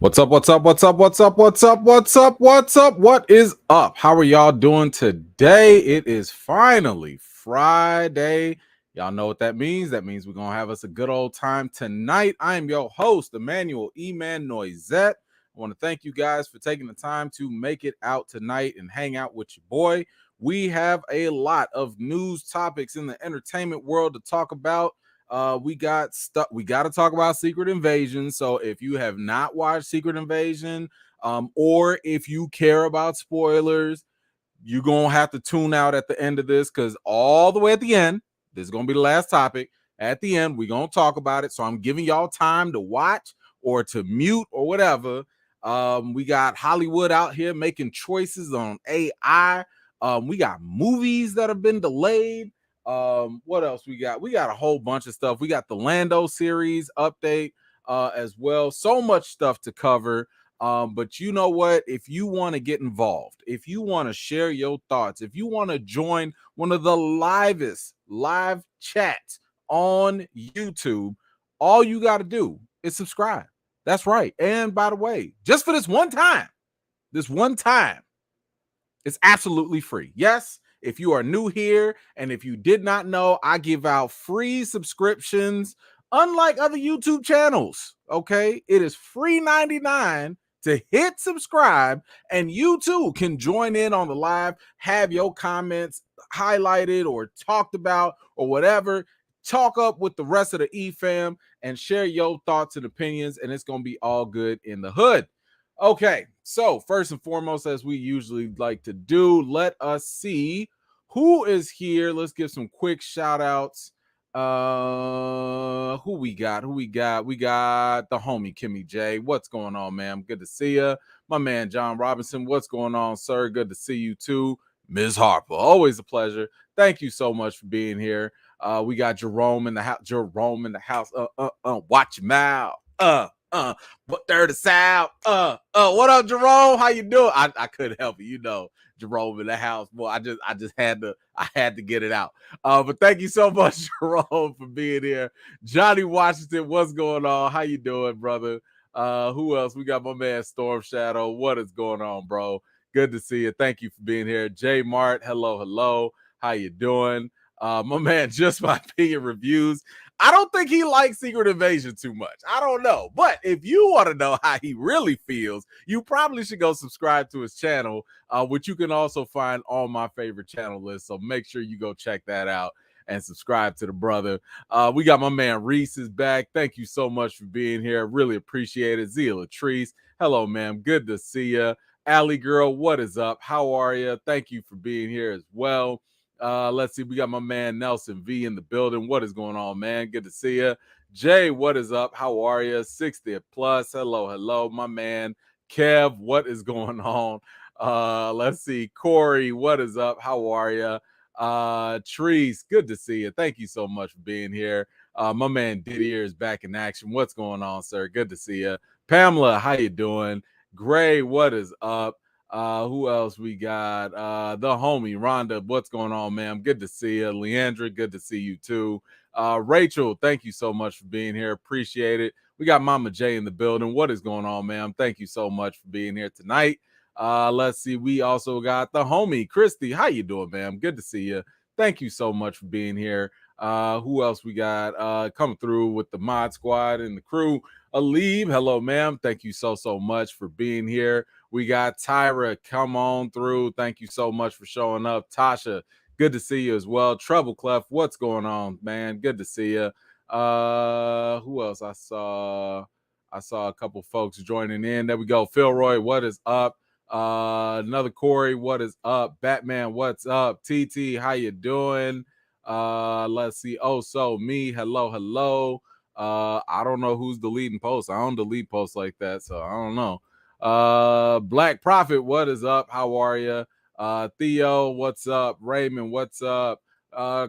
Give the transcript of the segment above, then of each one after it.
What's up? What's up? What's up? What's up? What's up? What's up? What's up? What is up? How are y'all doing today? It is finally Friday. Y'all know what that means. That means we're going to have us a good old time tonight. I am your host, Emmanuel E-Man Noisette. I want to thank you guys for taking the time to make it out tonight and hang out with your boy. We have a lot of news topics in the entertainment world to talk about. We got to talk about Secret Invasion. So if you have not watched Secret Invasion, or if you care about spoilers, you're gonna have to tune out at the end of this, because all the way at the end, this is gonna be the last topic. At the end, we're gonna talk about it. So I'm giving y'all time to watch or to mute or whatever. We got Hollywood out here making choices on AI. We got movies that have been delayed. What else we got? We got a whole bunch of stuff. We got the Lando series update as well. So much stuff to cover. But you know what? If you want to get involved, if you want to share your thoughts, if you want to join one of the livest live chats on YouTube, all you got to do is subscribe. That's right. And by the way, just for this one time, it's absolutely free. Yes, if you are new here and if you did not know, I give out free subscriptions, unlike other YouTube channels. Okay, it is free 99 to hit subscribe, and you too can join in on the live, have your comments highlighted or talked about or whatever. Talk up with the rest of the E-fam and share your thoughts and opinions, and it's going to be all good in the hood. Okay, so first and foremost, as we usually like to do, let us see who is here. Let's give some quick shout outs. Who we got? We got the homie Kimmy J. What's going on, man? Good to see you. My man John Robinson. What's going on, sir? Good to see you too. Ms. Harper, always a pleasure. Thank you so much for being here. We got Jerome in the house. Watch your mouth. But they're the South. What up, Jerome? How you doing? I couldn't help it, Jerome in the house. Boy, I just had to get it out. But thank you so much, Jerome, for being here. Johnny Washington, what's going on? How you doing, brother? Who else? We got my man Storm Shadow. What is going on, bro? Good to see you. Thank you for being here. Jay Mart, hello. How you doing? My man, Just My Opinion Reviews. I don't think he likes Secret Invasion too much. I don't know. But if you want to know how he really feels, you probably should go subscribe to his channel, which you can also find on my favorite channel list. So make sure you go check that out and subscribe to the brother. We got my man Reese is back. Thank you so much for being here. Really appreciate it. Zia Latrice. Hello, ma'am. Good to see you. Allie girl, what is up? How are you? Thank you for being here as well. Let's see. We got my man Nelson V in the building. What is going on, man? Good to see you. Jay, what is up? How are you? 60 plus. Hello, my man. Kev, what is going on? Let's see. Corey, what is up? How are you? Trees, good to see you. Thank you so much for being here. My man Didier is back in action. What's going on, sir? Good to see you. Pamela, how you doing? Gray, what is up? Who else we got? The homie Rhonda, what's going on, ma'am? Good to see you. Leandra, good to see you too. Rachel, thank you so much for being here. Appreciate it. We got Mama J in the building. What is going on, ma'am? Thank you so much for being here tonight. Let's see. We also got the homie Christy. How you doing, ma'am? Good to see you. Thank you so much for being here. Who else we got coming through with the mod squad and the crew? Alib, hello, ma'am. Thank you so much for being here. We got Tyra, come on through. Thank you so much for showing up. Tasha, good to see you as well. Treble Clef, what's going on, man? Good to see you. Who else? I saw a couple folks joining in. There we go. Philroy, what is up? Another Corey, what is up? Batman, what's up? TT, how you doing? Let's see. Oh, so me, hello. I don't know who's deleting posts. I don't delete posts like that, so I don't know. Black Prophet, what is up? How are you? Theo, what's up? Raymond, what's up?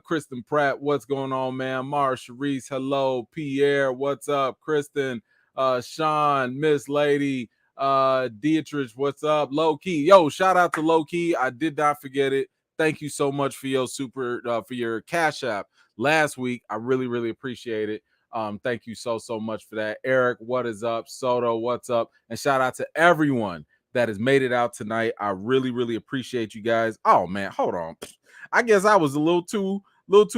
Kristen Pratt, what's going on, man? Mara Sharice, hello. Pierre, what's up? Kristen, Sean, Miss Lady, Dietrich, what's up? Low Key, yo, shout out to Low Key. I did not forget it. Thank you so much for your for your Cash App last week. I really appreciate it. Thank you so much for that. Eric, what is up? Soto, what's up? And shout out to everyone that has made it out tonight. I really appreciate you guys. Oh man, hold on. I guess I was a little too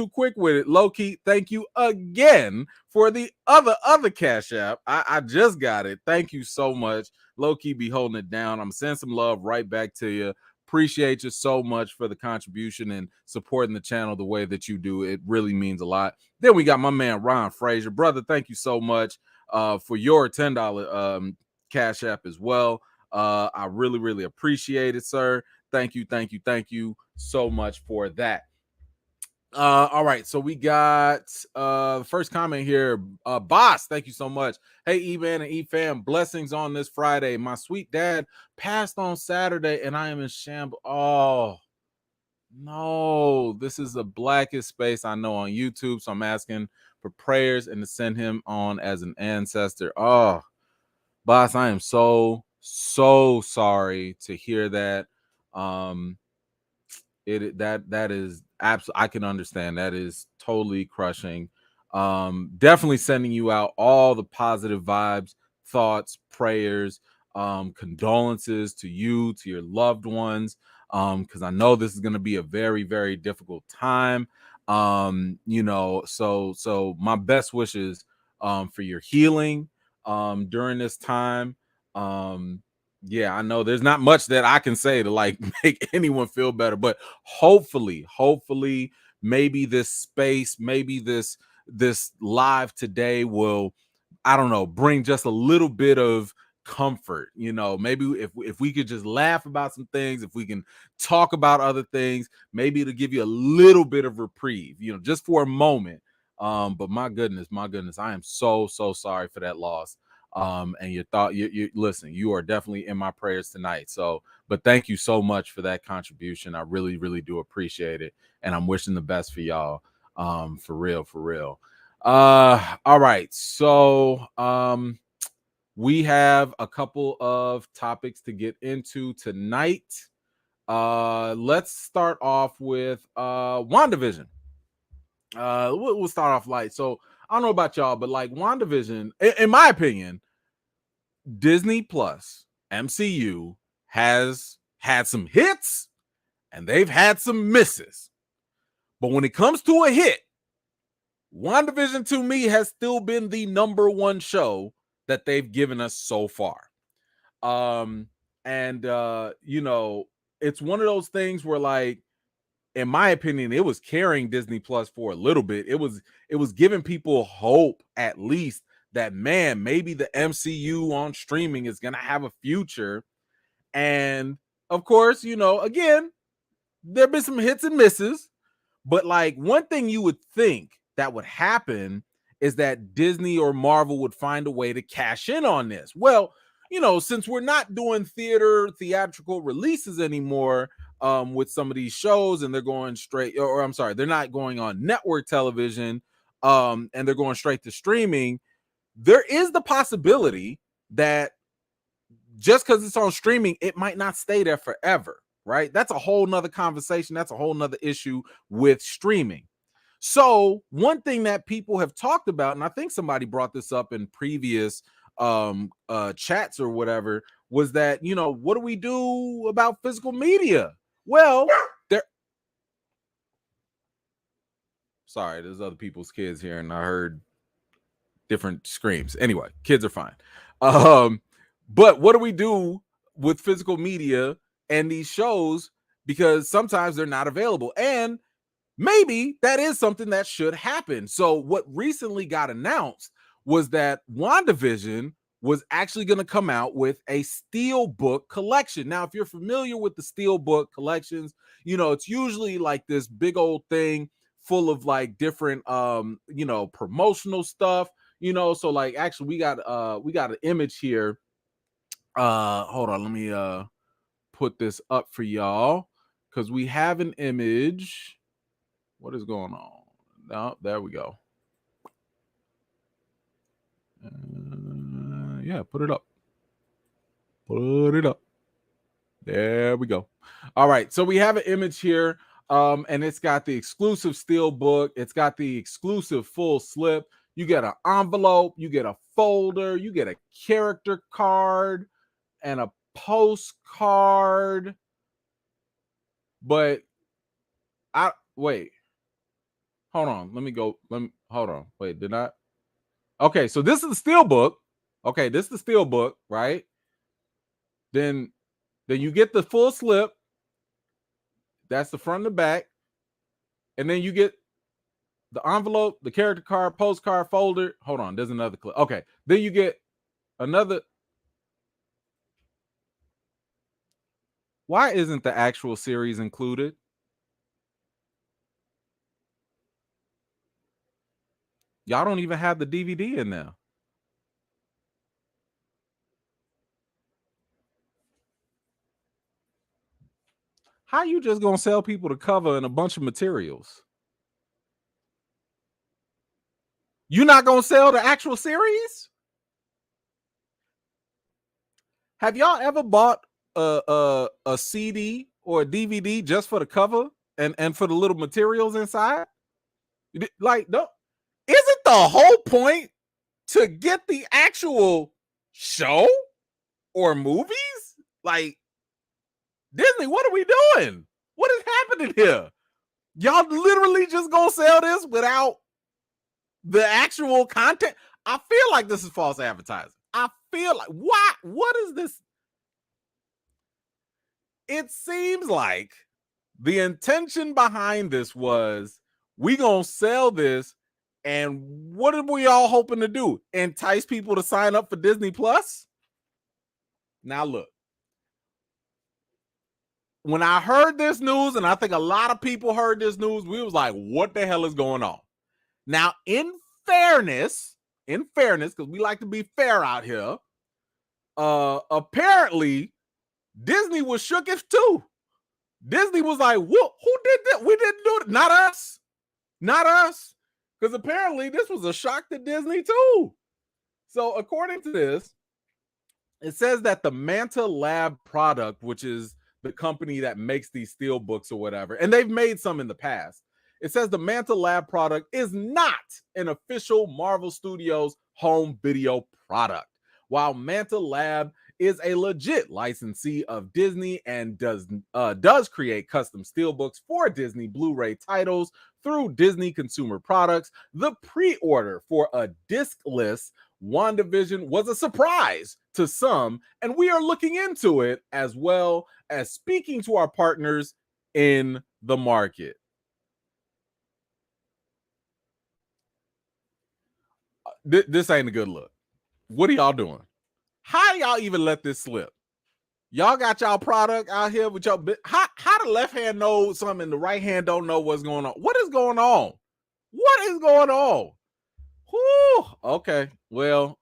quick with it. Low-key, thank you again for the other Cash App. I just got it. Thank you so much. Low-key be holding it down. I'm sending some love right back to you. Appreciate you so much for the contribution and supporting the channel the way that you do. It really means a lot. Then we got my man Ron Frazier. Brother, thank you so much for your $10 Cash App as well. I really appreciate it, sir. Thank you so much for that. All right, so we got the first comment here. Boss, thank you so much. Hey, E-Man and E-Fam, blessings on this Friday. My sweet dad passed on Saturday and I am in shambles. Oh no, this is the blackest space I know on YouTube, so I'm asking for prayers and to send him on as an ancestor. Oh, boss, I am so sorry to hear that. That is absolutely, I can understand. That is totally crushing. Definitely sending you out all the positive vibes, thoughts, prayers, condolences to you, to your loved ones, because I know this is going to be a very difficult time. So my best wishes for your healing during this time. Yeah, I know there's not much that I can say to like make anyone feel better, but hopefully maybe this space, maybe this live today will, I don't know, bring just a little bit of comfort. Maybe if we could just laugh about some things, if we can talk about other things, maybe it'll give you a little bit of reprieve, just for a moment. But my goodness, I am so sorry for that loss. And you listen, you are definitely in my prayers tonight. So, but thank you so much for that contribution. I really do appreciate it. And I'm wishing the best for y'all. For real. All right. So, we have a couple of topics to get into tonight. Let's start off with WandaVision. We'll start off light. So I don't know about y'all, but like WandaVision, in my opinion, Disney Plus MCU has had some hits and they've had some misses. But when it comes to a hit, WandaVision to me has still been the number one show that they've given us so far. It's one of those things where, like, in my opinion, it was carrying Disney Plus for a little bit. It was giving people hope, at least, that, man, maybe the MCU on streaming is gonna have a future. And of course, again, there've been some hits and misses, but like one thing you would think that would happen is that Disney or Marvel would find a way to cash in on this. Well, since we're not doing theatrical releases anymore, with some of these shows, and they're going straight, or I'm sorry, they're not going on network television, and they're going straight to streaming. There is the possibility that just because it's on streaming, it might not stay there forever, right? That's a whole nother conversation. That's a whole nother issue with streaming. So one thing that people have talked about, and I think somebody brought this up in previous chats or whatever, was that, what do we do about physical media? Well, sorry, there's other people's kids here, and I heard different screams. Anyway, kids are fine. But what do we do with physical media and these shows? Because sometimes they're not available, and maybe that is something that should happen. So what recently got announced was that WandaVision was actually going to come out with a steelbook collection. Now, if you're familiar with the steelbook collections, it's usually like this big old thing full of like different promotional stuff, so like actually we got an image here. Hold on, let me put this up for y'all, because we have an image. What is going on? No, there we go. Yeah, put it up. There we go. All right, so we have an image here, and it's got the exclusive steel book. It's got the exclusive full slip, You get an envelope, you get a folder, you get a character card and a postcard. But wait. Hold on. Hold on. Wait, did not. Okay, so this is the steelbook. Okay, this is the steelbook, right? Then you get the full slip. That's the front and the back. And then you get the envelope, the character card, postcard, folder. Hold on, there's another clip. Okay, then you get another. Why isn't the actual series included? Y'all don't even have the DVD in there. How you just gonna sell people the cover and a bunch of materials? You not gonna sell the actual series? Have y'all ever bought a CD or a DVD just for the cover and for the little materials inside? Like, no, isn't the whole point to get the actual show or movies? Like, Disney, what are we doing? What is happening here? Y'all literally just gonna sell this without the actual content? I feel like this is false advertising. I feel like, what is this? It seems like the intention behind this was, we gonna sell this, and what are we all hoping to do? Entice people to sign up for Disney Plus? Now look, when I heard this news, and I think a lot of people heard this news, we was like, what the hell is going on? Now, in fairness, because we like to be fair out here, apparently Disney was shooketh too. Disney was like, who did that? We didn't do it. Not us. Because apparently this was a shock to Disney too. So according to this, it says that the Mattel Lab product, which is the company that makes these steel books or whatever, and they've made some in the past. It says the Mattel Lab product is not an official Marvel Studios home video product. While Mattel Lab is a legit licensee of Disney and does create custom steelbooks for Disney Blu-ray titles through Disney Consumer Products, the pre-order for a disc-less WandaVision was a surprise to some, and we are looking into it as well as speaking to our partners in the market. This ain't a good look. What are y'all doing? How y'all even let this slip? Y'all got y'all product out here with y'all. How the left hand knows something and the right hand don't know what's going on? What is going on? What is going on? Whew. Okay. Well,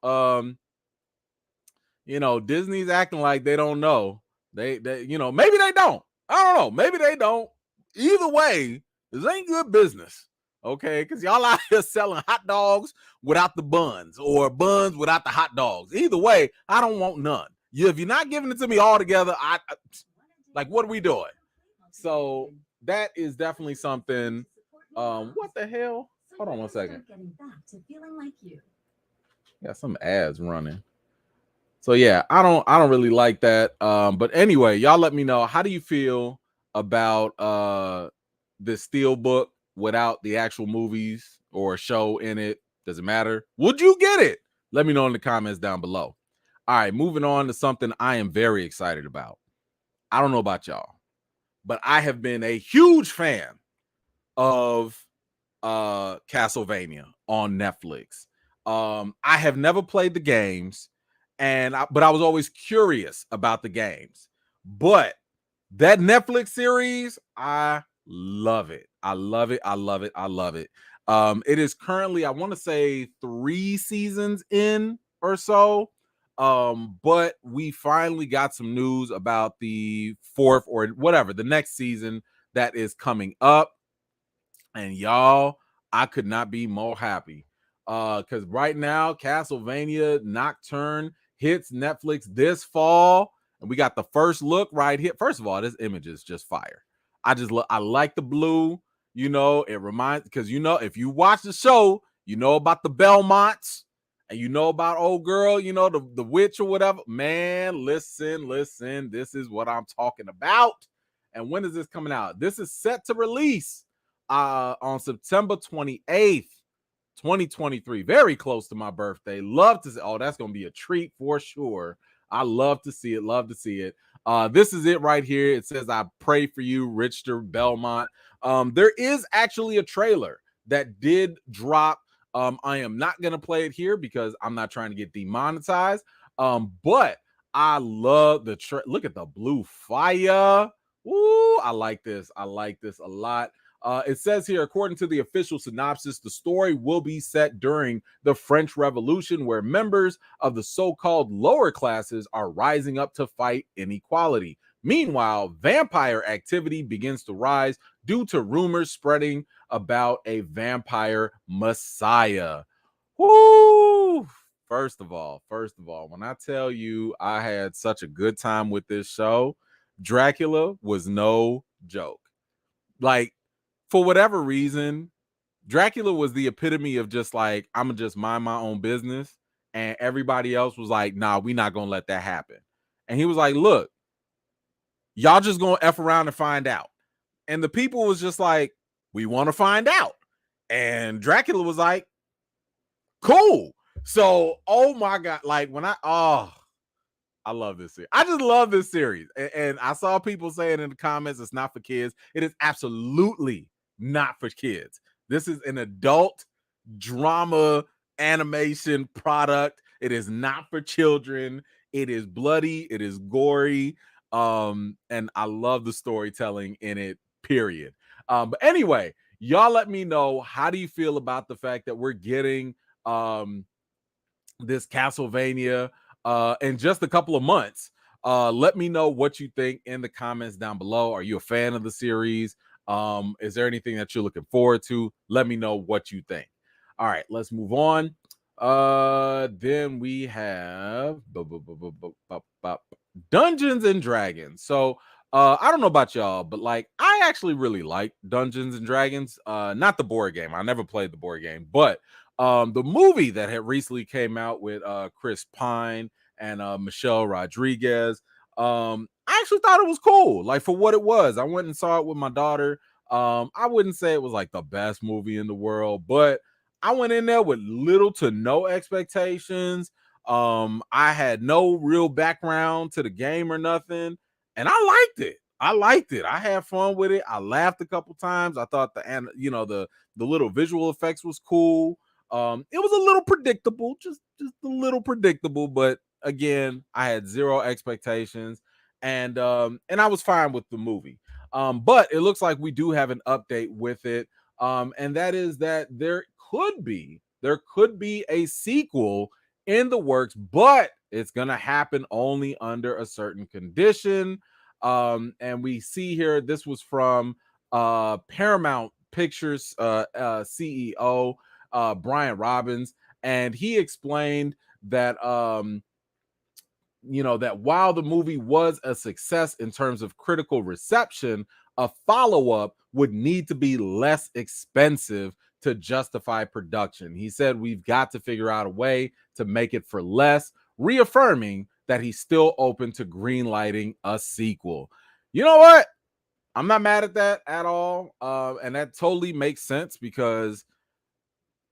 Disney's acting like they don't know. They maybe they don't. I don't know. Maybe they don't. Either way, this ain't good business. Okay, because y'all out here selling hot dogs without the buns or buns without the hot dogs. Either way, I don't want none. If you're not giving it to me all together, I like, what are we doing? So that is definitely something. What the hell? Hold on one second. Got some ads running. So yeah, I don't really like that. But anyway, y'all let me know, how do you feel about this steel book without the actual movies or show in it? Does it matter? Would you get it? Let me know in the comments down below. All right, moving on to something I am very excited about. I don't know about y'all, but I have been a huge fan of Castlevania on Netflix. I have never played the games, but I was always curious about the games. But that Netflix series, I love it. I love it. It is currently, I want to say, 3 seasons in or so. But we finally got some news about the 4th or whatever, the next season that is coming up. And y'all, I could not be more happy. Because right now, Castlevania Nocturne hits Netflix this fall. And we got the first look right here. First of all, this image is just fire. I like the blue. It reminds, because if you watch the show, you know about the Belmonts, and you know about old girl, you know, the witch or whatever. Man, listen, this is what I'm talking about. And when is this coming out? This is set to release on September 28th, 2023. Very close to my birthday. Love to see. Oh, that's gonna be a treat for sure. I love to see it. Love to see it. This is it right here. It says, "I pray for you, Richter Belmont." There is actually a trailer that did drop. I am not gonna play it here because I'm not trying to get demonetized. But I love the look at the blue fire. Ooh, I like this. I like this a lot. It says here, according to the official synopsis, the story will be set during the French Revolution, where members of the so-called lower classes are rising up to fight inequality. Meanwhile, vampire activity begins to rise due to rumors spreading about a vampire messiah. Woo! First of all, when I tell you I had such a good time with this show, Dracula was no joke. Like, for whatever reason, Dracula was the epitome of just like, I'm gonna just mind my own business. And everybody else was like, nah, we're not gonna let that happen. And he was like, look, y'all just gonna F around and find out. And the people was just like, we want to find out. And Dracula was like, cool. So, oh my God, like when I love this series. I just love this series. And I saw people saying in the comments it's not for kids. It is absolutely not for kids. This is an adult drama animation product. It is not for children. It is bloody. It is gory. And I love the storytelling in it, period. But anyway, y'all let me know, how do you feel about the fact that we're getting this Castlevania in just a couple of months? Let me know what you think in the comments down below. Are you a fan of the series? Is there anything that you're looking forward to? Let me know what you think. All right, let's move on. Then we have Dungeons and Dragons. So I don't know about y'all, but like I actually really like Dungeons and Dragons. Not the board game. I never played the board game, but the movie that had recently came out with Chris Pine and Michelle Rodriguez. I actually thought it was cool, like for what it was. I went and saw it with my daughter. I wouldn't say it was like the best movie in the world, but I went in there with little to no expectations. I had no real background to the game or nothing, and I liked it. I had fun with it. I laughed a couple times. I thought the little visual effects was cool. It was a little predictable, just a little predictable, but again, I had zero expectations, and I was fine with the movie. But it looks like we do have an update with it, and that is that there could be a sequel in the works, but it's gonna happen only under a certain condition. And we see here, this was from Paramount Pictures CEO Brian Robbins, and he explained that that while the movie was a success in terms of critical reception, a follow-up would need to be less expensive to justify production. He said, we've got to figure out a way to make it for less, reaffirming that he's still open to greenlighting a sequel. You know what? I'm not mad at that at all. And that totally makes sense, because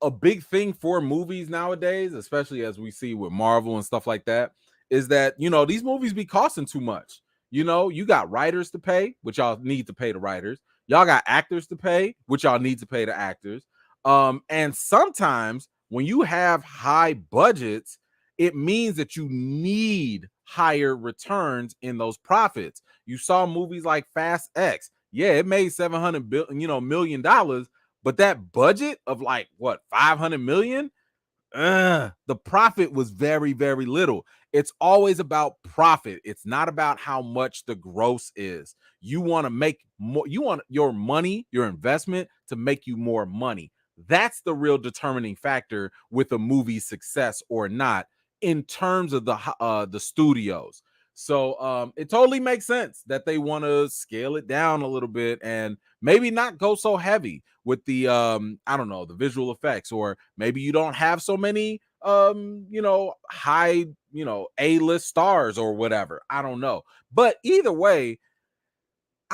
a big thing for movies nowadays, especially as we see with Marvel and stuff like that, is that, these movies be costing too much. You got writers to pay, which y'all need to pay the writers. Y'all got actors to pay, which y'all need to pay the actors. And sometimes when you have high budgets, it means that you need higher returns in those profits. You saw movies like Fast X. Yeah, it made $700 million, but that budget of like what, 500 million? The profit was very, very little. It's always about profit. It's not about how much the gross is. You want to make more. You want your money, your investment, to make you more money. That's the real determining factor with a movie's success or not, in terms of the studios. So it totally makes sense that they want to scale it down a little bit and maybe not go so heavy with the I don't know, the visual effects, or maybe you don't have so many high, A-list stars or whatever. I don't know. But either way,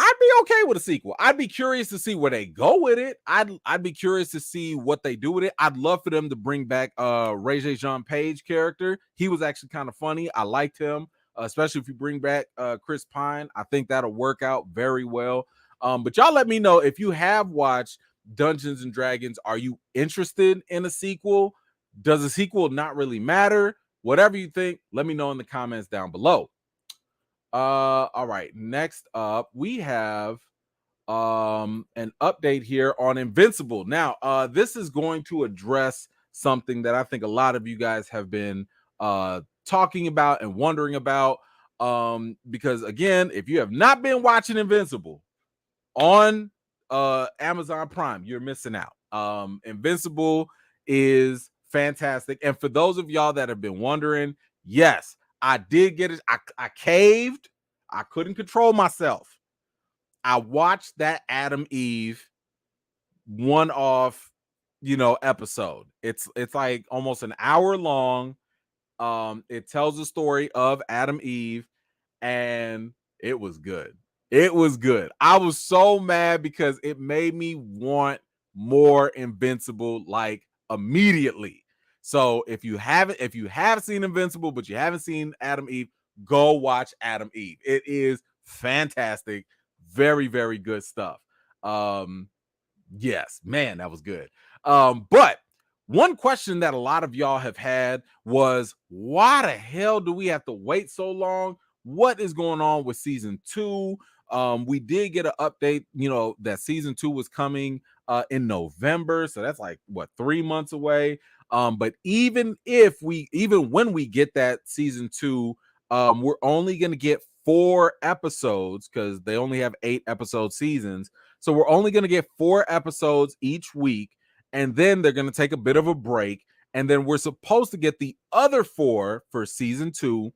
I'd be okay with a sequel. I'd be curious to see where they go with it. I'd be curious to see what they do with it. I'd love for them to bring back Ray Jean Page character. He was actually kind of funny. I liked him, especially if you bring back Chris Pine. I think that'll work out very well. But y'all let me know if you have watched Dungeons and Dragons. Are you interested in a sequel? Does a sequel not really matter? Whatever you think, let me know in the comments down below. All right, next up we have an update here on Invincible. Now this is going to address something that I think a lot of you guys have been talking about and wondering about, because again, if you have not been watching Invincible on Amazon Prime, you're missing out. Invincible is fantastic, and for those of y'all that have been wondering, yes, I did get it. I caved. I couldn't control myself. I watched that Adam Eve one-off, episode. It's like almost an hour long. It tells the story of Adam Eve, and it was good. It was good. I was so mad because it made me want more Invincible like immediately. So if you have seen Invincible, but you haven't seen Adam Eve, go watch Adam Eve. It is fantastic. Very, very good stuff. Yes, man, that was good. But one question that a lot of y'all have had was, why the hell do we have to wait so long? What is going on with season 2? We did get an update, that season 2 was coming in November, so that's like what, 3 months away. But even when we get that season 2, we're only going to get 4 episodes because they only have 8 episode seasons. So we're only going to get 4 episodes each week, and then they're going to take a bit of a break, and then we're supposed to get the other 4 for season 2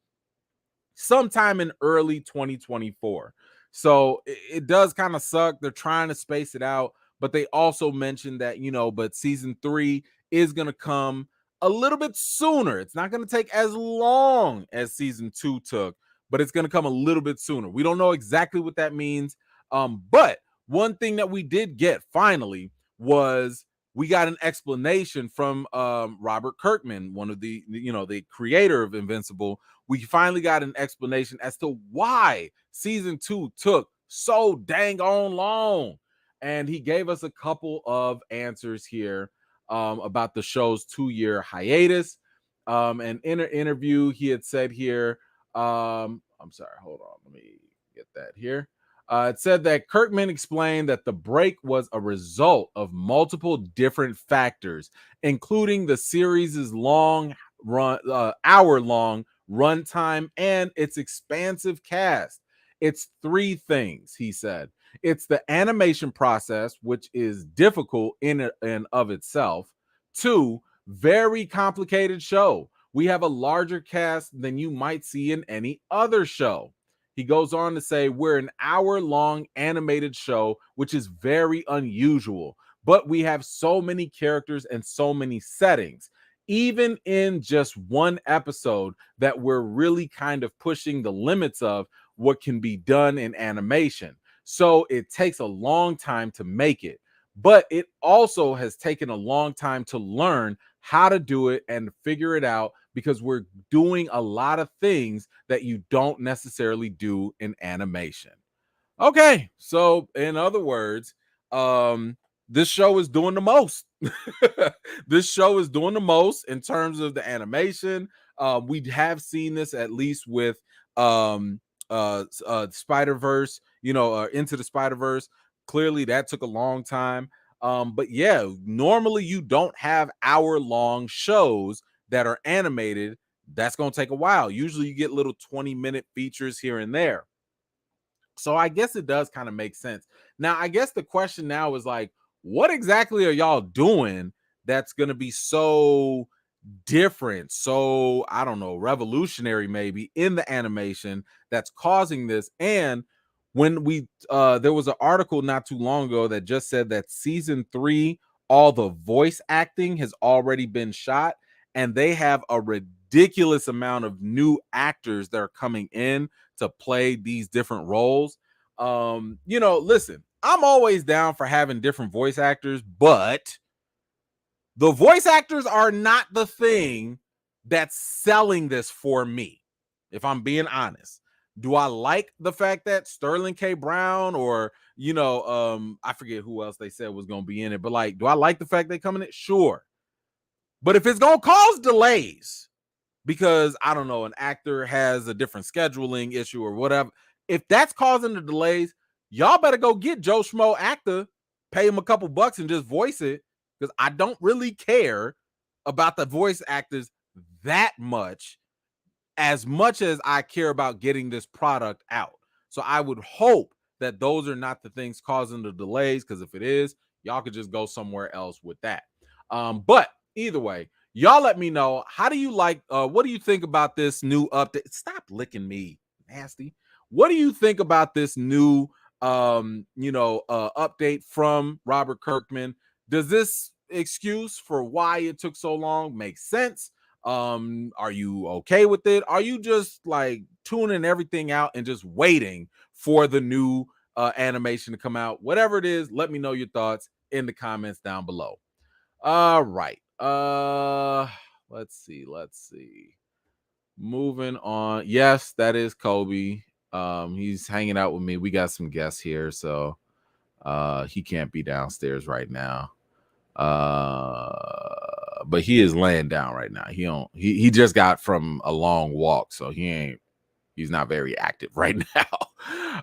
sometime in early 2024. So it does kind of suck. They're trying to space it out, but they also mentioned that, but season 3 is going to come a little bit sooner. It's not going to take as long as season 2 took, but it's going to come a little bit sooner. We don't know exactly what that means. But one thing that we did get finally was we got an explanation from Robert Kirkman, one of the creator of Invincible. We finally got an explanation as to why season 2 took so dang on long. And he gave us a couple of answers here about the show's 2-year hiatus. And in an interview, he had said here, I'm sorry, hold on, let me get that here. It said that Kirkman explained that the break was a result of multiple different factors, including the series' hour-long runtime and its expansive cast. It's 3 things, he said. It's the animation process, which is difficult in and of itself. 2, very complicated show. We have a larger cast than you might see in any other show. He goes on to say, we're an hour-long animated show, which is very unusual, but we have so many characters and so many settings, even in just one episode, that we're really kind of pushing the limits of what can be done in animation. So it takes a long time to make it, but it also has taken a long time to learn how to do it and figure it out, because we're doing a lot of things that you don't necessarily do in animation. Okay, so in other words, this show is doing the most. This show is doing the most in terms of the animation. We have seen this at least with Spider-Verse, Into the Spider-Verse. Clearly that took a long time. But yeah, normally you don't have hour-long shows that are animated. That's going to take a while. Usually you get little 20-minute features here and there. So I guess it does kind of make sense. Now, I guess the question now is like, what exactly are y'all doing that's going to be so different, so I don't know, revolutionary maybe in the animation that's causing this. And when we there was an article not too long ago that just said that season 3, all the voice acting has already been shot, and they have a ridiculous amount of new actors that are coming in to play these different roles. Listen, I'm always down for having different voice actors, but the voice actors are not the thing that's selling this for me, if I'm being honest. Do I like the fact that Sterling K. Brown or, I forget who else they said was going to be in it, but like, do I like the fact they come in it? Sure. But if it's going to cause delays because, I don't know, an actor has a different scheduling issue or whatever, if that's causing the delays, y'all better go get Joe Schmo actor, pay him a couple bucks and just voice it, because I don't really care about the voice actors that much as I care about getting this product out. So I would hope that those are not the things causing the delays, because if it is, y'all could just go somewhere else with that. But either way, y'all let me know, how do you like, what do you think about this new update? Stop licking me, nasty. What do you think about this new update from Robert Kirkman? Does this excuse for why it took so long make sense? Are you okay with it? Are you just like tuning everything out and just waiting for the new animation to come out? Whatever it is, let me know your thoughts in the comments down below. All right. Let's see. Moving on. Yes, that is Kobe. He's hanging out with me. We got some guests here, so he can't be downstairs right now. But he is laying down right now. He just got from a long walk, so he's not very active right now.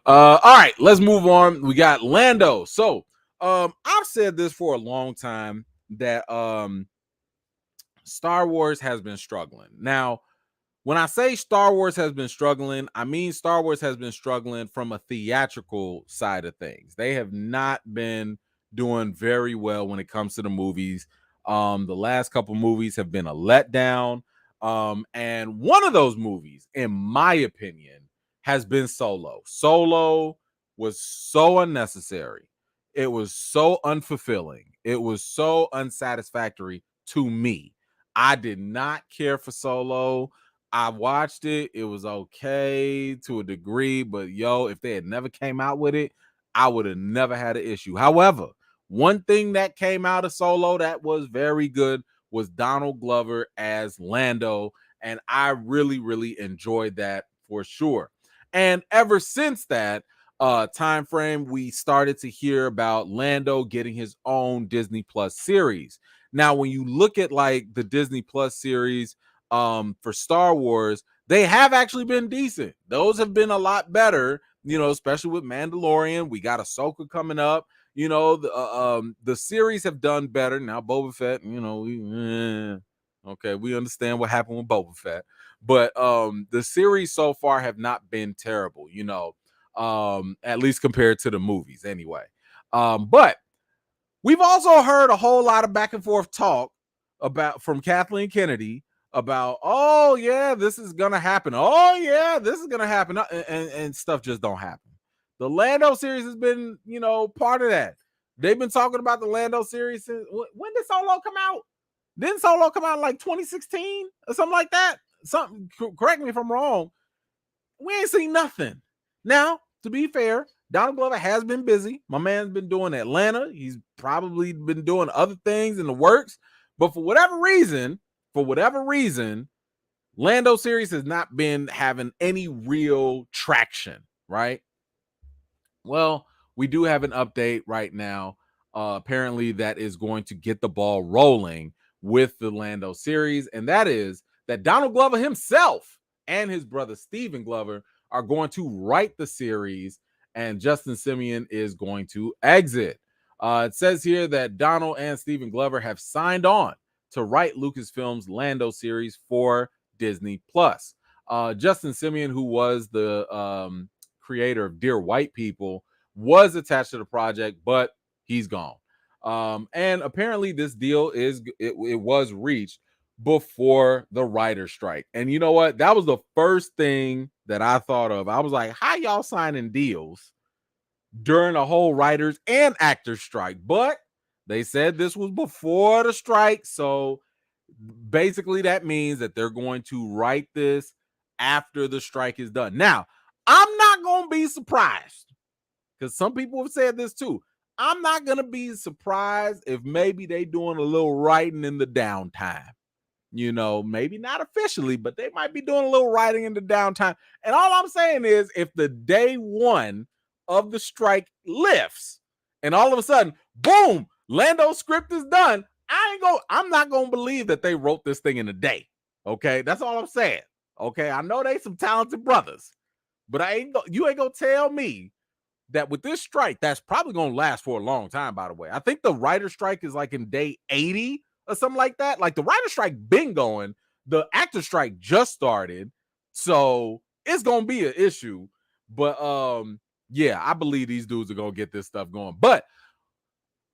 All right, let's move on. We got Lando. So I've said this for a long time that Star Wars has been struggling. Now, when I say Star Wars has been struggling, I mean Star Wars has been struggling from a theatrical side of things. They have not been doing very well when it comes to the movies. The last couple movies have been a letdown. And one of those movies, in my opinion, has been Solo. Solo was so unnecessary. It was so unfulfilling. It was so unsatisfactory to me. I did not care for Solo. I watched it. It was okay to a degree, but if they had never came out with it, I would have never had an issue. However, one thing that came out of Solo that was very good was Donald Glover as Lando, and I really, really enjoyed that for sure. And ever since that time frame, we started to hear about Lando getting his own Disney Plus series. Now, when you look at like the Disney Plus series for Star Wars, they have actually been decent. Those have been a lot better, especially with Mandalorian. We got Ahsoka coming up. The series have done better. Now Boba Fett, we understand what happened with Boba Fett, but the series so far have not been terrible, at least compared to the movies anyway. But we've also heard a whole lot of back and forth talk from Kathleen Kennedy about, oh yeah, this is gonna happen. Oh yeah, this is gonna happen, and stuff just don't happen. The Lando series has been, part of that. They've been talking about the Lando series since, when did Solo come out? Didn't Solo come out in like 2016 or something like that? Correct me if I'm wrong. We ain't seen nothing. Now, to be fair, Donald Glover has been busy. My man's been doing Atlanta. He's probably been doing other things in the works. But for whatever reason, Lando series has not been having any real traction, right? Well, we do have an update right now. Apparently, that is going to get the ball rolling with the Lando series, and that is that Donald Glover himself and his brother Stephen Glover are going to write the series, and Justin Simeon is going to exit. It says here that Donald and Stephen Glover have signed on to write Lucasfilm's Lando series for Disney Plus. Justin Simeon, who was the creator of Dear White People, was attached to the project, but he's gone. And apparently this deal was reached before the writer's strike. And you know what? That was the first thing that I thought of. I was like, how y'all signing deals during a whole writers and actors strike? But they said this was before the strike. So basically that means that they're going to write this after the strike is done. Now, I'm not going to be surprised because some people have said this too. I'm not going to be surprised if maybe they doing a little writing in the downtime. You know, maybe not officially, but they might be doing a little writing in the downtime. And all I'm saying is if the day one of the strike lifts and all of a sudden, boom, Lando's script is done, I'm not gonna believe that they wrote this thing in a day. Okay, that's all I'm saying. Okay, I know they some talented brothers, but you ain't gonna tell me that with this strike, that's probably gonna last for a long time. By the way, I think the writer strike is like in day 80 or something like that. Like the writer strike been going, the actor strike just started, so it's gonna be an issue. But yeah, I believe these dudes are gonna get this stuff going. But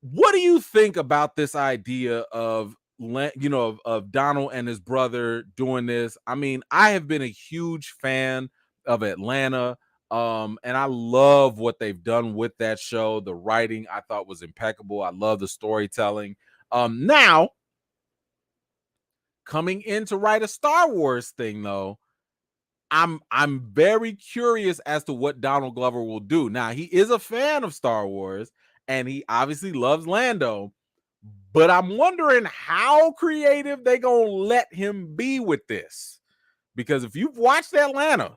what do you think about this idea of of Donald and his brother doing this? I mean, I have been a huge fan of Atlanta, and I love what they've done with that show. The writing I thought was impeccable. I love the storytelling. Now coming in to write a Star Wars thing, though, I'm very curious as to what Donald Glover will do. Now, he is a fan of Star Wars and he obviously loves Lando, but I'm wondering how creative they gonna let him be with this. Because if you've watched Atlanta,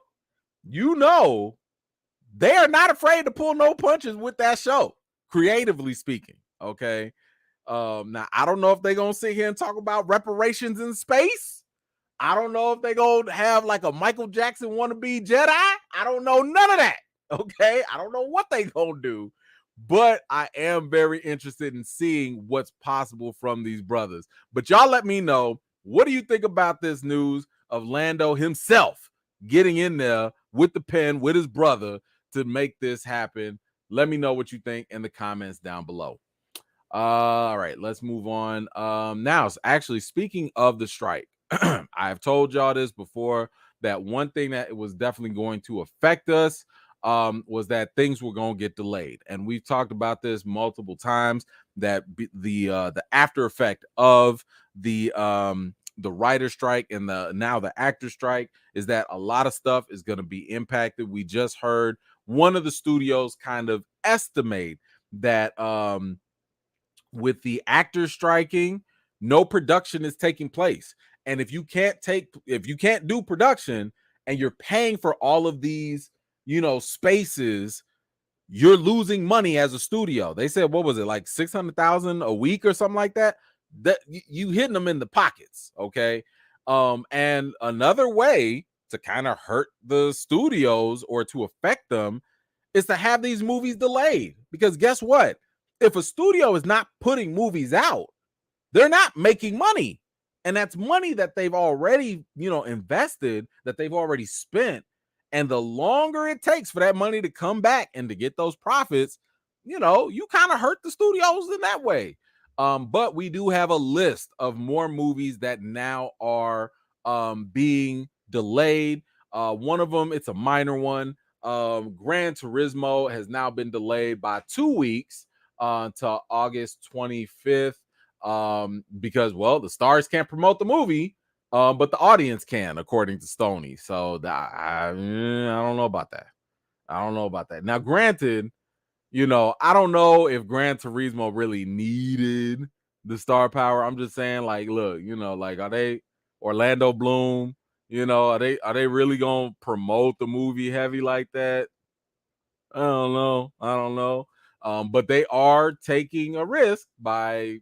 you know they are not afraid to pull no punches with that show, creatively speaking. Okay. Now I don't know if they're gonna sit here and talk about reparations in space. I don't know if they're gonna have like a Michael Jackson wannabe Jedi. I don't know none of that. Okay. I don't know what they gonna do, but I am very interested in seeing what's possible from these brothers. But y'all let me know, what do you think about this news of Lando himself getting in there with the pen with his brother to make this happen? Let me know what you think in the comments down below. All right, let's move on. Now, actually, speaking of the strike, I've told y'all this before that one thing that was definitely going to affect us was that things were going to get delayed, and we've talked about this multiple times. That the after effect of the writer strike and the actor strike is that a lot of stuff is going to be impacted. We just heard one of the studios kind of estimate that with the actors striking, no production is taking place. And if you can't do production and you're paying for all of these, spaces, you're losing money as a studio. They said, what was it, like 600,000 a week or something like that? That you hitting them in the pockets. Okay. And another way to kind of hurt the studios or to affect them is to have these movies delayed. Because guess what? If a studio is not putting movies out, they're not making money. And that's money that they've already, invested, that they've already spent. And the longer it takes for that money to come back and to get those profits, you kind of hurt the studios in that way. But we do have a list of more movies that now are being delayed. One of them, it's a minor one. Gran Turismo has now been delayed by 2 weeks to August 25th because, well, the stars can't promote the movie, but the audience can, according to Stoney. So I don't know about that. Now, granted, I don't know if Gran Turismo really needed the star power. I'm just saying, like, look, like, are they Orlando Bloom? Are they really gonna promote the movie heavy like that? I don't know. But they are taking a risk by,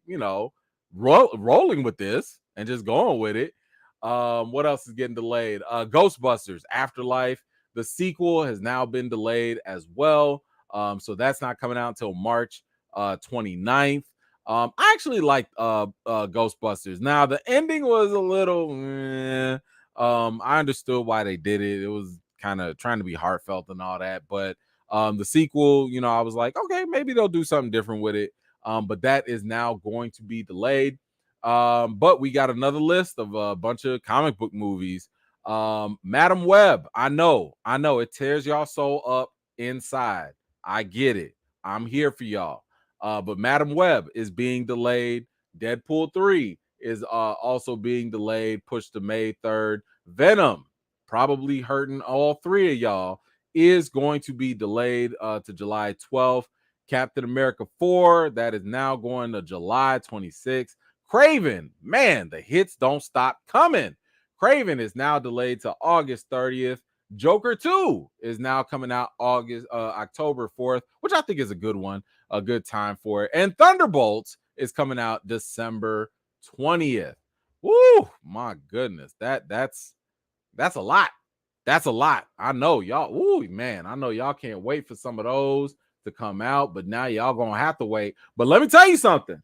rolling with this and just going with it. What else is getting delayed? Ghostbusters Afterlife, the sequel, has now been delayed as well. So that's not coming out until March 29th. I actually liked Ghostbusters. Now, the ending was a little I understood why they did it. It was kind of trying to be heartfelt and all that, but the sequel, I was like, okay, maybe they'll do something different with it. But that is now going to be delayed. But we got another list of a bunch of comic book movies. Madam Web, I know it tears y'all soul up inside. I get it. I'm here for y'all. But Madam Web is being delayed. Deadpool 3 is also being delayed, pushed to May 3rd. Venom, probably hurting all three of y'all, is going to be delayed to July 12th. Captain America 4, that is now going to July 26th. Craven, man, the hits don't stop coming. Craven is now delayed to August 30th. Joker 2 is now coming out October 4th, which I think is a good one, a good time for it. And Thunderbolts is coming out December 20th. Woo, my goodness. That's a lot. That's a lot. I know y'all, ooh, man, I know y'all can't wait for some of those to come out, but now y'all gonna have to wait. But let me tell you something.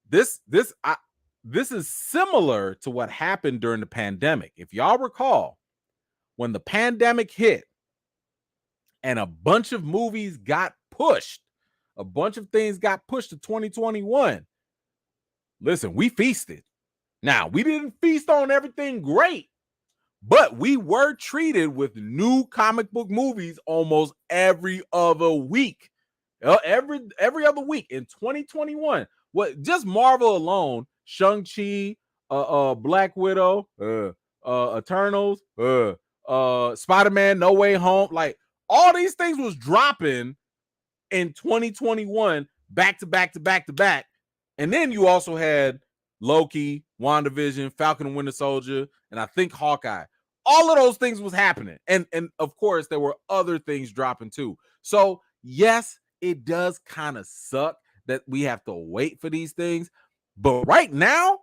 This is similar to what happened during the pandemic. If y'all recall, when the pandemic hit and a bunch of movies got pushed, a bunch of things got pushed to 2021. Listen, we feasted. Now, we didn't feast on everything great, but we were treated with new comic book movies almost every other week. Every other week in 2021. What just Marvel alone, Shang-Chi, Black Widow, Eternals, Spider-Man, No Way Home, like all these things was dropping in 2021 back to back to back to back. And then you also had Loki, WandaVision, Falcon and Winter Soldier, and I think Hawkeye. All of those things was happening. And of course, there were other things dropping too. So yes, it does kind of suck that we have to wait for these things. But right now,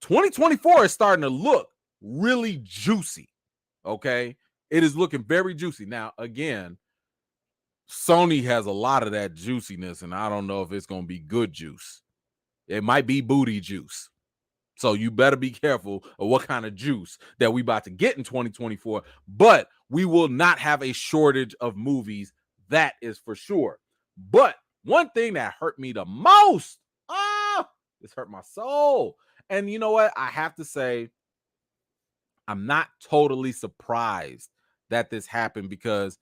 2024 is starting to look really juicy. Okay. It is looking very juicy. Now, again, Sony has a lot of that juiciness, and I don't know if it's going to be good juice. It might be booty juice. So you better be careful of what kind of juice that we about to get in 2024. But we will not have a shortage of movies. That is for sure. But one thing that hurt me the most, this hurt my soul. And you know what? I have to say, I'm not totally surprised that this happened, because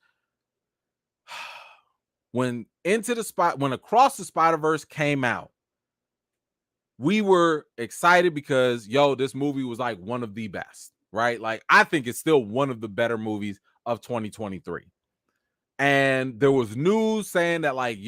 when Across the Spider-Verse came out, we were excited because, this movie was like one of the best, right? Like, I think it's still one of the better movies of 2023. And there was news saying that, like,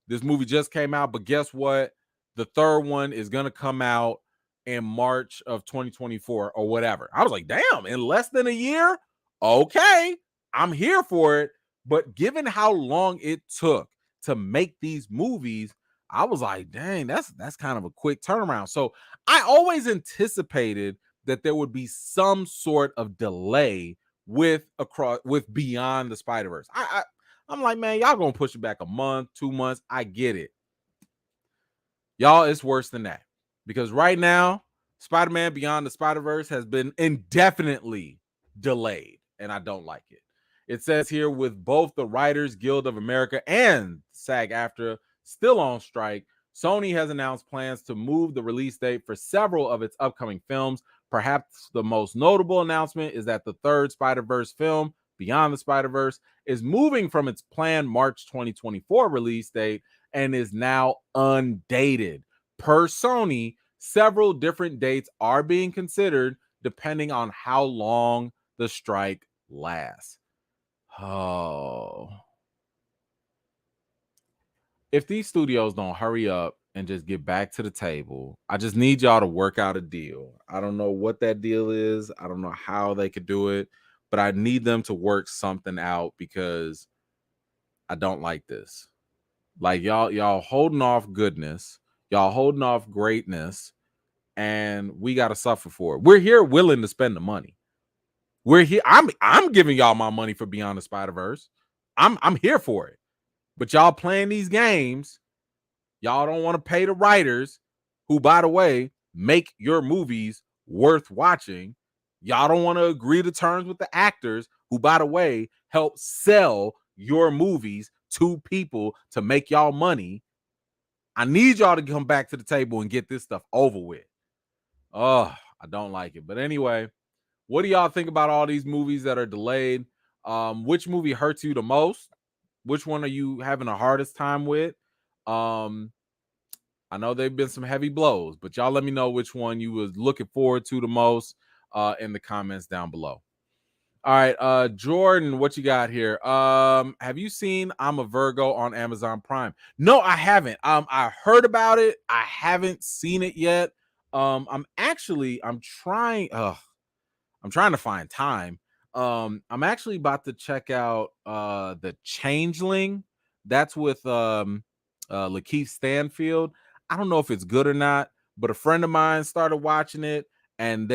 this movie just came out, but guess what? The third one is going to come out in March of 2024 or whatever. I was like, damn, in less than a year? Okay, I'm here for it. But given how long it took to make these movies, I was like, dang, that's kind of a quick turnaround. So I always anticipated that there would be some sort of delay with Beyond the Spider-Verse. I'm like, man, y'all gonna push it back a month, 2 months. I get it. Y'all, it's worse than that. Because right now, Spider-Man Beyond the Spider-Verse has been indefinitely delayed, and I don't like it. It says here, with both the Writers Guild of America and SAG-AFTRA still on strike, Sony has announced plans to move the release date for several of its upcoming films. Perhaps the most notable announcement is that the third Spider-Verse film, Beyond the Spider-Verse, is moving from its planned March 2024 release date and is now undated. Per Sony, several different dates are being considered depending on how long the strike lasts. Oh. If these studios don't hurry up and just get back to the table, I just need y'all to work out a deal. I don't know what that deal is. I don't know how they could do it, but I need them to work something out, because I don't like this. Like, y'all holding off goodness, y'all holding off greatness, and we got to suffer for it. We're here willing to spend the money. We're here. I'm giving y'all my money for Beyond the Spider-Verse. I'm here for it. But y'all playing these games, y'all don't want to pay the writers who, by the way, make your movies worth watching. Y'all don't want to agree to terms with the actors who, by the way, help sell your movies to people to make y'all money. I need y'all to come back to the table and get this stuff over with. Oh, I don't like it. But anyway, what do y'all think about all these movies that are delayed? Which movie hurts you the most? Which one are you having the hardest time with? I know there've been some heavy blows, but y'all let me know which one you was looking forward to the most in the comments down below. All right, Jordan, what you got here? Have you seen I'm a Virgo on Amazon Prime? No, I haven't. I heard about it. I haven't seen it yet. I'm trying to find time. I'm actually about to check out the Changeling. That's with Lakeith Stanfield. I don't know if it's good or not, but a friend of mine started watching it, and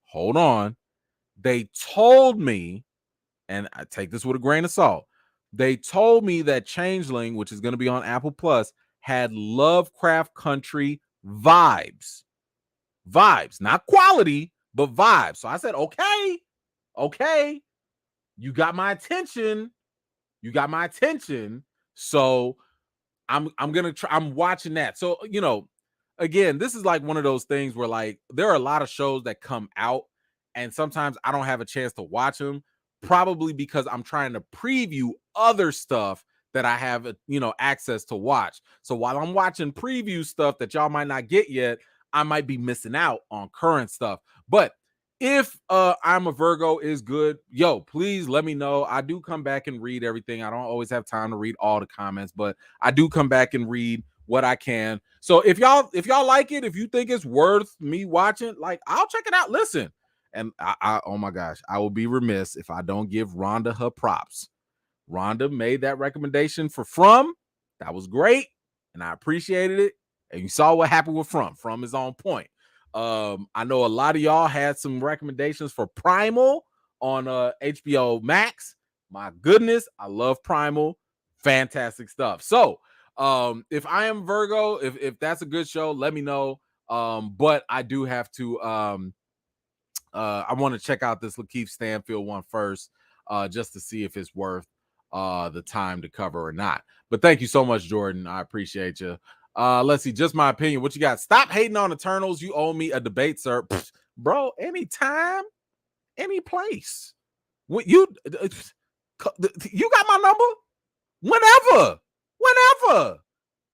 hold on. They told me, and I take this with a grain of salt, they told me that Changeling, which is going to be on Apple Plus, had Lovecraft Country vibes. Vibes, not quality, but vibes. So I said, okay, you got my attention. So I'm watching that. So, again, this is like one of those things where like there are a lot of shows that come out and sometimes I don't have a chance to watch them, probably because I'm trying to preview other stuff that I have, access to watch. So while I'm watching preview stuff that y'all might not get yet, I might be missing out on current stuff. But if I'm a Virgo is good, please let me know. I do come back and read everything. I don't always have time to read all the comments, but I do come back and read what I can. So if y'all like it, if you think it's worth me watching, like, I'll check it out. Listen, and I oh my gosh, I will be remiss if I don't give Rhonda her props. Rhonda made that recommendation for From. That was great, and I appreciated it. And you saw what happened with From. From is on point. I know a lot of y'all had some recommendations for Primal on HBO Max. My goodness, I love Primal. Fantastic stuff. So, if I am Virgo, if that's a good show, let me know. But I do have to I want to check out this Lakeith Stanfield one first, just to see if it's worth the time to cover or not. But thank you so much, Jordan. I appreciate you. Let's see, just my opinion. What you got? Stop hating on Eternals. You owe me a debate, sir. Pfft, bro, anytime, any place. When you got my number whenever.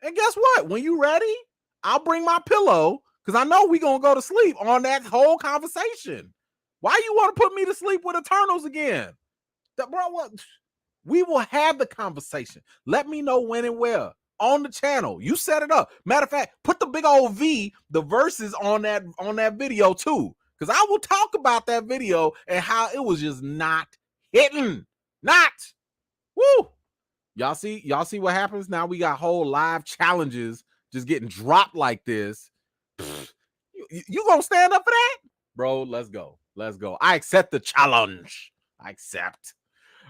And guess what? When you ready, I'll bring my pillow because I know we gonna go to sleep on that whole conversation. Why you want to put me to sleep with Eternals again? Bro, what? We will have the conversation. Let me know when and where on the channel. You set it up. Matter of fact, put the big old V, the verses on that video too, because I will talk about that video and how it was just not hitting. Not. Woo. Y'all see what happens now? We got whole live challenges just getting dropped like this. You gonna stand up for that, bro? Let's go. I accept the challenge. I accept.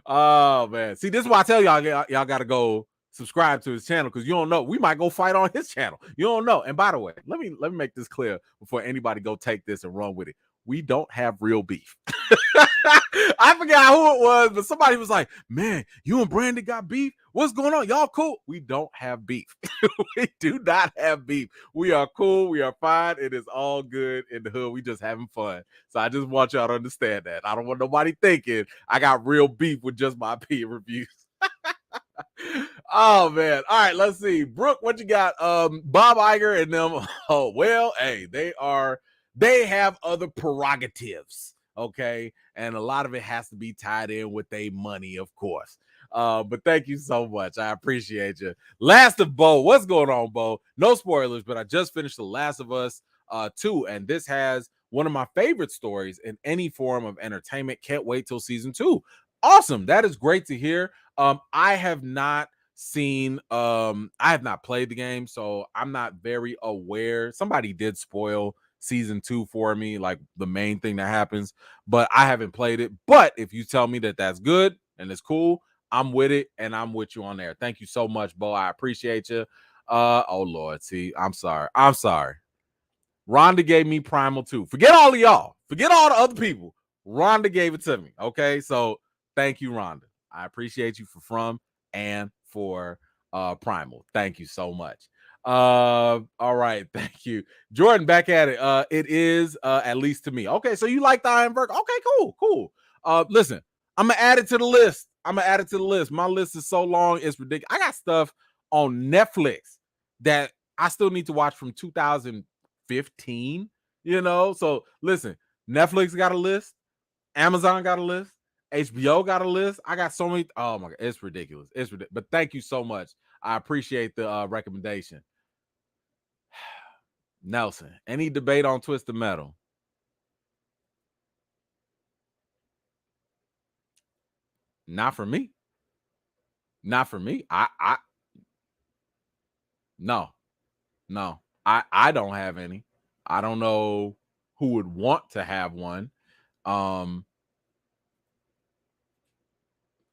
Oh man, see, this is why I tell y'all got to go subscribe to his channel, because you don't know, we might go fight on his channel. You don't know. And by the way, let me make this clear before anybody go take this and run with it. We don't have real beef. I forgot who it was, but somebody was like, man, you and Brandon got beef? What's going on? Y'all cool? We don't have beef. We do not have beef. We are cool. We are fine. It is all good in the hood. We just having fun. So I just want y'all to understand that. I don't want nobody thinking I got real beef with just my opinion reviews. Oh man. All right, let's see. Brooke, what you got? Bob Iger and them. Oh, well, hey, they have other prerogatives, okay? And a lot of it has to be tied in with their money, of course. But thank you so much. I appreciate you. Last of Bo. What's going on, Bo? No spoilers, but I just finished The Last of Us 2, and this has one of my favorite stories in any form of entertainment. Can't wait till season 2. Awesome. That is great to hear. I have not played the game, so I'm not very aware. Somebody did spoil season 2 for me, like the main thing that happens, but I haven't played it. But if you tell me that that's good and it's cool, I'm with it, and I'm with you on there. Thank you so much, Bo. I appreciate you. Oh Lord, see, I'm sorry. Rhonda gave me Primal 2. Forget all of y'all. Forget all the other people. Rhonda gave it to me. Okay, so thank you, Rhonda. I appreciate you for From and for Primal. Thank you so much. All right, thank you. Jordan, back at it. It is at least to me. Okay, so you like the Ironberg. Okay, cool. Listen, I'm gonna add it to the list. My list is so long, it's ridiculous. I got stuff on Netflix that I still need to watch from 2015. So listen, Netflix got a list, Amazon got a list, HBO got a list. I got so many. Oh my god, it's ridiculous. It's ridiculous. But thank you so much. I appreciate the recommendation. Nelson, any debate on Twisted Metal? Not for me. Not for me. No. I don't have any. I don't know who would want to have one. I'm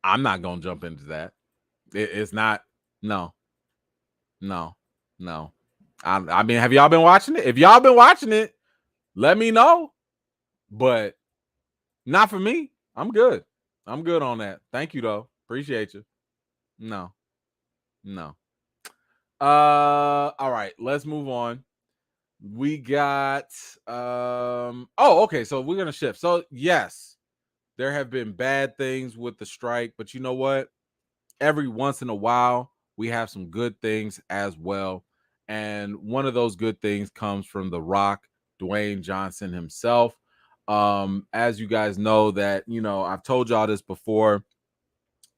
not gonna jump into that. It's not. No. I mean, have y'all been watching it? If y'all been watching it, let me know. But not for me. I'm good. I'm good on that. Thank you though. Appreciate you. No. All right, let's move on. We got okay, so we're gonna shift. So yes, there have been bad things with the strike, but you know what? Every once in a while, we have some good things as well. And one of those good things comes from The Rock, Dwayne Johnson himself. As you guys know, that I've told y'all this before,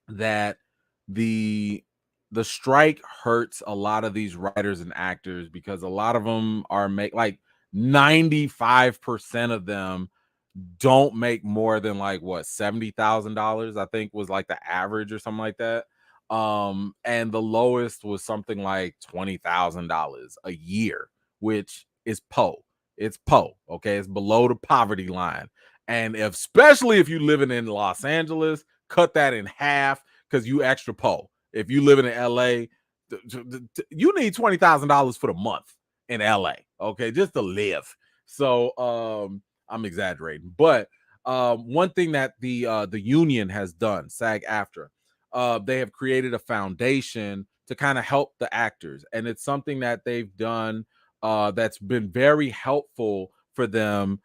that the strike hurts a lot of these writers and actors, because a lot of them are like 95% of them don't make more than like what, $70,000, I think was like the average or something like that. And the lowest was something like $20,000 a year, which is it's okay, it's below the poverty line. And especially if you living in Los Angeles, cut that in half, because you extra if you live in LA, you need $20,000 for the month in LA, okay, just to live. So I'm exaggerating, but one thing that the union has done, SAG-AFTRA, they have created a foundation to kind of help the actors, and it's something that they've done that's been very helpful for them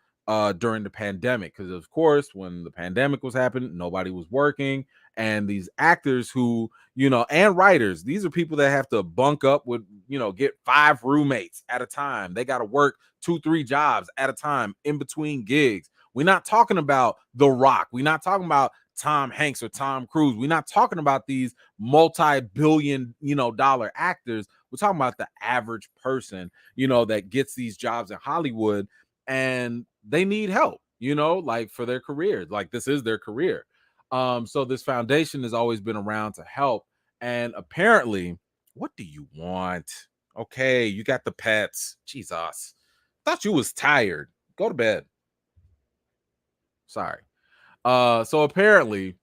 during the pandemic, because of course when the pandemic was happening, nobody was working, and these actors who and writers, these are people that have to bunk up with get 5 roommates at a time. They got to work 2-3 jobs at a time in between gigs. We're not talking about The Rock, we're not talking about Tom Hanks or Tom Cruise, we're not talking about these multi-billion dollar actors. We're talking about the average person that gets these jobs in Hollywood, and they need help like for their careers, like this is their career. So this foundation has always been around to help. And apparently, what do you want? Okay, you got the pets. Jesus, thought you was tired. Go to bed. Sorry. So apparently,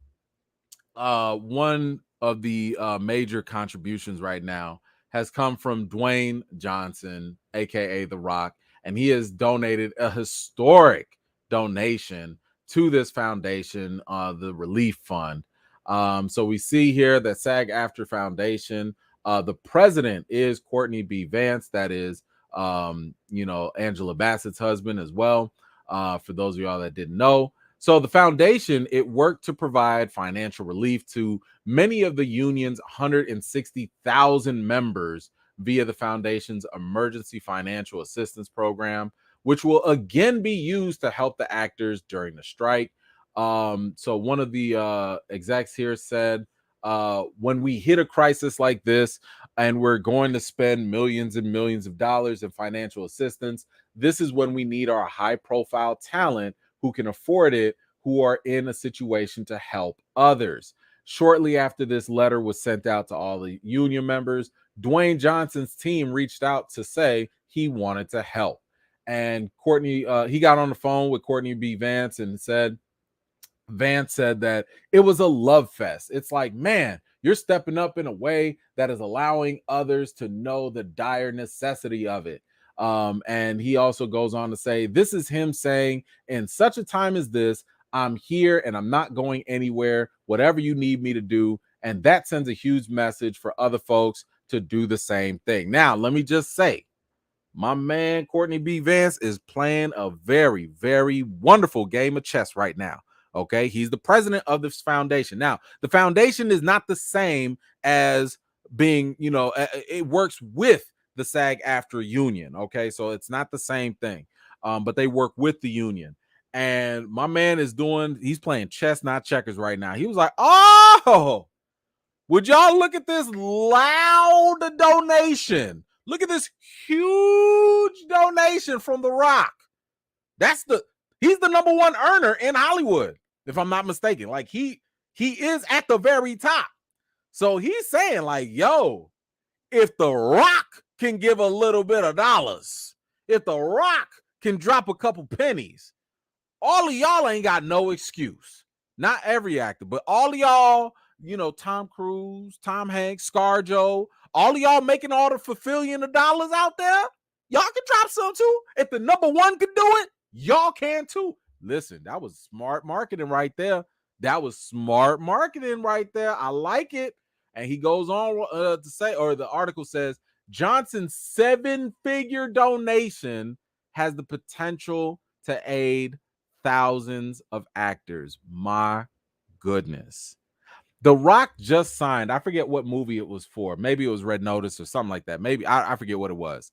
one of the major contributions right now has come from Dwayne Johnson, aka The Rock, and he has donated a historic donation to this foundation, the Relief Fund. So we see here that SAG-AFTRA Foundation, the president is Courtney B. Vance, that is Angela Bassett's husband as well, for those of y'all that didn't know. So the foundation, it worked to provide financial relief to many of the union's 160,000 members via the foundation's emergency financial assistance program, which will again be used to help the actors during the strike. So one of the execs here said, when we hit a crisis like this and we're going to spend millions and millions of dollars in financial assistance, this is when we need our high-profile talent who can afford it, who are in a situation to help others. Shortly after this letter was sent out to all the union members, Dwayne Johnson's team reached out to say he wanted to help. And Courtney, he got on the phone with Courtney B. Vance and Vance said that it was a love fest. It's like, man, you're stepping up in a way that is allowing others to know the dire necessity of it. And he also goes on to say, this is him saying, in such a time as this, I'm here and I'm not going anywhere, whatever you need me to do. And that sends a huge message for other folks to do the same thing. Now, let me just say, my man Courtney B. Vance is playing a very, very wonderful game of chess right now. Okay, he's the president of this foundation. Now, the foundation is not the same as being, it works with the SAG-AFTRA union. Okay, so it's not the same thing, but they work with the union. And my man he's playing chess, not checkers right now. He was like, oh, would y'all look at this loud donation? Look at this huge donation from The Rock. He's the number one earner in Hollywood, if I'm not mistaken. Like he is at the very top. So he's saying like, yo, if The Rock can give a little bit of dollars, if The Rock can drop a couple pennies, all of y'all ain't got no excuse. Not every actor, but all of y'all, Tom Cruise, Tom Hanks, ScarJo, all of y'all making all the fulfilling of dollars out there, y'all can drop some too. If the number one can do it, y'all can too. Listen, that was smart marketing right there. I like it. And he goes on to say, or the article says, Johnson's 7-figure donation has the potential to aid thousands of actors. My goodness. The Rock just signed, I forget what movie it was for. Maybe it was Red Notice or something like that. Maybe I forget what it was.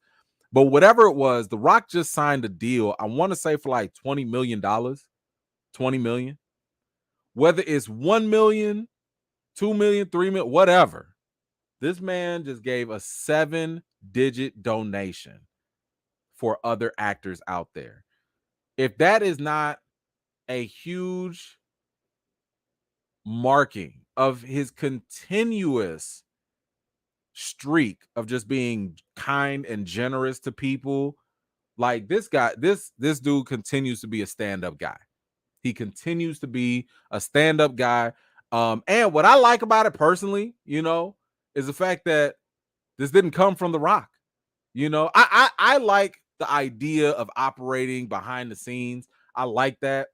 But whatever it was, The Rock just signed a deal, I want to say for like $20 million. 20 million. Whether it's 1 million, 2 million, 3 million, whatever. This man just gave a 7-digit donation for other actors out there. If that is not a huge marking of his continuous streak of just being kind and generous to people, like this guy, this dude continues to be a stand-up guy. He continues to be a stand-up guy. And what I like about it personally, is the fact that this didn't come from The Rock. I like the idea of operating behind the scenes. I like that.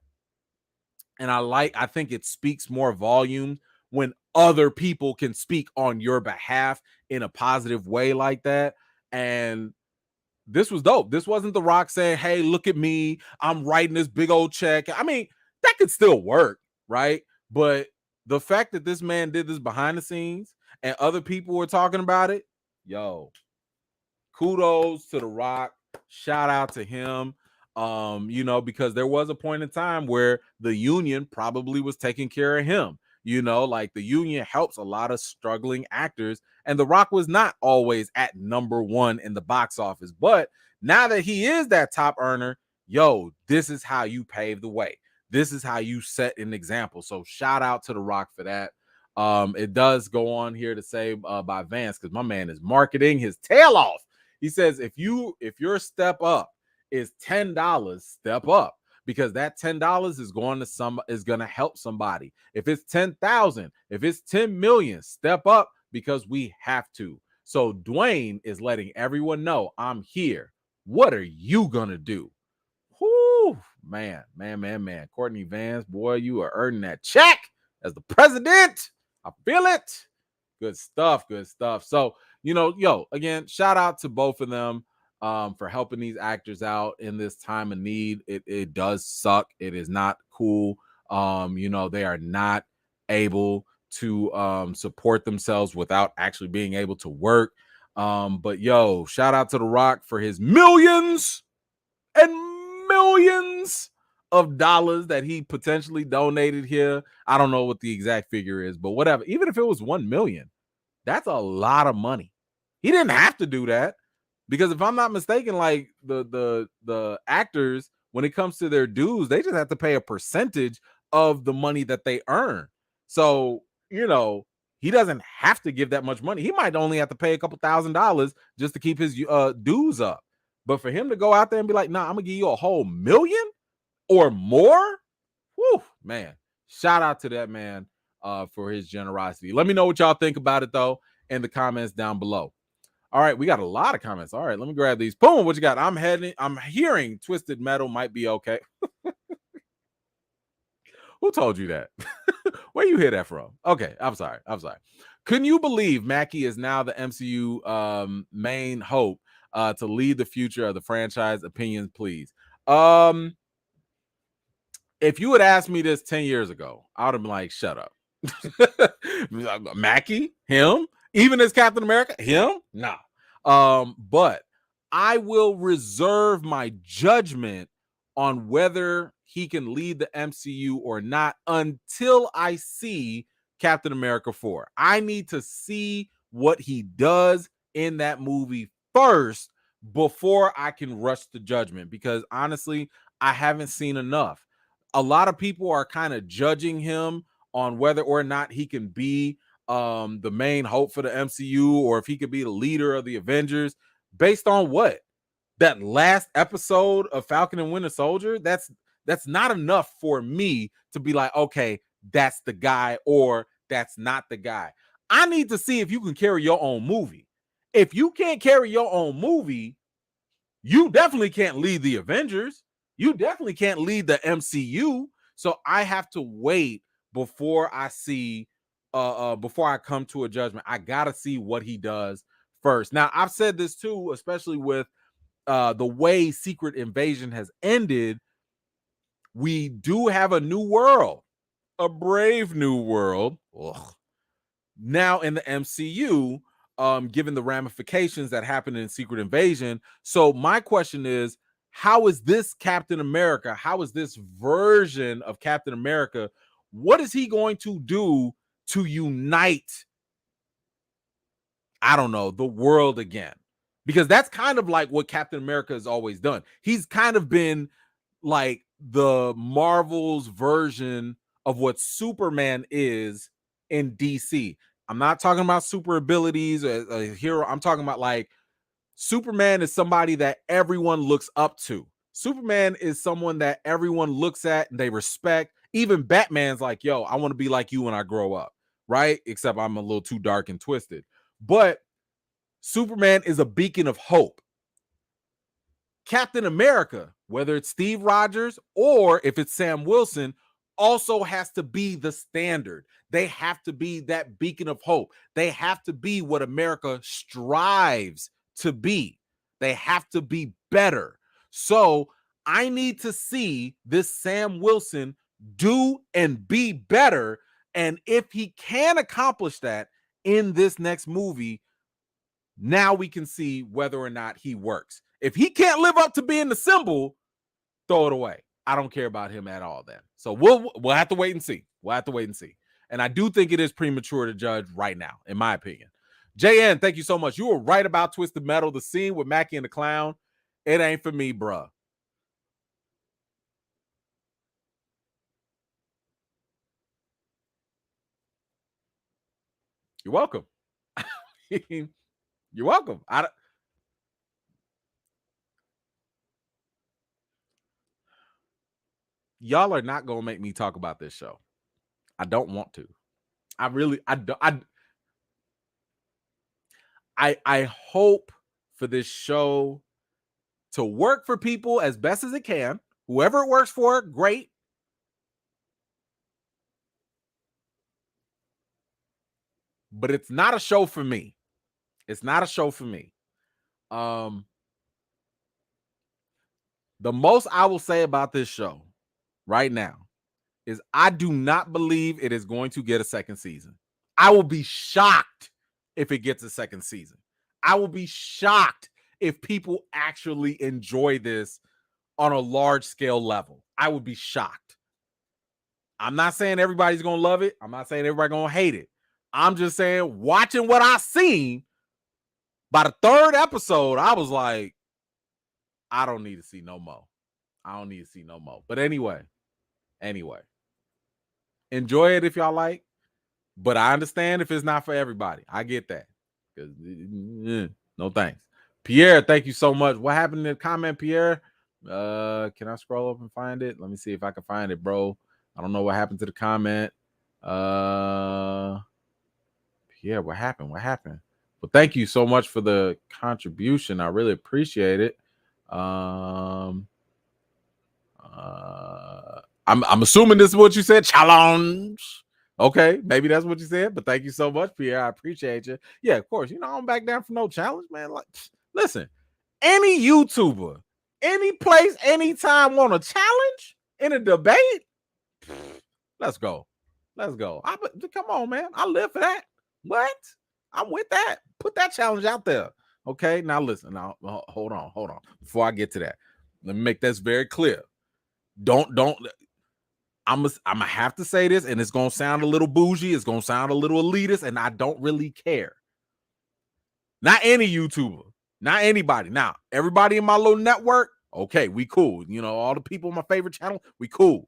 And I think it speaks more volume when other people can speak on your behalf in a positive way like that. And this was dope. This wasn't The Rock saying, hey, look at me, I'm writing this big old check. I mean, that could still work, right? But the fact that this man did this behind the scenes and other people were talking about it, yo, kudos to The Rock. Shout out to him. Because there was a point in time where the union probably was taking care of him. Like the union helps a lot of struggling actors, and The Rock was not always at number one in the box office. But now that he is that top earner, yo, this is how you pave the way. This is how you set an example. So shout out to The Rock for that. It does go on here to say by Vance, because my man is marketing his tail off. He says, if your step up is $10, step up, because that $10 is going to help somebody. If it's 10,000, if it's 10 million, step up, because we have to. So Dwayne is letting everyone know, I'm here. What are you gonna do? Whoo, man. Courtney Vance, boy, you are earning that check as the president. I feel it. Good stuff. So, again, shout out to both of them for helping these actors out in this time of need. It does suck. It is not cool. They are not able to support themselves without actually being able to work. But yo, shout out to The Rock for his millions and millions of dollars that he potentially donated here. I don't know what the exact figure is, but whatever. Even if it was 1 million, that's a lot of money. He didn't have to do that, because if I'm not mistaken, like the actors, when it comes to their dues, they just have to pay a percentage of the money that they earn. So, he doesn't have to give that much money. He might only have to pay a couple $1,000s just to keep his dues up. But for him to go out there and be like, nah, I'm gonna give you a whole $1 million or more, whew, man, shout out to that man for his generosity. Let me know what y'all think about it, though, in the comments down below. All right, we got a lot of comments. All right, let me grab these. Boom, what you got? I'm hearing Twisted Metal might be okay. Who told you that? Where you hear that from? Okay, I'm sorry. Couldn't you believe Mackie is now the MCU main hope to lead the future of the franchise? Opinions, please. If you had asked me this 10 years ago, I would have been like, shut up. Mackie, him, even as Captain America, him, nah. But I will reserve my judgment on whether he can lead the MCU or not until I see Captain America 4. I need to see what he does in that movie first before I can rush to judgment, because honestly, I haven't seen enough. A lot of people are kind of judging him on whether or not he can be the main hope for the MCU, or if he could be the leader of the Avengers based on what? That last episode of Falcon and Winter Soldier. That's not enough for me to be like, okay, that's the guy or that's not the guy. I need to see if you can carry your own movie. If you can't carry your own movie, you definitely can't lead the Avengers. You definitely can't lead the MCU. So I have to wait before I see before I come to a judgment. I gotta see what he does first. Now, I've said this too, especially with the way Secret Invasion has ended. We do have a new world, a brave new world. Ugh. Now in the MCU, given the ramifications that happened in Secret Invasion. So my question is, how is this Captain America? How is this version of Captain America? What is he going to do to unite, I don't know, the world again? Because that's kind of like what Captain America has always done. He's kind of been like the Marvel's version of what Superman is in DC. I'm not talking about super abilities or a hero. I'm talking about like Superman is somebody that everyone looks up to. Superman is someone that everyone looks at and they respect. Even Batman's like, yo, I want to be like you when I grow up, right? Except I'm a little too dark and twisted. But Superman is a beacon of hope. Captain America, whether it's Steve Rogers or if it's Sam Wilson, also has to be the standard. They have to be that beacon of hope. They have to be what America strives to be. They have to be better. So I need to see this Sam Wilson do and be better. And if he can accomplish that in this next movie, now we can see whether or not he works. If he can't live up to being the symbol, throw it away. I don't care about him at all then. So we'll have to wait and see. We'll have to wait and see. And I do think it is premature to judge right now, in my opinion. JN, thank you so much. You were right about Twisted Metal. The scene with Mackie and the clown, it ain't for me, bruh. You're welcome. You're welcome. Y'all are not gonna make me talk about this show. I don't want to. I hope for this show to work for people as best as it can. Whoever it works for, great. But it's not a show for me. It's not a show for me. The most I will say about this show right now is I do not believe it is going to get a second season. I will be shocked if it gets a second season. I will be shocked if people actually enjoy this on a large scale level. I would be shocked. I'm not saying everybody's going to love it. I'm not saying everybody's going to hate it. I'm just saying, watching what I seen, by the third episode, I was like, I don't need to see no more. I don't need to see no more. But anyway, enjoy it if y'all like. But I understand if it's not for everybody. I get that. No thanks. Pierre, thank you so much. What happened in the comment, Pierre? Can I scroll up and find it? Let me see if I can find it, bro. I don't know what happened to the comment. Pierre, what happened? What happened? Well, thank you so much for the contribution. I really appreciate it. I'm assuming this is what you said. Challenge. Okay, maybe that's what you said, but thank you so much, Pierre. I appreciate you. Yeah, of course. You know, I'm back down for no challenge, man. Like, listen, any YouTuber, any place, anytime want a challenge in a debate, let's go. Let's go. Come on, man. I live for that. What? I'm with that. Put that challenge out there. Okay. Now listen. Now hold on. Before I get to that, let me make this very clear. Don't. I'm gonna have to say this, and it's gonna sound a little bougie. It's gonna sound a little elitist, and I don't really care. Not any YouTuber. Not anybody. Now, everybody in my little network, okay, we cool. You know, all the people on my favorite channel, we cool.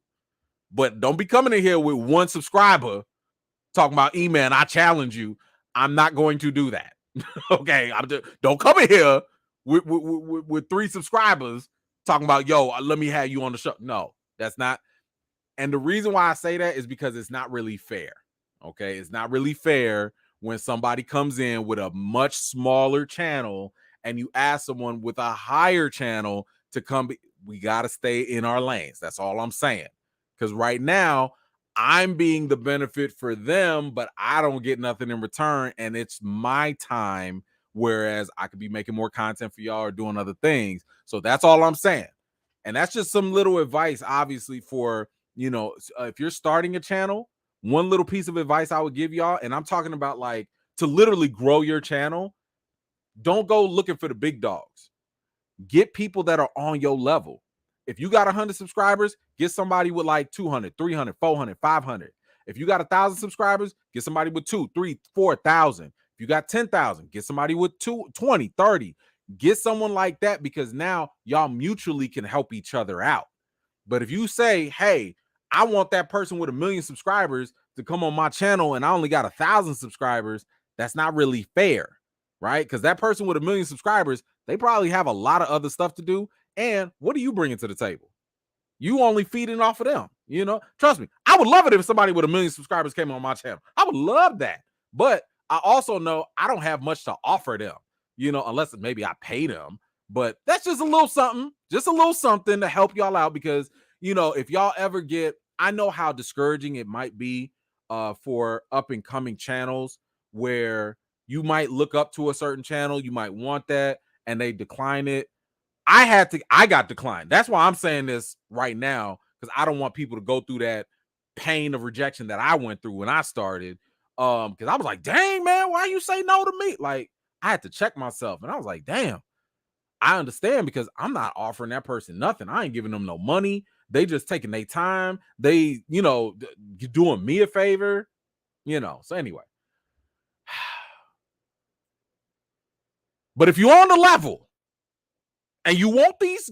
But don't be coming in here with one subscriber talking about, E-Man, I challenge you. I'm not going to do that. Okay, don't come in here with 3 subscribers talking about, yo, let me have you on the show. No, that's not. And the reason why I say that is because it's not really fair. Okay, it's not really fair when somebody comes in with a much smaller channel and you ask someone with a higher channel to come. We got to stay in our lanes. That's all I'm saying. Because right now, I'm being the benefit for them, but I don't get nothing in return. And it's my time, whereas I could be making more content for y'all or doing other things. So that's all I'm saying. And that's just some little advice, obviously, for, you know, if you're starting a channel, one little piece of advice I would give y'all, and I'm talking about like to literally grow your channel, don't go looking for the big dogs. Get people that are on your level. If you got 100 subscribers, get somebody with like 200, 300, 400, 500. If you got 1,000 subscribers, get somebody with 2, 3, 4,000. If you got 10,000, get somebody with 20, 30. Get someone like that, because now y'all mutually can help each other out. But if you say, hey, I want that person with 1 million subscribers to come on my channel and I only got 1,000 subscribers, that's not really fair, right? Because that person with 1 million subscribers, they probably have a lot of other stuff to do. And what are you bringing to the table? You only feeding off of them, you know? Trust me, I would love it if somebody with 1 million subscribers came on my channel. I would love that. But I also know I don't have much to offer them, you know, unless maybe I pay them. But that's just a little something to help y'all out, because, you know, if y'all ever get, I know how discouraging it might be for up and coming channels where you might look up to a certain channel, you might want that, and they decline it. I got declined. That's why I'm saying this right now, because I don't want people to go through that pain of rejection that I went through when I started. Because I was like, dang, man, why you say no to me? Like, I had to check myself, and I was like, damn, I understand, because I'm not offering that person nothing. I ain't giving them no money. They just taking their time. They, you know, doing me a favor, you know. So anyway. But if you're on the level and you want these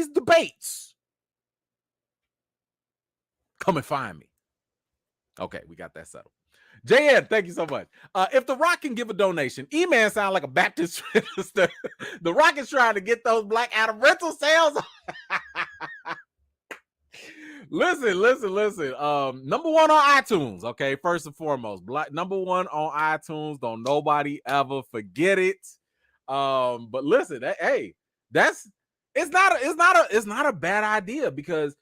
debates, come and find me. Okay, we got that settled. JN, thank you so much. If The Rock can give a donation, E-Man sound like a Baptist minister. The Rock is trying to get those Black Adam rental sales. Listen. Number 1 on iTunes. Okay, first and foremost, number 1 on iTunes. Don't nobody ever forget it. But listen, hey, it's not a bad idea, because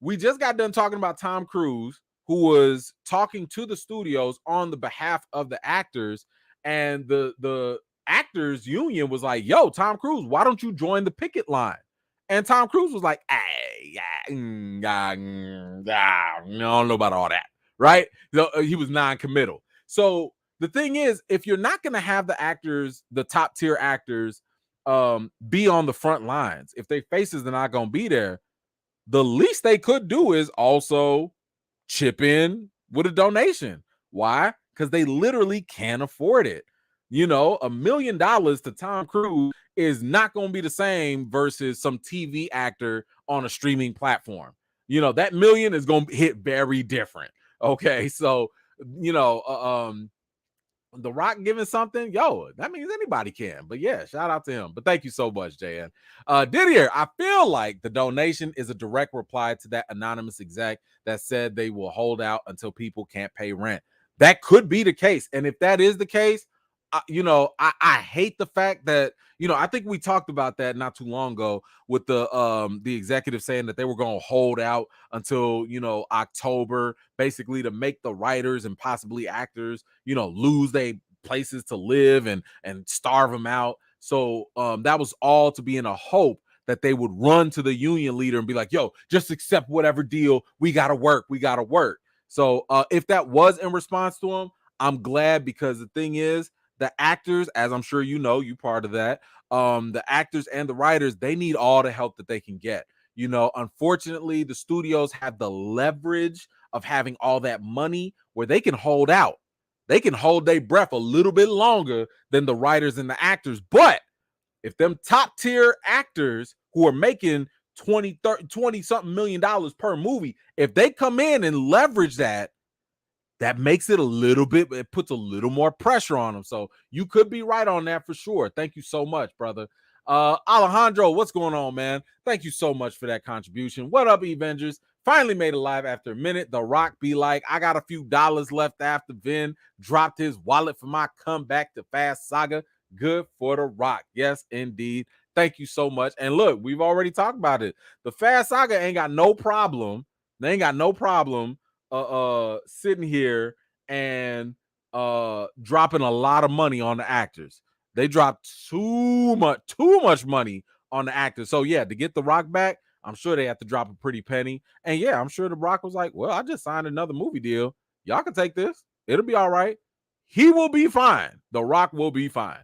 we just got done talking about Tom Cruise, who was talking to the studios on the behalf of the actors, and the actors union was like, yo, Tom Cruise, why don't you join the picket line? And Tom Cruise was like, I don't know about all that, right? He was non-committal. So the thing is, if you're not going to have the actors, the top tier actors, be on the front lines, if their faces are not going to be there, the least they could do is also chip in with a donation. Why? Because they literally can't afford it. You know, $1 million to Tom Cruise is not going to be the same versus some TV actor on a streaming platform. You know, that million is going to hit very different. Okay, so, you know, The Rock giving something, yo, that means anybody can. But yeah, shout out to him. But thank you so much, JN. Didier, I feel like the donation is a direct reply to that anonymous exec that said they will hold out until people can't pay rent. That could be the case. And if that is the case, I hate the fact that, I think we talked about that not too long ago with the executive saying that they were going to hold out until, October, basically to make the writers and possibly actors, lose their places to live and starve them out. So that was all to be in a hope that they would run to the union leader and be like, yo, just accept whatever deal. We got to work. We got to work. So if that was in response to him, I'm glad, because the thing is, the actors, as I'm sure you part of that, the actors and the writers, they need all the help that they can get. Unfortunately, the studios have the leverage of having all that money where they can hold out. They can hold their breath a little bit longer than the writers and the actors. But if them top tier actors who are making 20, 30, 20 something million dollars per movie, if they come in and leverage that, that makes it it puts a little more pressure on them. So you could be right on that for sure. Thank you so much, brother. Alejandro, what's going on, man? Thank you so much for that contribution. What up, Avengers? Finally made it live after a minute. The Rock be like, I got a few dollars left after Vin dropped his wallet for my comeback to Fast Saga. Good for The Rock. Yes, indeed. Thank you so much. And look, we've already talked about it. The Fast Saga ain't got no problem. They ain't got no problem sitting here and dropping a lot of money on the actors. They dropped too much money on the actors. So yeah, to get The Rock back, I'm sure they have to drop a pretty penny. And yeah, I'm sure The Rock was like, well, I just signed another movie deal. Y'all can take this. It'll be all right. He will be fine. The Rock will be fine.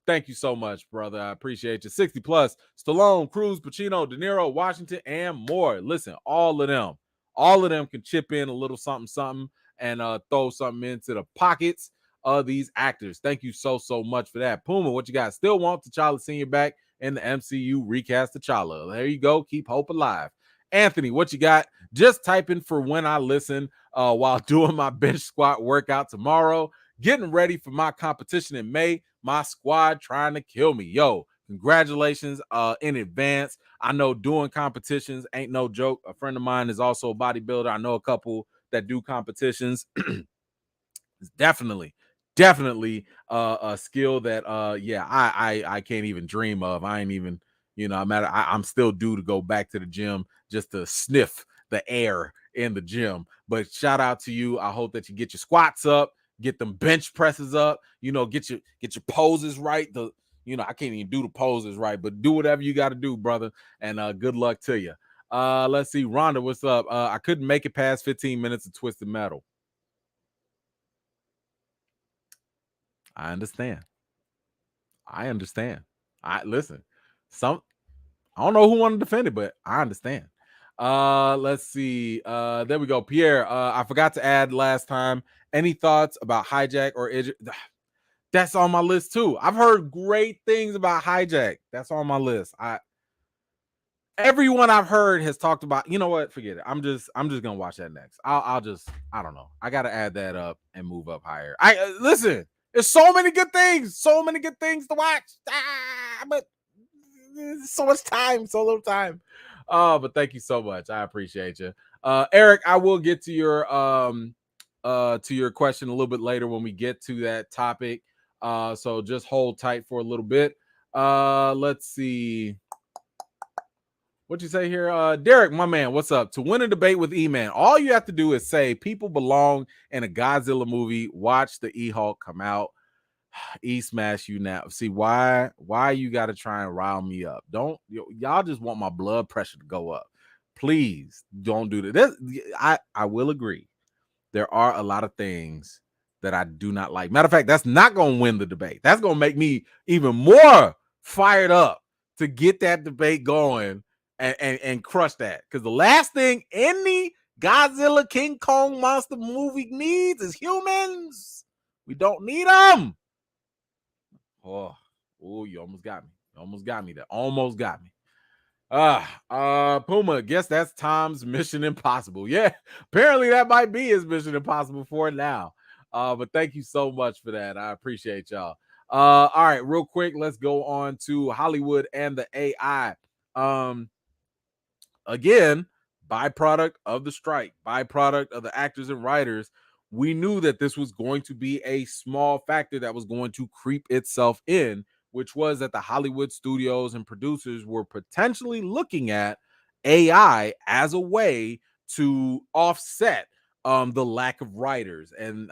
Thank you so much, brother. I appreciate you. 60 plus, Stallone, Cruz, Pacino, De Niro, Washington, and more. Listen, all of them can chip in a little something and throw something into the pockets of these actors. Thank you so much for that. Puma, what you got? Still want T'Challa Senior back in the MCU recast T'Challa. There you go. Keep hope alive. Anthony, what you got? Just typing for when I listen while doing my bench squat workout tomorrow. Getting ready for my competition in May. My squad trying to kill me. Yo, congratulations in advance. I know doing competitions ain't no joke. A friend of mine is also a bodybuilder. I know a couple that do competitions. It's definitely a skill that I can't even dream of. I ain't even, I'm still due to go back to the gym just to sniff the air in the gym. But shout out to you. I hope that you get your squats up, get them bench presses up, get your poses right. I can't even do the poses right, but do whatever you got to do, brother. And good luck to you. Let's see. Rhonda, what's up? I couldn't make it past 15 minutes of Twisted Metal. I understand. I listen. I don't know who wanted to defend it, but I understand. Let's see. There we go. Pierre, I forgot to add last time. Any thoughts about Hijack or That's on my list too. I've heard great things about Hijack. That's on my list. Everyone I've heard has talked about. You know what? Forget it. I'm just gonna watch that next. I don't know. I gotta add that up and move up higher. Listen. There's so many good things to watch. But so much time, so little time. But thank you so much. I appreciate you. Eric, I will get to your question a little bit later when we get to that topic. So just hold tight for a little bit. Let's see. What you say here? Derek, my man, what's up? To win a debate with E-Man, all you have to do is say people belong in a Godzilla movie. Watch the E-Hulk come out. E-smash you now. See why you got to try and rile me up. Y'all just want my blood pressure to go up. Please don't do that. I will agree. There are a lot of things that I do not like. Matter of fact, that's not going to win the debate. That's going to make me even more fired up to get that debate going and crush that. Because the last thing any Godzilla King Kong monster movie needs is humans. We don't need them. Oh, you almost got me. That almost got me. Puma, guess that's Tom's Mission Impossible. Yeah, apparently that might be his Mission Impossible for now. But thank you so much for that. I appreciate y'all. All right, real quick, let's go on to Hollywood and the AI. Again, byproduct of the strike, byproduct of the actors and writers. we knew that this was going to be a small factor that was going to creep itself in, which was that the Hollywood studios and producers were potentially looking at AI as a way to offset the lack of writers. And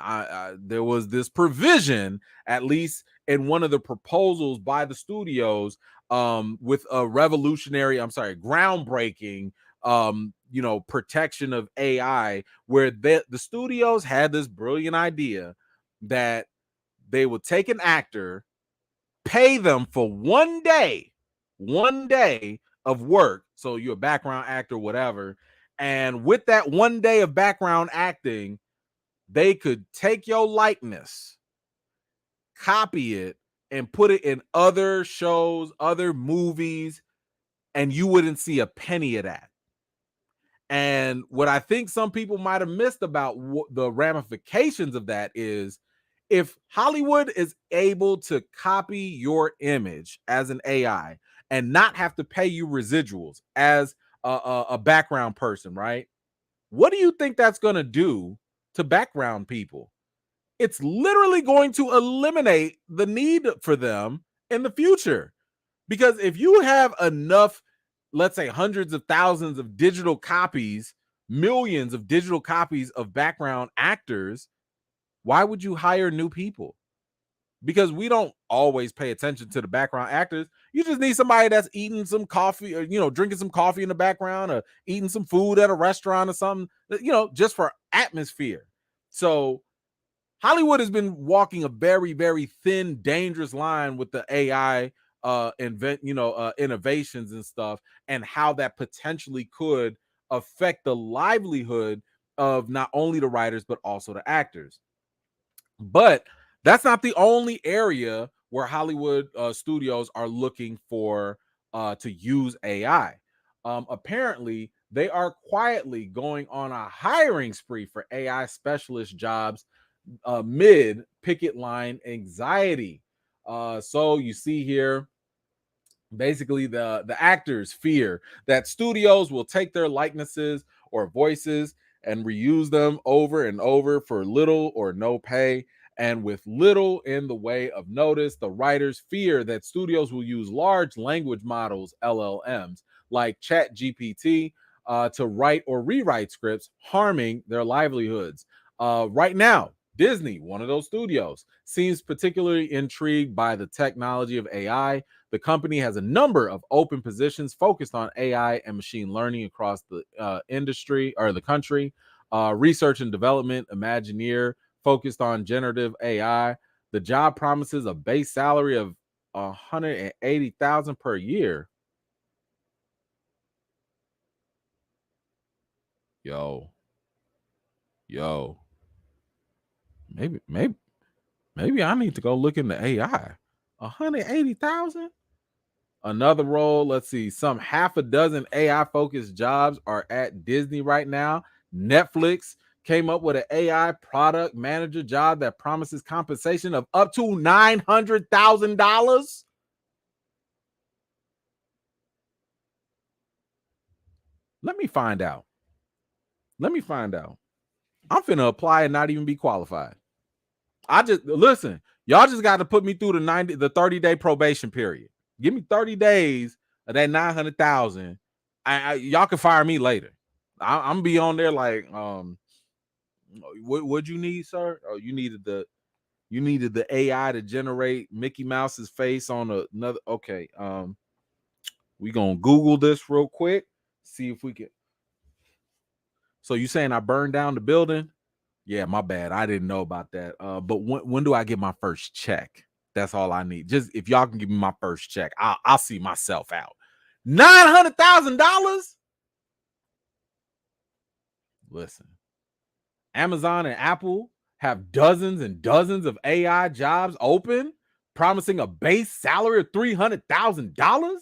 there was this provision, at least in one of the proposals by the studios, with a groundbreaking protection of AI, where the studios had this brilliant idea that they would take an actor, pay them for one day of work. So you're a background actor, whatever. And with that one day of background acting, they could take your likeness, copy it, and put it in other shows, other movies, and you wouldn't see a penny of that. And what I think some people might have missed about the ramifications of that is, if Hollywood is able to copy your image as an AI and not have to pay you residuals as a background person, right? What do you think that's going to do to background people? It's literally going to eliminate the need for them in the future. Because if you have enough, let's say hundreds of thousands of digital copies, millions of digital copies of background actors, why would you hire new people? Because we don't always pay attention to the background actors. You just need somebody that's eating some coffee, or drinking some coffee in the background, or eating some food at a restaurant or something, just for atmosphere. So Hollywood has been walking a very, very thin, dangerous line with the AI innovations and stuff, and how that potentially could affect the livelihood of not only the writers but also the actors. But that's not the only area where Hollywood studios are looking for to use AI. Apparently, they are quietly going on a hiring spree for AI specialist jobs mid picket line anxiety. So you see here, basically the actors fear that studios will take their likenesses or voices and reuse them over and over for little or no pay. And with little in the way of notice, the writers fear that studios will use large language models, LLMs, like ChatGPT, to write or rewrite scripts, harming their livelihoods. Right now, Disney, one of those studios, seems particularly intrigued by the technology of AI. The company has a number of open positions focused on AI and machine learning across the industry or the country. Research and development, Imagineer, focused on generative AI. The job promises a base salary of $180,000 per year. Yo, maybe I need to go look into AI. 180,000. Another role, let's see, some half a dozen AI focused jobs are at Disney right now. Netflix came up with an AI product manager job that promises compensation of up to $900,000. Let me find out. I'm finna apply and not even be qualified. I just listen, y'all just got to put me through the 30-day probation period. Give me 30 days of that 900,000. Y'all can fire me later. I'm gonna be on there like, what you need, sir? Oh, you needed the AI to generate Mickey Mouse's face on another. Okay, we gonna Google this real quick, see if we can. So you saying I burned down the building? Yeah, my bad. I didn't know about that. But when do I get my first check? That's all I need. Just if y'all can give me my first check, I'll see myself out. $900,000. Listen, Amazon and Apple have dozens and dozens of AI jobs open, promising a base salary of $300,000.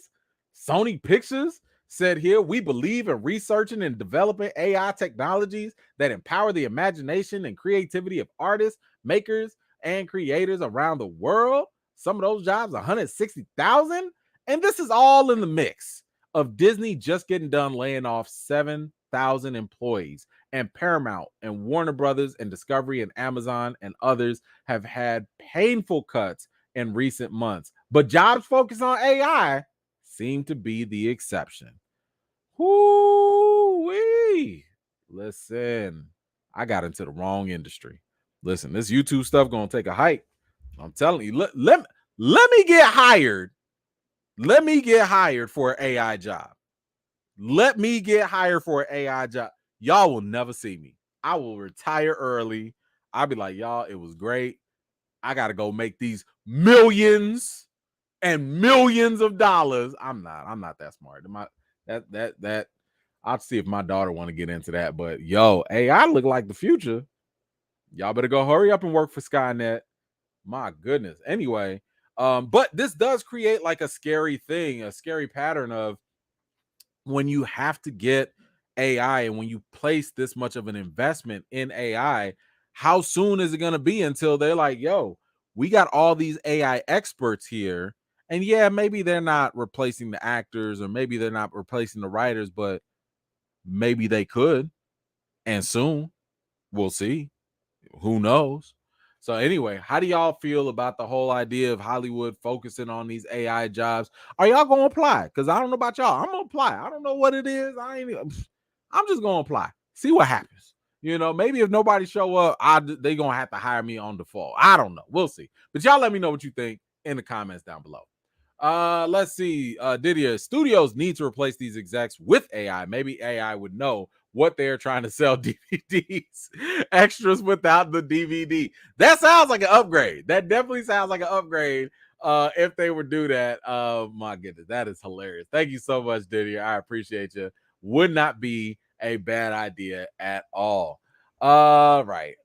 Sony Pictures said here, we believe in researching and developing AI technologies that empower the imagination and creativity of artists, makers, and creators around the world. Some of those jobs, 160,000. And this is all in the mix of Disney just getting done laying off 7,000 employees And Paramount and Warner Brothers and Discovery and Amazon and others have had painful cuts in recent months. But jobs focused on AI seem to be the exception. Whoo-wee. Listen, I got into the wrong industry. Listen, this YouTube stuff gonna take a hike. I'm telling you, let me get hired. Let me get hired for an AI job. Let me get hired for an AI job. Y'all will never see me. I will retire early. I'll be like, y'all, it was great. I gotta go make these millions and millions of dollars. I'm not that smart. That I'll see if my daughter want to get into that. But yo, AI look like the future. Y'all better go hurry up and work for Skynet. My goodness. Anyway, but this does create like a scary thing, a scary pattern of when you have to get AI and when you place this much of an investment in AI, how soon is it going to be until they're like, yo, we got all these AI experts here. And yeah, maybe they're not replacing the actors or maybe they're not replacing the writers, but maybe they could. And soon we'll see. Who knows? So anyway, how do y'all feel about the whole idea of Hollywood focusing on these AI jobs? Are y'all gonna apply? Because I don't know about y'all. I'm gonna apply. I don't know what it is. I'm just gonna apply. See what happens. You know, maybe if nobody show up, they gonna have to hire me on default. I don't know. We'll see. But y'all let me know what you think in the comments down below. Let's see. Didier, studios need to replace these execs with AI. Maybe AI would know what they're trying to sell DVDs, extras without the DVD. That sounds like an upgrade. That definitely sounds like an upgrade. If they would do that, my goodness, that is hilarious. Thank you so much, Didier. I appreciate you. Would not be a bad idea at all. Right.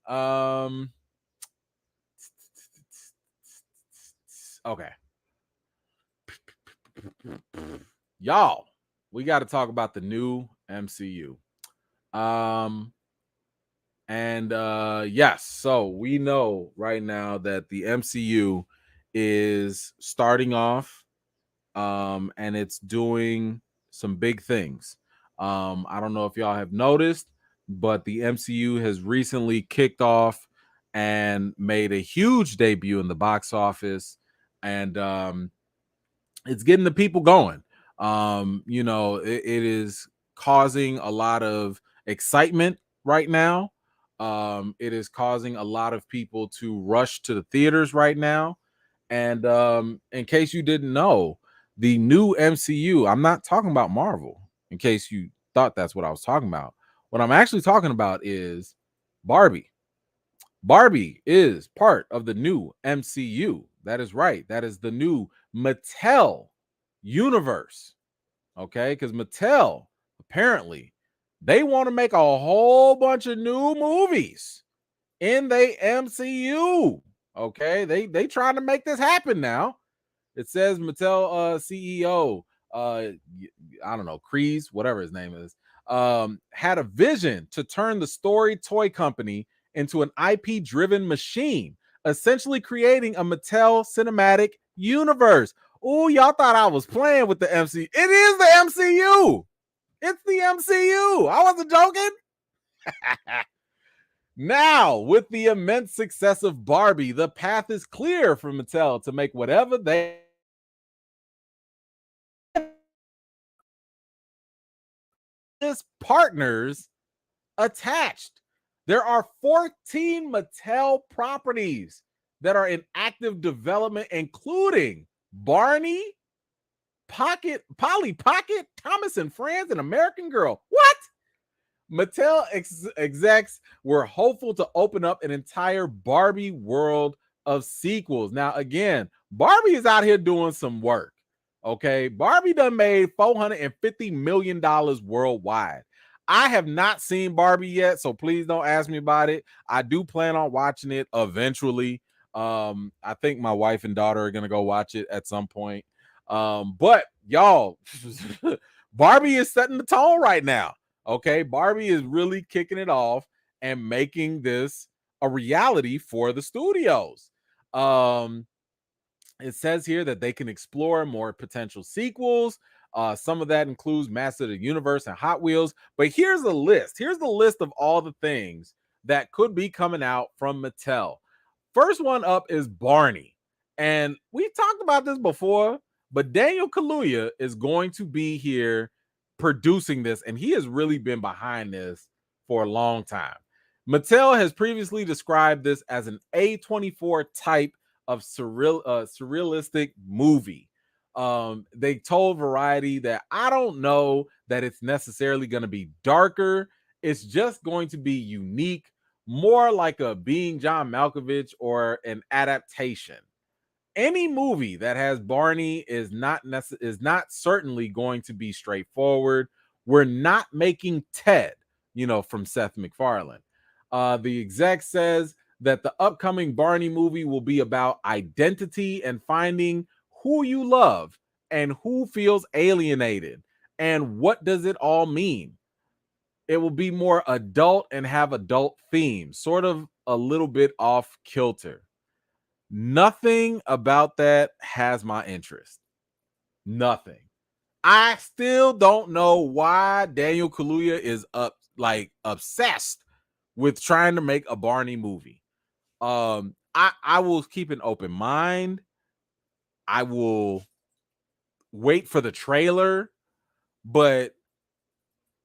Okay. Y'all, we got to talk about the new MCU. Yes, so we know right now that the MCU is starting off and it's doing some big things. I don't know if y'all have noticed, but the MCU has recently kicked off and made a huge debut in the box office, and it's getting the people going. You know, it is causing a lot of excitement right now. It is causing a lot of people to rush to the theaters right now. And in case you didn't know, the new MCU, I'm not talking about Marvel, in case you thought that's what I was talking about. What I'm actually talking about is Barbie. Barbie is part of the new MCU. That is right. That is the new Mattel universe. Okay, because Mattel apparently they want to make a whole bunch of new movies in the MCU. Okay, they trying to make this happen now. It says Mattel CEO, I don't know, Kreese, whatever his name is, had a vision to turn the story toy company into an IP driven machine, essentially creating a Mattel cinematic universe. Oh, y'all thought I was playing with the MCU. It is the MCU. It's the MCU. I wasn't joking. Now, with the immense success of Barbie, the path is clear for Mattel to make whatever they partners attached. There are 14 Mattel properties that are in active development, including Barney, Polly Pocket, Thomas and Friends, and American Girl. What? Mattel execs were hopeful to open up an entire Barbie world of sequels. Now, again, Barbie is out here doing some work. Okay, Barbie done made $450 million worldwide. I have not seen Barbie yet, so please don't ask me about it. I do plan on watching it eventually. I think my wife and daughter are gonna go watch it at some point. But y'all, Barbie is setting the tone right now. Okay, Barbie is really kicking it off and making this a reality for the studios. It says here that they can explore more potential sequels. Some of that includes Master of the Universe and Hot Wheels. But here's the list. Here's the list of all the things that could be coming out from Mattel. First one up is Barney. And we talked about this before, but Daniel Kaluuya is going to be here producing this, and he has really been behind this for a long time. Mattel has previously described this as an A24 type of surrealistic movie. They told Variety that I don't know that it's necessarily going to be darker. It's just going to be unique, more like a Being John Malkovich or an adaptation. Any movie that has Barney is not certainly going to be straightforward. We're not making Ted, from Seth MacFarlane. The exec says that the upcoming Barney movie will be about identity and finding who you love and who feels alienated and what does it all mean. It will be more adult and have adult themes, sort of a little bit off kilter. Nothing about that has my interest. Nothing. I still don't know why Daniel Kaluuya is obsessed with trying to make a Barney movie. I will keep an open mind. I will wait for the trailer, but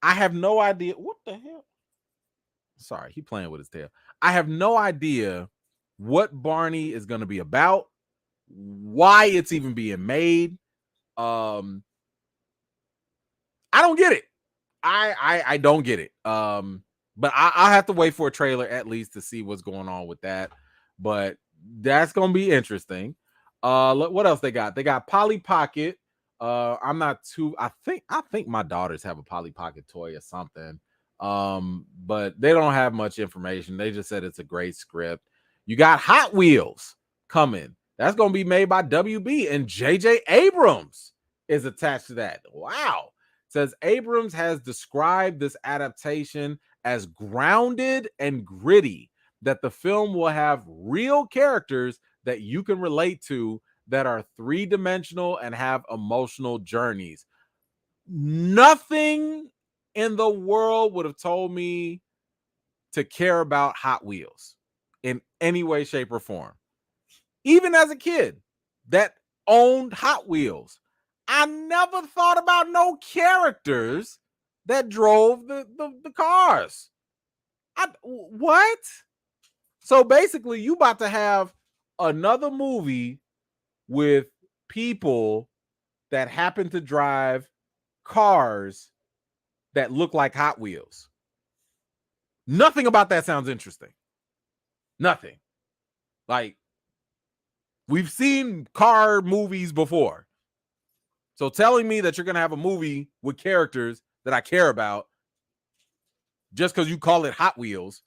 I have no idea. What the hell? Sorry, he playing with his tail. I have no idea what Barney is going to be about, why it's even being made. I don't get it. I don't get it. But I'll have to wait for a trailer at least to see what's going on with that. But that's gonna be interesting. What else they got? They got Polly Pocket. I'm not too. I think my daughters have a Polly Pocket toy or something. But they don't have much information. They just said it's a great script. You got Hot Wheels coming. That's gonna be made by WB, and J.J. Abrams is attached to that. Wow. Says Abrams has described this adaptation as grounded and gritty, that the film will have real characters that you can relate to that are three-dimensional and have emotional journeys. Nothing in the world would have told me to care about Hot Wheels in any way, shape, or form. Even as a kid that owned Hot Wheels, I never thought about no characters that drove the cars. What? So basically, you about to have another movie with people that happen to drive cars that look like Hot Wheels. Nothing about that sounds interesting. Nothing. Like, we've seen car movies before. So telling me that you're going to have a movie with characters that I care about just because you call it Hot Wheels,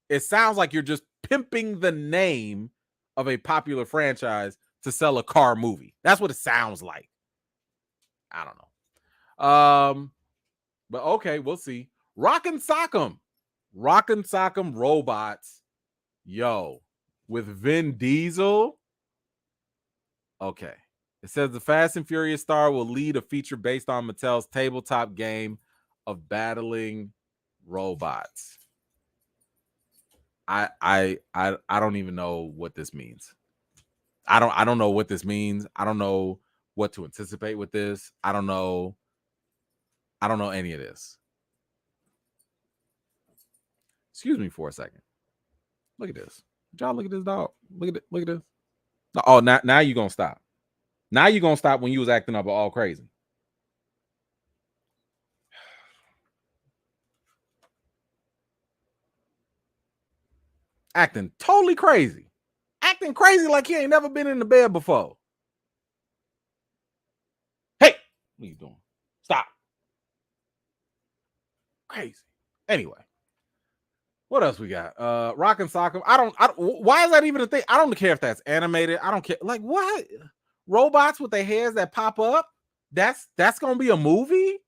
it sounds like you're just pimping the name of a popular franchise to sell a car movie. That's what it sounds like. I don't know. But okay, we'll see. Rockin' Sock'em Robots. Yo, with Vin Diesel. Okay. It says the Fast and Furious star will lead a feature based on Mattel's tabletop game of battling robots. I don't even know what this means. I don't know what this means. I don't know what to anticipate with this. I don't know any of this. Excuse me for a second. Look at this. Y'all look at this dog. Look at this. Oh, now you're gonna stop. Now you're gonna stop when you was acting up all crazy. Acting totally crazy. Acting crazy like he ain't never been in the bed before. Hey, what are you doing? Stop. Crazy. Anyway. What else we got? Rockin' Sock'em. I don't. Why is that even a thing? I don't care if that's animated. I don't care. Like, what? Robots with their heads that pop up? That's gonna be a movie?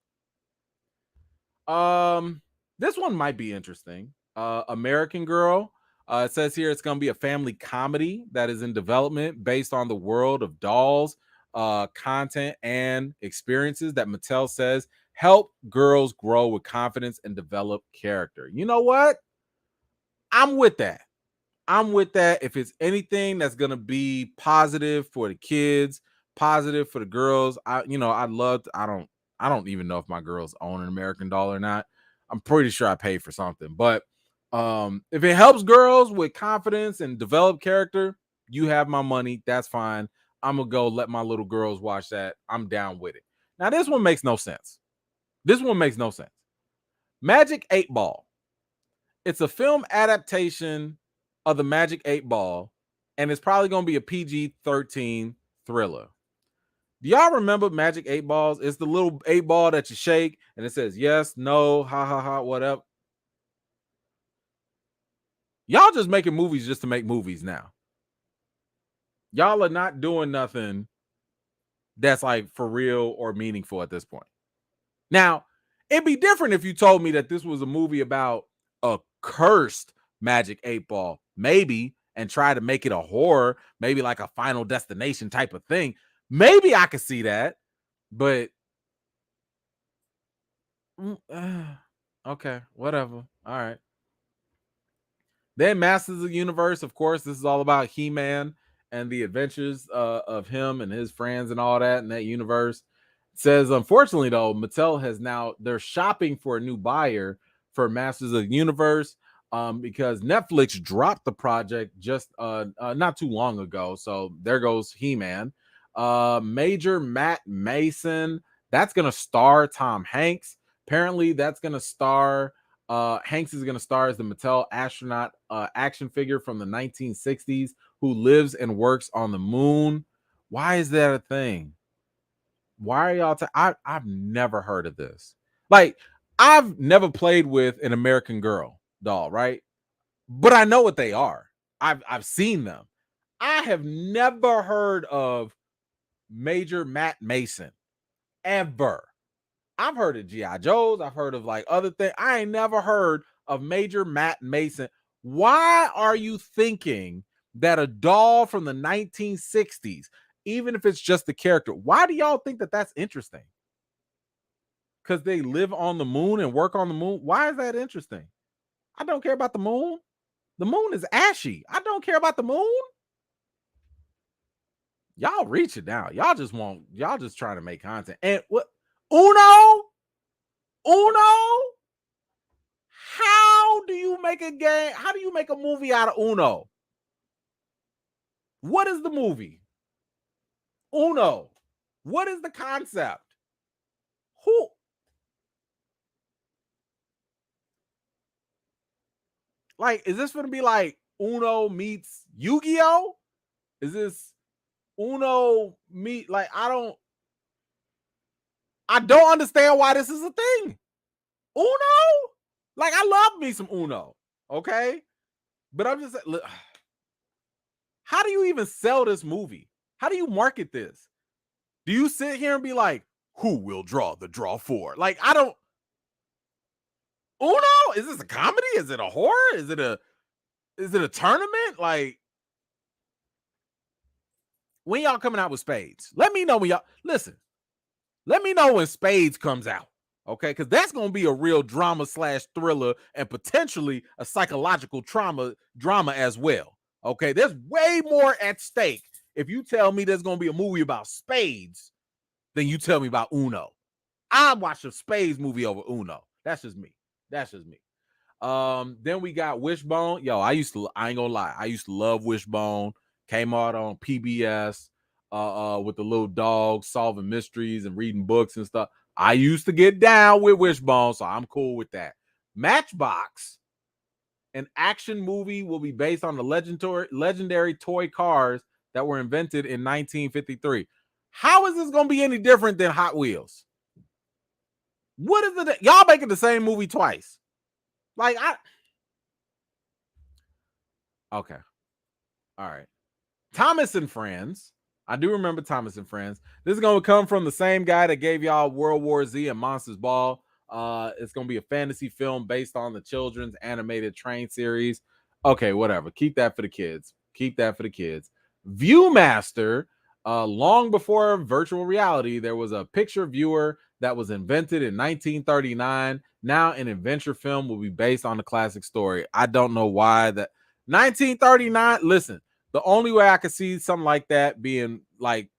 This one might be interesting. American Girl. It says here it's gonna be a family comedy that is in development based on the world of Dolls. content and experiences that Mattel says help girls grow with confidence and develop character. You know what? I'm with that. I'm with that. If it's anything that's gonna be positive for the kids, positive for the girls, I don't even know if my girls own an American Doll or not. I'm pretty sure I paid for something, but if it helps girls with confidence and develop character, you have my money. That's fine. I'm gonna go let my little girls watch that. I'm down with it. Now, this one makes no sense. This one makes no sense. Magic 8 Ball. It's a film adaptation of the Magic 8 Ball, and it's probably going to be a PG-13 thriller. Do y'all remember Magic 8 Balls? It's the little 8 ball that you shake, and it says yes, no, ha, ha, ha, whatever. Y'all just making movies just to make movies now. Y'all are not doing nothing that's like for real or meaningful at this point. Now, it'd be different if you told me that this was a movie about a cursed Magic 8 Ball, maybe, and try to make it a horror, maybe like a Final Destination type of thing. Maybe I could see that, but okay, whatever. All right. Then Masters of the Universe, of course, this is all about He-Man and the adventures of him and his friends and all that in that universe. It says, unfortunately, though, Mattel has now, they're shopping for a new buyer for Masters of the Universe because Netflix dropped the project just not too long ago. So there goes He-Man. Major Matt Mason, that's going to star Tom Hanks. Apparently, that's going to star Hanks is going to star as the Mattel astronaut action figure from the 1960s who lives and works on the moon. Why is that a thing? Why are y'all? I've never heard of this. Like, I've never played with an American Girl doll, right? But I know what they are. I've seen them. I have never heard of Major Matt Mason ever. I've heard of G.I. Joe's. I've heard of like other things. I ain't never heard of Major Matt Mason. Why are you thinking that a doll from the 1960s, even if it's just the character, why do y'all think that that's interesting? Because they live on the moon and work on the moon? Why is that interesting? I don't care about the moon. The moon is ashy. I don't care about the moon. Y'all reach it down. Y'all just trying to make content. And what? Uno? How do you make a game? How do you make a movie out of Uno? What is the movie? Uno. What is the concept? Who? Like, is this going to be like Uno meets Yu-Gi-Oh? Is this Uno meet like I don't understand why this is a thing. Uno? Like, I love me some Uno, okay? But I'm just look, how do you even sell this movie? How do you market this? Do you sit here and be like, who will draw the draw for? Like, I don't. Uno? Is this a comedy? Is it a horror? Is it a tournament? Like, when y'all coming out with Spades? Let me know when y'all listen. Let me know when Spades comes out. Okay, because that's gonna be a real drama / thriller and potentially a psychological drama as well. Okay, there's way more at stake if you tell me there's gonna be a movie about spades than you tell me about Uno. I'd watch a Spades movie over Uno. That's just me. Then we got Wishbone. Yo, I ain't gonna lie, I used to love Wishbone. Came out on PBS with the little dog solving mysteries and reading books and stuff. I used to get down with Wishbone, so I'm cool with that. Matchbox, an action movie, will be based on the legendary toy cars that were invented in 1953. How is this going to be any different than Hot Wheels? What is it? Y'all making the same movie twice. Like, okay. All right. Thomas and Friends. I do remember Thomas and Friends. This is going to come from the same guy that gave y'all World War Z and Monsters Ball. It's going to be a fantasy film based on the children's animated train series. Okay, whatever. Keep that for the kids. Viewmaster. Long before virtual reality, there was a picture viewer that was invented in 1939. Now, an adventure film will be based on the classic story. I don't know why that 1939. Listen, the only way I could see something like that being like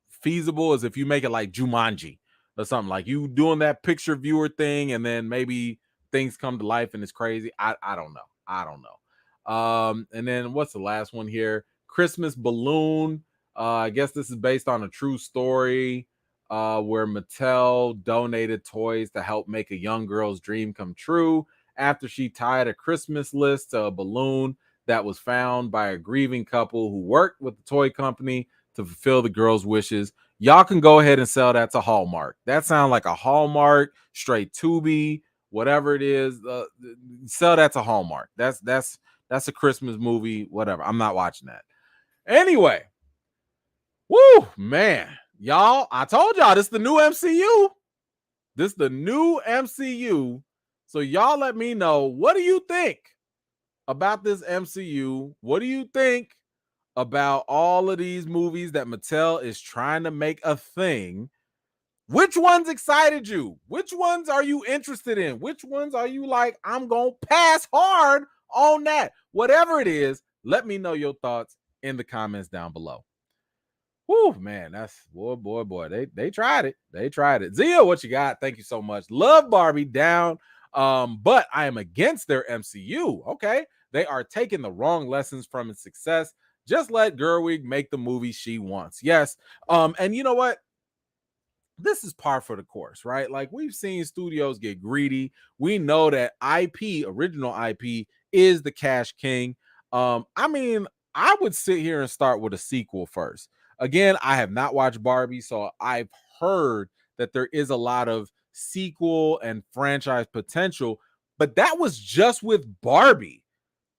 feasible is if you make it like Jumanji or something, like you doing that picture viewer thing, and then maybe things come to life and it's crazy. I don't know. I don't know. And then what's the last one here? Christmas Balloon. I guess this is based on a true story where Mattel donated toys to help make a young girl's dream come true after she tied a Christmas list to a balloon that was found by a grieving couple who worked with the toy company to fulfill the girl's wishes. Y'all can go ahead and sell that to Hallmark. That sounds like a Hallmark, straight Tubi, whatever it is. Sell that to Hallmark. That's a Christmas movie, whatever. I'm not watching that. Anyway, woo, man. Y'all, I told y'all this is the new MCU. This is the new MCU. So y'all let me know, what do you think about this MCU? What do you think about all of these movies that Mattel is trying to make a thing? Which ones excited you? Which ones are you interested in? Which ones are you like, I'm going to pass hard on that? Whatever it is, let me know your thoughts in the comments down below. Whew, man, that's boy. They tried it. They tried it. Zia, what you got? Thank you so much. Love Barbie down. But I am against their MCU. Okay. They are taking the wrong lessons from its success. Just let Gerwig make the movie she wants. Yes. And you know what? This is par for the course, right? Like, we've seen studios get greedy. We know that IP, original IP, is the cash king. I mean, I would sit here and start with a sequel first. Again, I have not watched Barbie, so I've heard that there is a lot of sequel and franchise potential, but that was just with Barbie.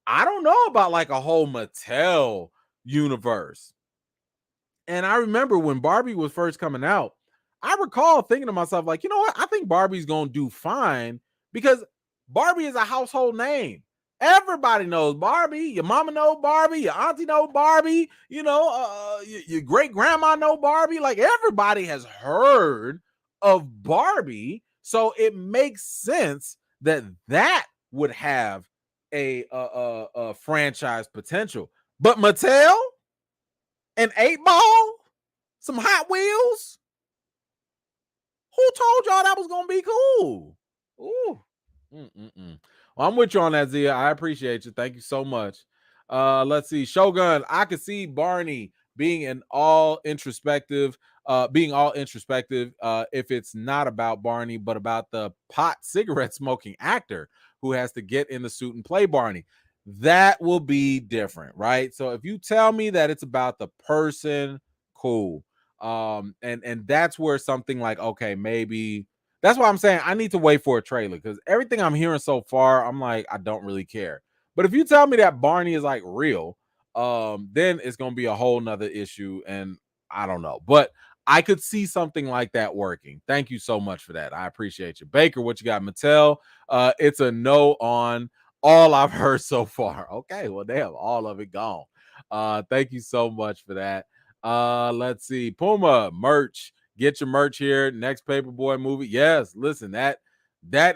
I don't know about like a whole Mattel universe. And I remember when Barbie was first coming out, I recall thinking to myself, like, you know what? I think Barbie's going to do fine because Barbie is a household name. Everybody knows Barbie. Your mama know Barbie. Your auntie know Barbie. You know, your great grandma know Barbie. Like, everybody has heard of Barbie, so it makes sense that that would have a franchise potential. But Mattel, an 8-ball, some Hot Wheels. Who told y'all that was gonna be cool? Ooh. Well, I'm with you on that, Zia. I appreciate you. Thank you so much. Let's see. Shogun, I could see Barney being all introspective, if it's not about Barney, but about the pot cigarette smoking actor who has to get in the suit and play Barney. That will be different, right? So if you tell me that it's about the person, cool. And that's where something like, okay, maybe that's why I'm saying I need to wait for a trailer, because everything I'm hearing so far, I'm like, I don't really care. But if you tell me that Barney is like real, then it's gonna be a whole nother issue, and I don't know. But I could see something like that working. Thank you so much for that. I appreciate you. Baker, what you got? Mattel, it's a no on all I've heard so far. Okay, well, they have all of it gone. Thank you so much for that. Let's see. Puma merch. Get your merch here. Next Paperboy movie. Yes, listen, that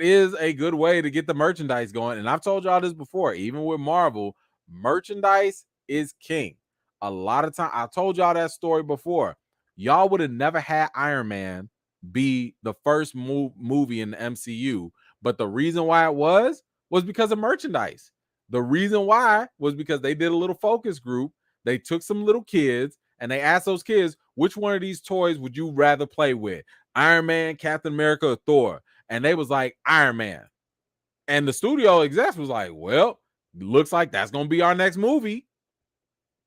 is a good way to get the merchandise going. And I've told y'all this before, even with Marvel, merchandise is king. A lot of time, I told y'all that story before. Y'all would have never had Iron Man be the first movie in the MCU, but the reason why it was because of merchandise. The reason why was because they did a little focus group. They took some little kids and they asked those kids, which one of these toys would you rather play with? Iron Man, Captain America, or Thor? And they was like, Iron Man. And the studio execs was like, well, looks like that's going to be our next movie.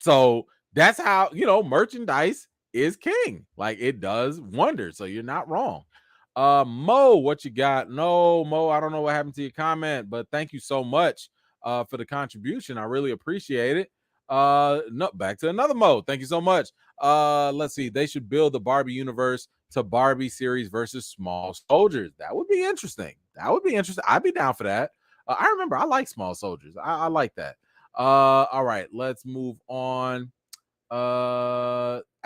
So that's how, merchandise is king. Like, it does wonders. So you're not wrong. Mo, what you got? No, Mo, I don't know what happened to your comment, but thank you so much for the contribution. I really appreciate it. No, back to another Mo. Thank you so much. Let's see. They should build the Barbie universe to Barbie series versus Small Soldiers. That would be interesting. I'd be down for that. I remember I like Small Soldiers. I like that. All right, let's move on.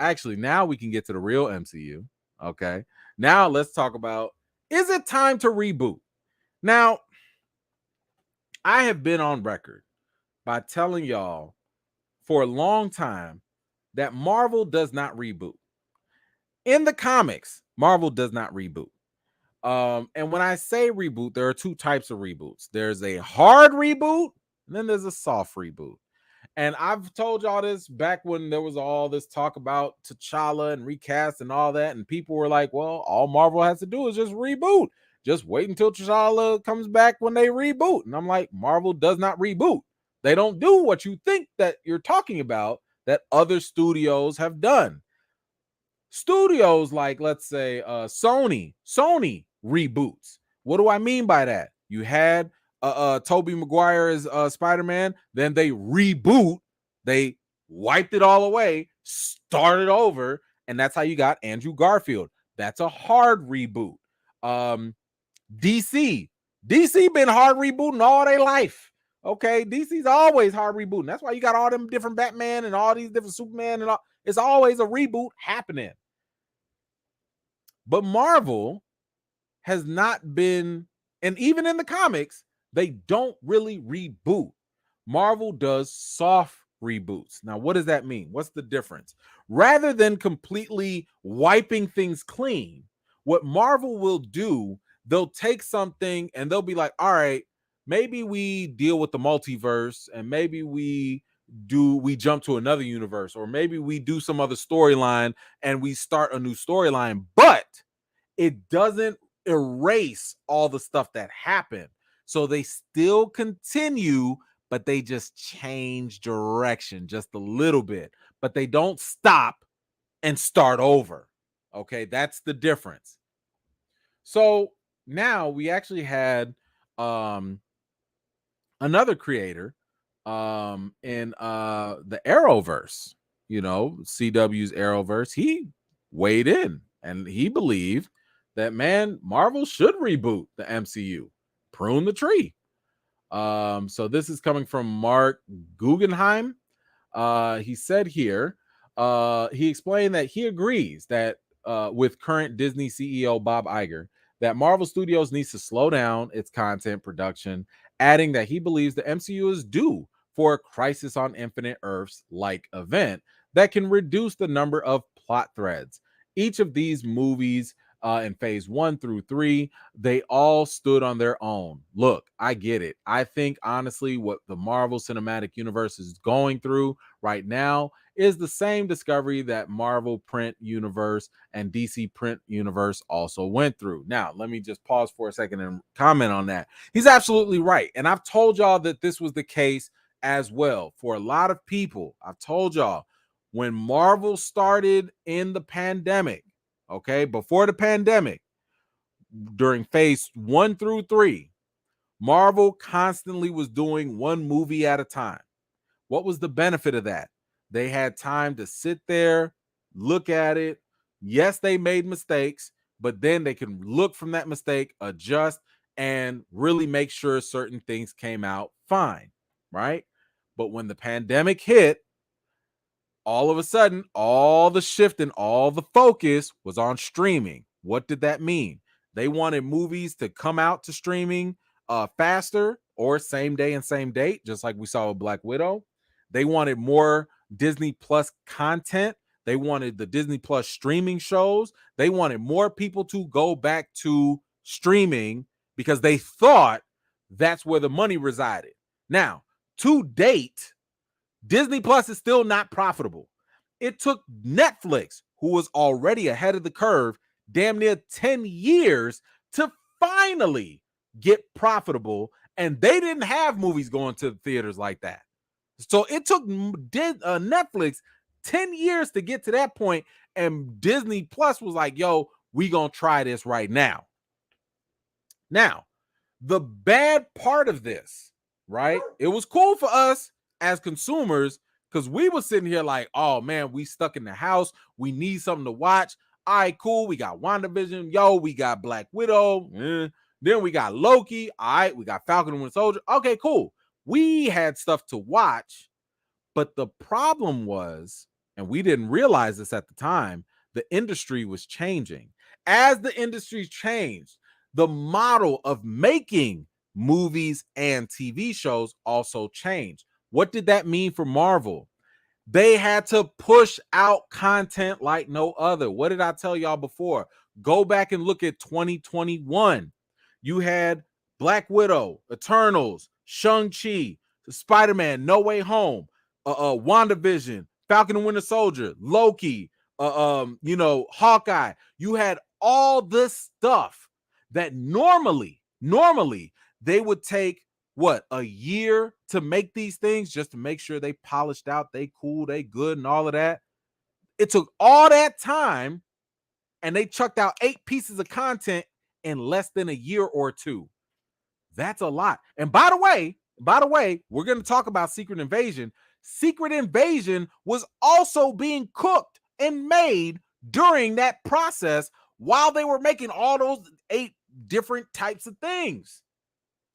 actually, now we can get to the real MCU. Okay. Now let's talk about, is it time to reboot? Now, I have been on record by telling y'all for a long time that Marvel does not reboot. In the comics, Marvel does not reboot. And when I say reboot, there are two types of reboots. There's a hard reboot, and then there's a soft reboot. And I've told y'all this back when there was all this talk about T'Challa and recast and all that. And people were like, well, all Marvel has to do is just reboot. Just wait until T'Challa comes back when they reboot. And I'm like, Marvel does not reboot. They don't do what you think that you're talking about that other studios have done. Studios like, let's say, Sony reboots. What do I mean by that? You had Tobey Maguire as Spider-Man, then they reboot, they wiped it all away, started over, and that's how you got Andrew Garfield. That's a hard reboot. DC been hard rebooting all their life. Okay, DC's always hard rebooting. That's why you got all them different Batman and all these different Superman and all. It's always a reboot happening. But Marvel has not been, and even in the comics, they don't really reboot. Marvel does soft reboots. Now, what does that mean? What's the difference? Rather than completely wiping things clean, what Marvel will do, they'll take something and they'll be like, all right, maybe we deal with the multiverse and maybe we jump to another universe, or maybe we do some other storyline and we start a new storyline, but it doesn't erase all the stuff that happened. So they still continue, but they just change direction just a little bit, but they don't stop and start over. Okay, that's the difference. So now we actually had another creator in the Arrowverse, CW's Arrowverse. He weighed in and he believed that, man, Marvel should reboot the MCU, prune the tree. So this is coming from Mark Guggenheim. He said here, he explained that he agrees that with current Disney CEO Bob Iger, that Marvel Studios needs to slow down its content production, adding that he believes the MCU is due for a Crisis on Infinite Earths-like event that can reduce the number of plot threads. Each of these movies in phase 1 through 3, they all stood on their own. Look, I get it. I think, honestly, what the Marvel Cinematic Universe is going through right now is the same discovery that Marvel Print Universe and DC Print Universe also went through. Now, let me just pause for a second and comment on that. He's absolutely right. And I've told y'all that this was the case as well. For a lot of people, I've told y'all, when Marvel started in the pandemic, okay, before the pandemic, during phase 1 through 3, Marvel constantly was doing one movie at a time. What was the benefit of that? They had time to sit there, look at it. Yes, they made mistakes, but then they can look from that mistake, adjust, and really make sure certain things came out fine, right? But when the pandemic hit, all of a sudden, all the shift and all the focus was on streaming. What did that mean? They wanted movies to come out to streaming faster or same day and same date, just like we saw with Black Widow. They wanted more Disney Plus content. They wanted the Disney Plus streaming shows. They wanted more people to go back to streaming because they thought that's where the money resided. Now, to date, Disney Plus is still not profitable. It took Netflix, who was already ahead of the curve, damn near 10 years to finally get profitable, and they didn't have movies going to the theaters like that. So it took Netflix 10 years to get to that point, and Disney Plus was like, yo, we gonna try this right now. Now, the bad part of this, right? It was cool for us as consumers because we were sitting here like, oh man, we stuck in the house. We need something to watch. All right, cool. We got WandaVision. Yo, we got Black Widow. Then we got Loki. All right, we got Falcon and Winter Soldier. Okay, cool. We had stuff to watch, but the problem was and we didn't realize this at the time, the industry was changing. As the industry changed, the model of making movies and TV shows also changed. What did that mean for Marvel? They had to push out content like no other. What did I tell y'all before? Go back and look at 2021. You had Black Widow, Eternals, Shang-Chi, Spider-Man, No Way Home, WandaVision, Falcon and Winter Soldier, Loki, Hawkeye. You had all this stuff that normally they would take a year to make these things, just to make sure they polished out, they cool, they good, and all of that. It took all that time, and they chucked out 8 pieces of content in less than a year or two. That's a lot. And by the way, we're going to talk about Secret Invasion. Secret Invasion was also being cooked and made during that process while they were making all those 8 different types of things.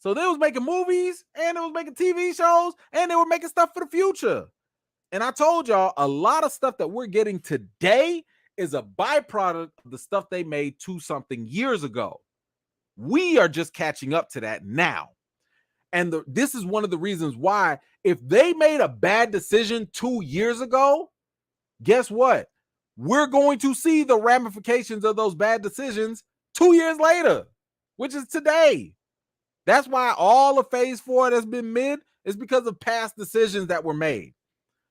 So they was making movies, and they was making TV shows, and they were making stuff for the future. And I told y'all, a lot of stuff that we're getting today is a byproduct of the stuff they made 2-something years ago. We are just catching up to that now. And this is one of the reasons why, if they made a bad decision 2 years ago, guess what? We're going to see the ramifications of those bad decisions 2 years later, which is today. That's why all of Phase 4 that's been mid is because of past decisions that were made.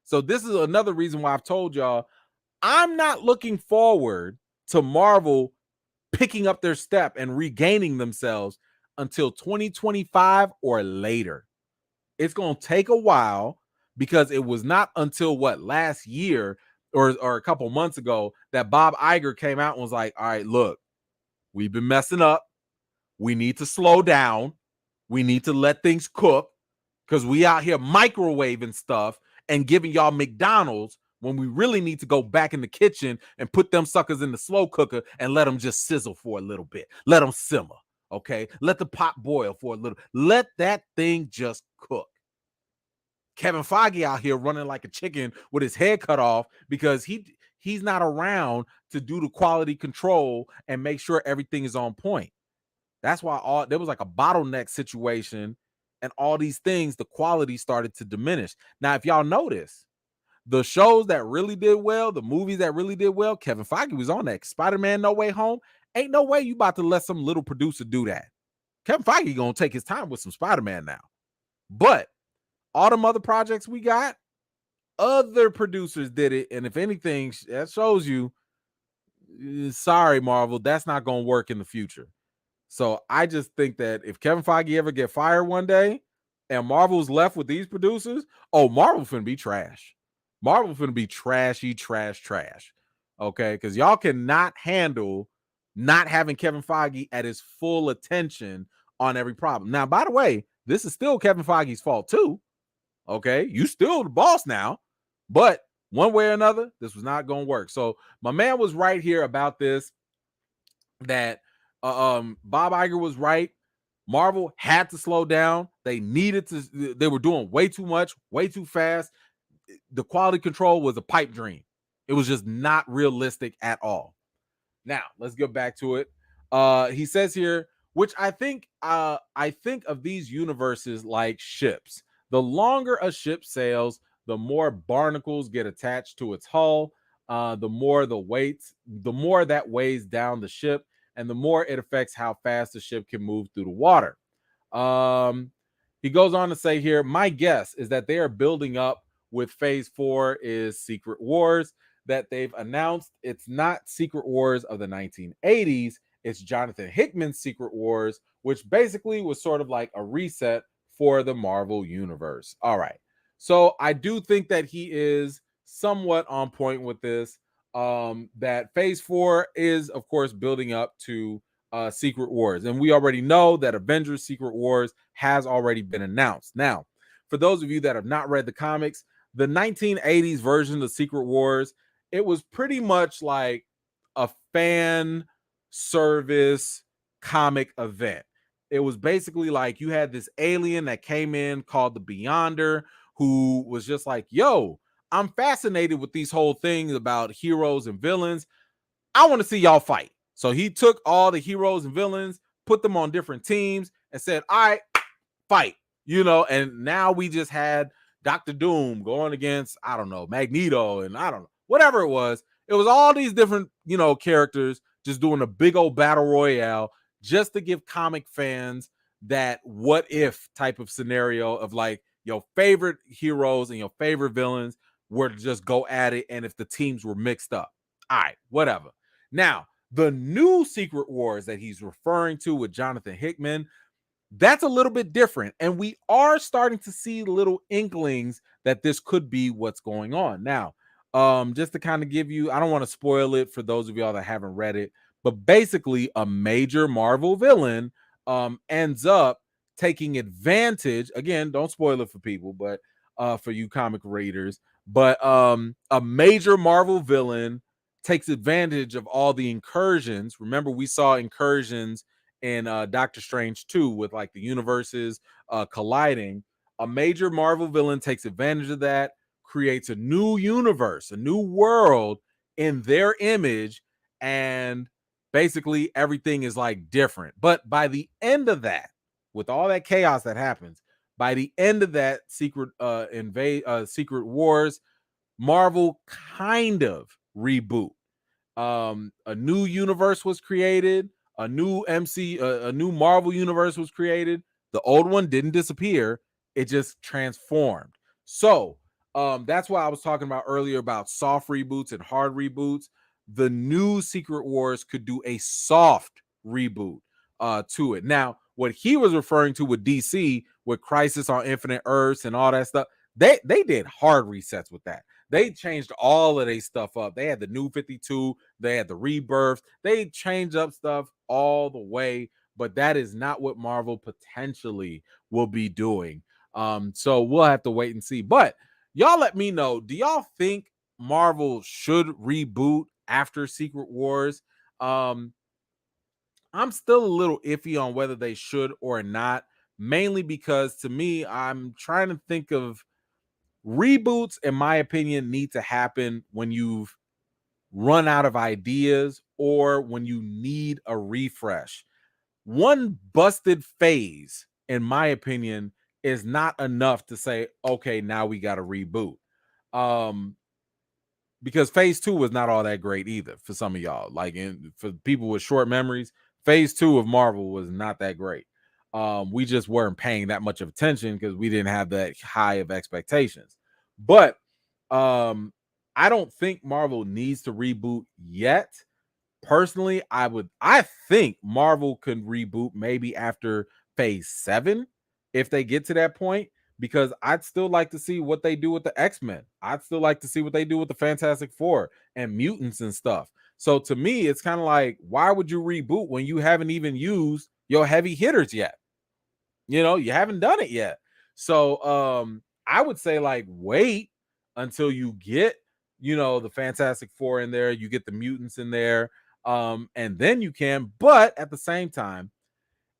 So this is another reason why I've told y'all, I'm not looking forward to Marvel picking up their step and regaining themselves until 2025 or later. It's going to take a while, because it was not until last year or a couple months ago that Bob Iger came out and was like, all right, look, we've been messing up. We need to slow down. We need to let things cook, because we out here microwaving stuff and giving y'all McDonald's when we really need to go back in the kitchen and put them suckers in the slow cooker and let them just sizzle for a little bit. Let them simmer, okay? Let the pot boil for a little. Let that thing just cook. Kevin Feige out here running like a chicken with his head cut off because he's not around to do the quality control and make sure everything is on point. That's why there was like a bottleneck situation, and all these things, the quality started to diminish. Now, if y'all notice, the shows that really did well, the movies that really did well, Kevin Feige was on that. Spider-Man No Way Home, ain't no way you about to let some little producer do that. Kevin Feige gonna take his time with some Spider-Man now. But all them other projects we got, other producers did it, and if anything, that shows you, sorry, Marvel, that's not gonna work in the future. So I just think that if Kevin Feige ever get fired one day and Marvel's left with these producers, Marvel finna be trash. Marvel finna be trashy, trash. Okay, because y'all cannot handle not having Kevin Feige at his full attention on every problem. Now, by the way, this is still Kevin Feige's fault too. Okay, you still the boss now, but one way or another, this was not going to work. So my man was right here about this, that Bob Iger was right. Marvel had to slow down. They needed to. They were doing way too much, way too fast. The quality control was a pipe dream. It was just not realistic at all. Now, let's get back to it. He says here, which I think of these universes like ships. The longer a ship sails, the more barnacles get attached to its hull, the more that weighs down the ship, and the more it affects how fast the ship can move through the water. He goes on to say here, my guess is that they are building up with Phase 4 is Secret Wars, that they've announced it's not Secret Wars of the 1980s, it's Jonathan Hickman's Secret Wars, which basically was sort of like a reset for the Marvel Universe. All right. So I do think that he is somewhat on point with this, that Phase 4 is, of course, building up to Secret Wars. And we already know that Avengers Secret Wars has already been announced. Now, for those of you that have not read the comics, the 1980s version of Secret Wars, it was pretty much like a fan service comic event. It was basically like you had this alien that came in called the Beyonder, who was just like, yo, I'm fascinated with these whole things about heroes and villains. I want to see y'all fight. So he took all the heroes and villains, put them on different teams, and said, all right, fight. And now we just had Dr. Doom going against, I don't know, Magneto, and I don't know, whatever it was. It was all these different, characters just doing a big old battle royale just to give comic fans that what if type of scenario of like your favorite heroes and your favorite villains were to just go at it, and if the teams were mixed up. All right, whatever. Now, the new Secret Wars that he's referring to with Jonathan Hickman, that's a little bit different. And we are starting to see little inklings that this could be what's going on. Now, just to kind of give you, I don't want to spoil it for those of y'all that haven't read it, but basically a major Marvel villain ends up taking advantage. Again, don't spoil it for people, but for you comic readers, but a major Marvel villain takes advantage of all the incursions. Remember, we saw incursions in Doctor Strange 2 with like the universes colliding. A major Marvel villain takes advantage of that, creates a new universe, a new world in their image, and basically everything is like different. But by the end of that, with all that chaos that happens, by the end of that Secret Secret Wars, Marvel kind of reboot. A new universe was created, a new a new Marvel universe was created. The old one didn't disappear, it just transformed. So that's why I was talking about earlier about soft reboots and hard reboots. The new Secret Wars could do a soft reboot to it. Now, what he was referring to with DC, with Crisis on Infinite Earths and all that stuff, they did hard resets with that. They changed all of their stuff up. They had the new 52, they had the rebirth, they changed up stuff all the way, but that is not what Marvel potentially will be doing. So we'll have to wait and see. But y'all let me know, do y'all think Marvel should reboot after Secret Wars? I'm still a little iffy on whether they should or not, mainly because to me, I'm trying to think of reboots, in my opinion, need to happen when you've run out of ideas or when you need a refresh. One busted phase, in my opinion, is not enough to say, okay, now we got to reboot. Because phase 2 was not all that great either for some of y'all. Like for people with short memories, phase 2 of Marvel was not that great. We just weren't paying that much of attention because we didn't have that high of expectations. But I don't think Marvel needs to reboot yet. Personally, I think Marvel could reboot maybe after phase 7 if they get to that point, because I'd still like to see what they do with the X-Men. I'd still like to see what they do with the Fantastic Four and mutants and stuff. So to me, it's kind of like, why would you reboot when you haven't even used your heavy hitters yet? You haven't done it yet. So I would say like wait until you get, the Fantastic Four in there, you get the mutants in there, and then you can. But at the same time,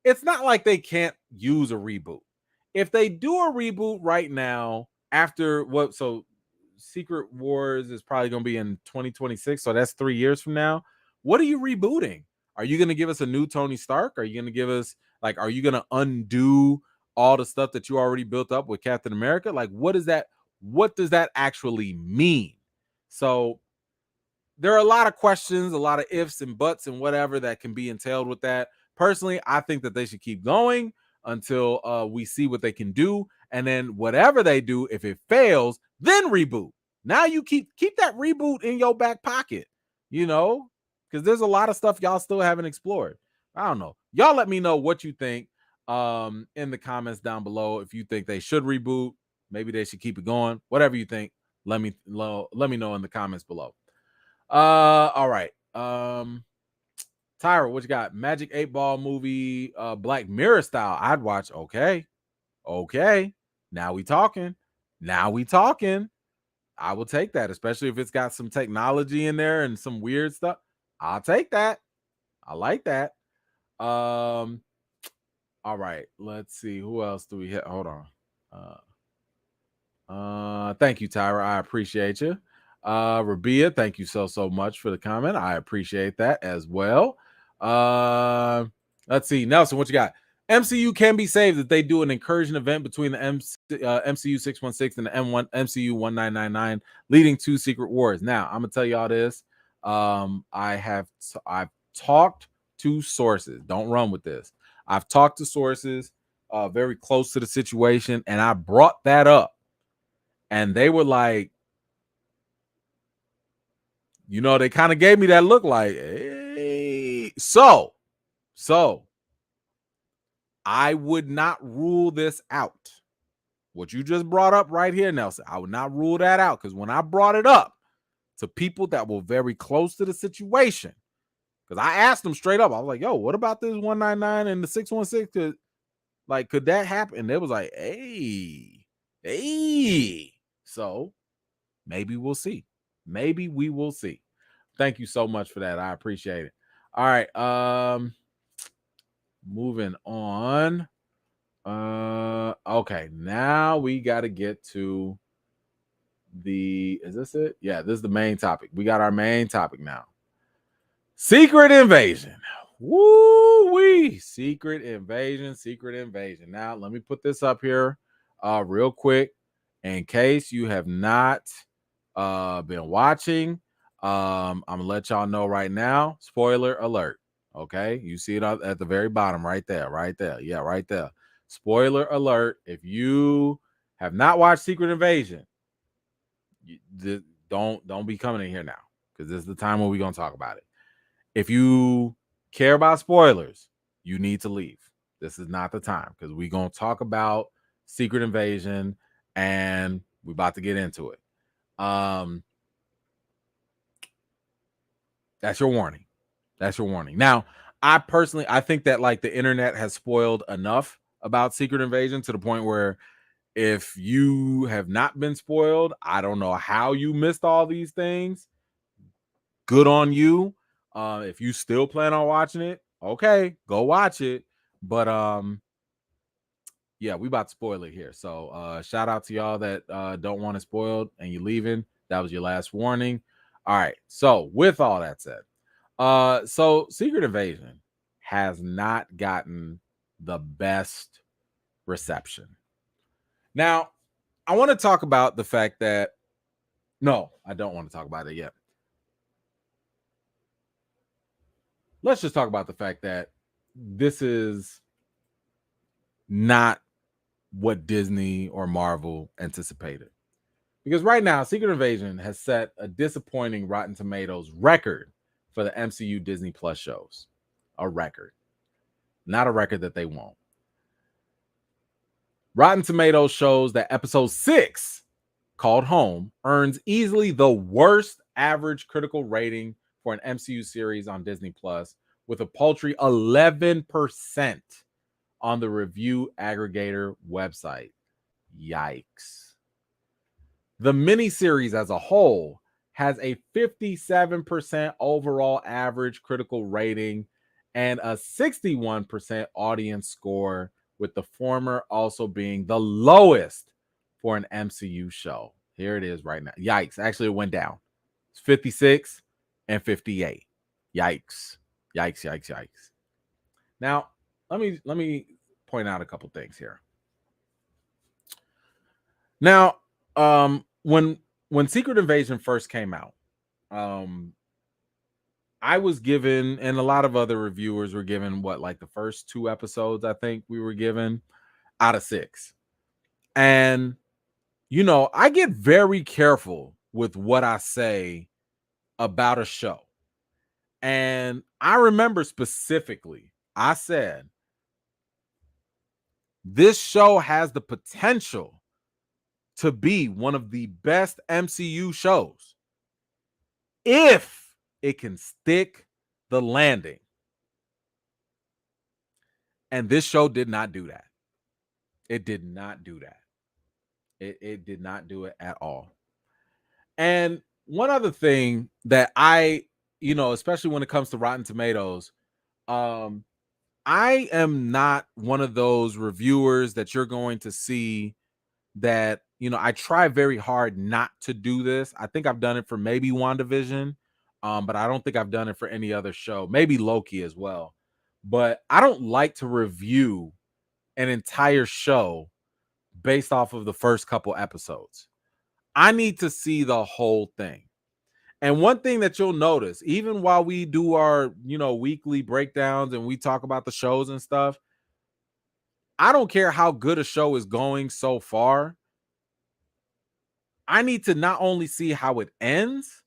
it's not like they can't use a reboot. If they do a reboot right now, after what, so Secret Wars is probably going to be in 2026, so that's 3 years from now. What are you rebooting? Are you going to give us a new Tony Stark? Are you going to give us, like, are you going to undo all the stuff that you already built up with Captain America? Like, what does that actually mean? So there are a lot of questions, a lot of ifs and buts and whatever that can be entailed with that. Personally, I think that they should keep going until we see what they can do. And then whatever they do, if it fails, then reboot. Now you keep that reboot in your back pocket, because there's a lot of stuff y'all still haven't explored. I don't know. Y'all let me know what you think in the comments down below. If you think they should reboot, maybe they should keep it going. Whatever you think, let me know in the comments below. All right. Tyra, what you got? Magic 8 Ball movie, Black Mirror style. I'd watch. Okay. Now we talking. I will take that, especially if it's got some technology in there and some weird stuff. I'll take that. I like that. All right. Let's see. Who else do we hit? Hold on. Thank you, Tyra. I appreciate you. Rabia, thank you so much for the comment. I appreciate that as well. Let's see. Nelson, what you got? MCU can be saved if they do an incursion event between the MCU 616 and the MCU 1999, leading to Secret Wars. Now, I'm gonna tell y'all this. I've talked to sources. Don't run with this. I've talked to sources very close to the situation, and I brought that up. And they were like, you know, they kind of gave me that look like, hey. So I would not rule this out. What you just brought up right here, Nelson, I would not rule that out, because when I brought it up to people that were very close to the situation, because I asked them straight up, I was like, yo, what about this 199 and the 616? Could that happen? And they was like, hey. So maybe we'll see. Maybe we will see. Thank you so much for that. I appreciate it. All right. Moving on. Okay, now we got to get to is this it? Yeah, this is the main topic. We got our main topic now. Secret Invasion. Woo-wee. Secret Invasion. Now, let me put this up here real quick in case you have not been watching. I'm gonna let y'all know right now. Spoiler alert. Okay, you see it at the very bottom, right there. Yeah, right there. Spoiler alert. If you have not watched Secret Invasion, don't be coming in here now, because this is the time when we're gonna talk about it. If you care about spoilers, you need to leave. This is not the time, because we're gonna talk about Secret Invasion and we're about to get into it. That's your warning. Now, I think that the internet has spoiled enough about Secret Invasion to the point where if you have not been spoiled, I don't know how you missed all these things. Good on you. If you still plan on watching it, okay, go watch it. But yeah, we about to spoil it here. So shout out to y'all that don't want it spoiled and you leaving. That was your last warning. All right. So with all that said, so Secret Invasion has not gotten the best reception. Now, I want to talk about the fact that no, I don't want to talk about it yet. Let's just talk about the fact that this is not what Disney or Marvel anticipated. Because right now, Secret Invasion has set a disappointing Rotten Tomatoes record for the MCU Disney Plus shows. A record. Not a record that they won't. Rotten Tomatoes shows that episode 6, called Home, earns easily the worst average critical rating for an MCU series on Disney Plus, with a paltry 11% on the review aggregator website. Yikes. The miniseries as a whole has a 57% overall average critical rating and a 61% audience score, with the former also being the lowest for an MCU show. Here it is right now. Yikes. Actually, it went down. It's 56 and 58. Yikes. Now, let me point out a couple things here. Now, when Secret Invasion first came out, I was given, and a lot of other reviewers were given, the first 2 episodes, I think we were given out of 6. And, I get very careful with what I say about a show. And I remember specifically, I said, this show has the potential to be one of the best MCU shows if it can stick the landing. And this show did not do that. It did not do that. It did not do it at all. And one other thing that I, especially when it comes to Rotten Tomatoes, I am not one of those reviewers that you're going to see that, I try very hard not to do this. I think I've done it for maybe WandaVision, but I don't think I've done it for any other show, maybe Loki as well. But I don't like to review an entire show based off of the first couple episodes. I need to see the whole thing. And one thing that you'll notice, even while we do our, weekly breakdowns and we talk about the shows and stuff, I don't care how good a show is going so far. I need to not only see how it ends,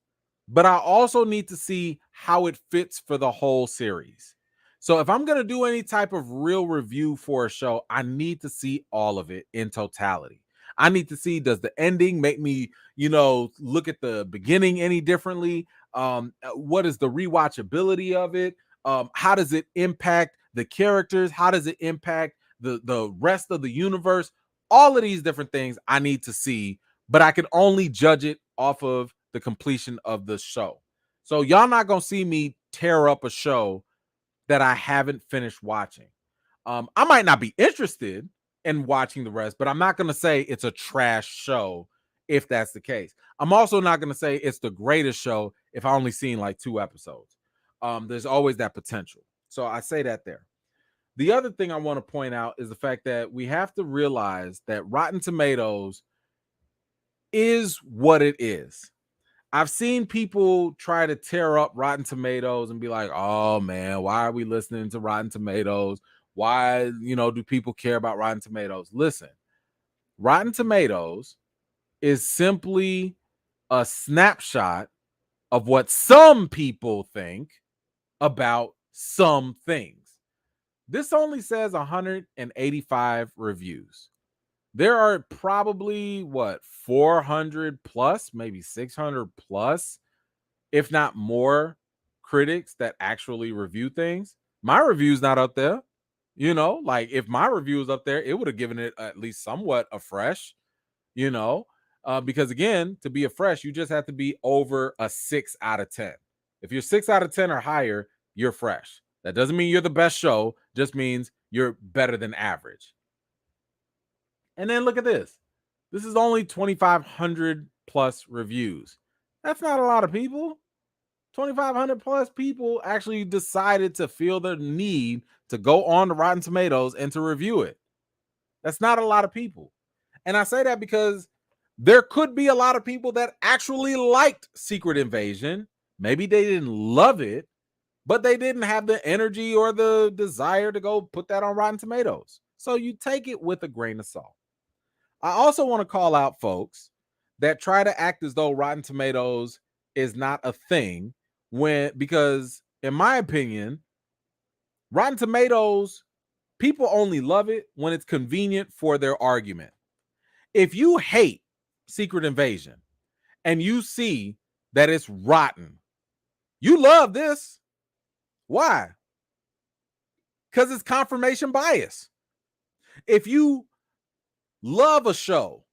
but I also need to see how it fits for the whole series. So if I'm going to do any type of real review for a show, I need to see all of it in totality. I need to see, does the ending make me, look at the beginning any differently? What is the rewatchability of it? How does it impact the characters? How does it impact the rest of the universe? All of these different things I need to see, but I can only judge it off of the completion of the show. So y'all not gonna see me tear up a show that I haven't finished watching. I might not be interested in watching the rest, but I'm not gonna say it's a trash show if that's the case. I'm also not gonna say it's the greatest show if I only seen like 2 episodes. There's always that potential. So I say that there. The other thing I want to point out is the fact that we have to realize that Rotten Tomatoes is what it is. I've seen people try to tear up Rotten Tomatoes and be like, oh man, why are we listening to Rotten Tomatoes? Why, do people care about Rotten Tomatoes? Listen, Rotten Tomatoes is simply a snapshot of what some people think about some things. This only says 185 reviews. There are probably 400 plus, maybe 600 plus, if not more, critics that actually review things. My review's not up there. Like if my review was up there, it would have given it at least somewhat a fresh, because again, to be a fresh, you just have to be over a 6 out of 10. If you're 6 out of 10 or higher, you're fresh. That doesn't mean you're the best show, just means you're better than average. And then look at this. This is only 2,500 plus reviews. That's not a lot of people. 2,500 plus people actually decided to feel the need to go on to Rotten Tomatoes and to review it. That's not a lot of people. And I say that because there could be a lot of people that actually liked Secret Invasion. Maybe they didn't love it, but they didn't have the energy or the desire to go put that on Rotten Tomatoes. So you take it with a grain of salt. I also want to call out folks that try to act as though Rotten Tomatoes is not a thing because in my opinion, Rotten Tomatoes, people only love it when it's convenient for their argument. If you hate Secret Invasion and you see that it's rotten, you love this. Why? Because it's confirmation bias. If you love a show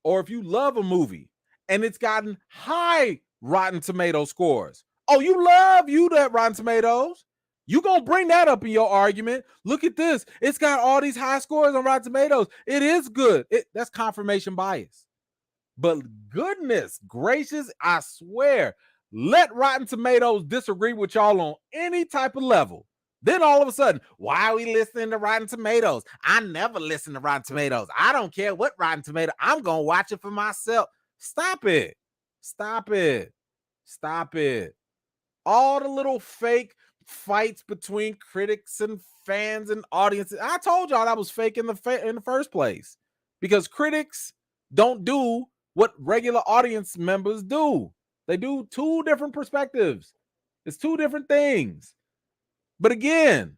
or if you love a movie and it's gotten high Rotten Tomato scores, you love that Rotten Tomatoes. You gonna bring that up in your argument. Look at this. It's got all these high scores on Rotten Tomatoes. It is good. That's confirmation bias. But goodness gracious, I swear, let Rotten Tomatoes disagree with y'all on any type of level. Then all of a sudden, why are we listening to Rotten Tomatoes? I never listen to Rotten Tomatoes. I don't care what Rotten Tomato. I'm going to watch it for myself. Stop it. Stop it. Stop it. All the little fake fights between critics and fans and audiences. I told y'all that was fake in the first place because critics don't do what regular audience members do. They do 2 different perspectives. It's 2 different things. But again,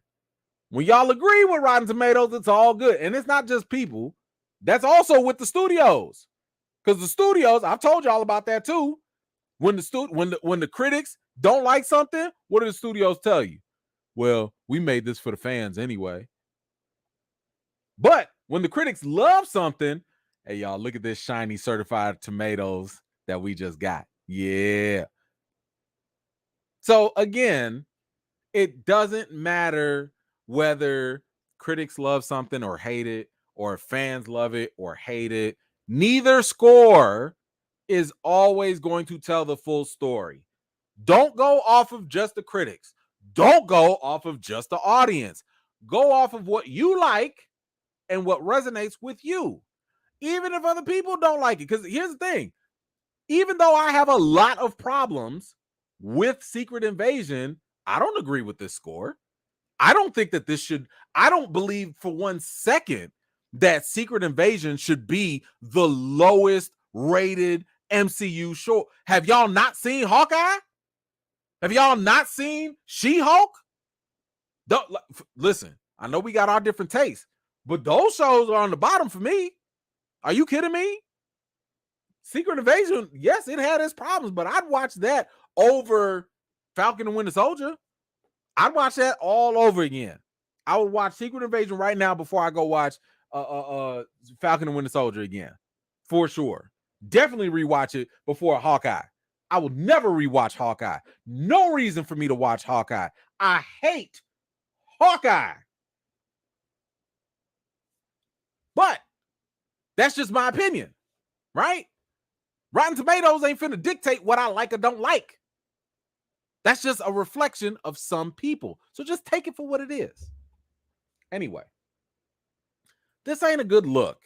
when y'all agree with Rotten Tomatoes, it's all good. And it's not just people. That's also with the studios. Because the studios, I've told y'all about that too. When the critics don't like something, what do the studios tell you? Well, we made this for the fans anyway. But when the critics love something, hey y'all, look at this shiny certified tomatoes that we just got. Yeah. So again, it doesn't matter whether critics love something or hate it, or fans love it or hate it. Neither score is always going to tell the full story. Don't go off of just the critics. Don't go off of just the audience. Go off of what you like and what resonates with you, even if other people don't like it. Because here's the thing, even though I have a lot of problems with Secret Invasion, I don't agree with this score. I don't think that I don't believe for 1 second that Secret Invasion should be the lowest rated MCU show. Have y'all not seen Hawkeye? Have y'all not seen She-Hulk? Listen, I know we got our different tastes, but those shows are on the bottom for me. Are you kidding me? Secret Invasion, yes, it had its problems, but I'd watch that over Falcon and Winter Soldier. I'd watch that all over again. I would watch Secret Invasion right now before I go watch Falcon and Winter Soldier again, for sure. Definitely rewatch it before Hawkeye. I will never rewatch Hawkeye. No reason for me to watch Hawkeye. I hate Hawkeye. But that's just my opinion, right? Rotten Tomatoes ain't finna dictate what I like or don't like. That's just a reflection of some people. So just take it for what it is. Anyway, this ain't a good look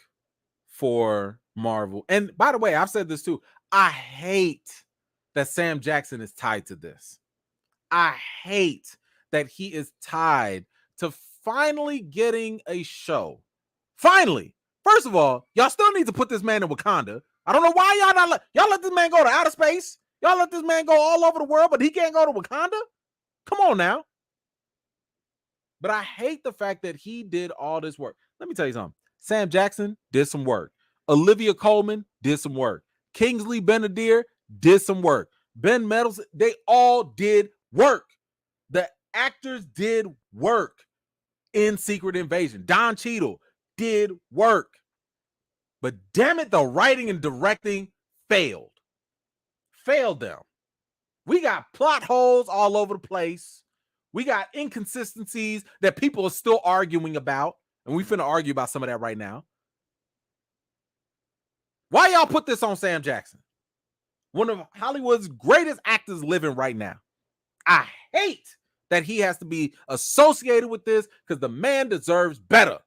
for Marvel. And by the way, I've said this too. I hate that Sam Jackson is tied to this. I hate that he is tied to finally getting a show. Finally. First of all, y'all still need to put this man in Wakanda. I don't know why y'all not y'all let this man go to outer space. Y'all let this man go all over the world, but he can't go to Wakanda? Come on now. But I hate the fact that he did all this work. Let me tell you something. Sam Jackson did some work. Olivia Colman did some work. Kingsley Benadir did some work. Ben Mendelsohn, they all did work. The actors did work in Secret Invasion. Don Cheadle did work. But damn it, the writing and directing failed. Failed them. We got plot holes all over the place. We got inconsistencies that people are still arguing about. And we finna argue about some of that right now. Why y'all put this on Sam Jackson? One of Hollywood's greatest actors living right now. I hate that he has to be associated with this because the man deserves better.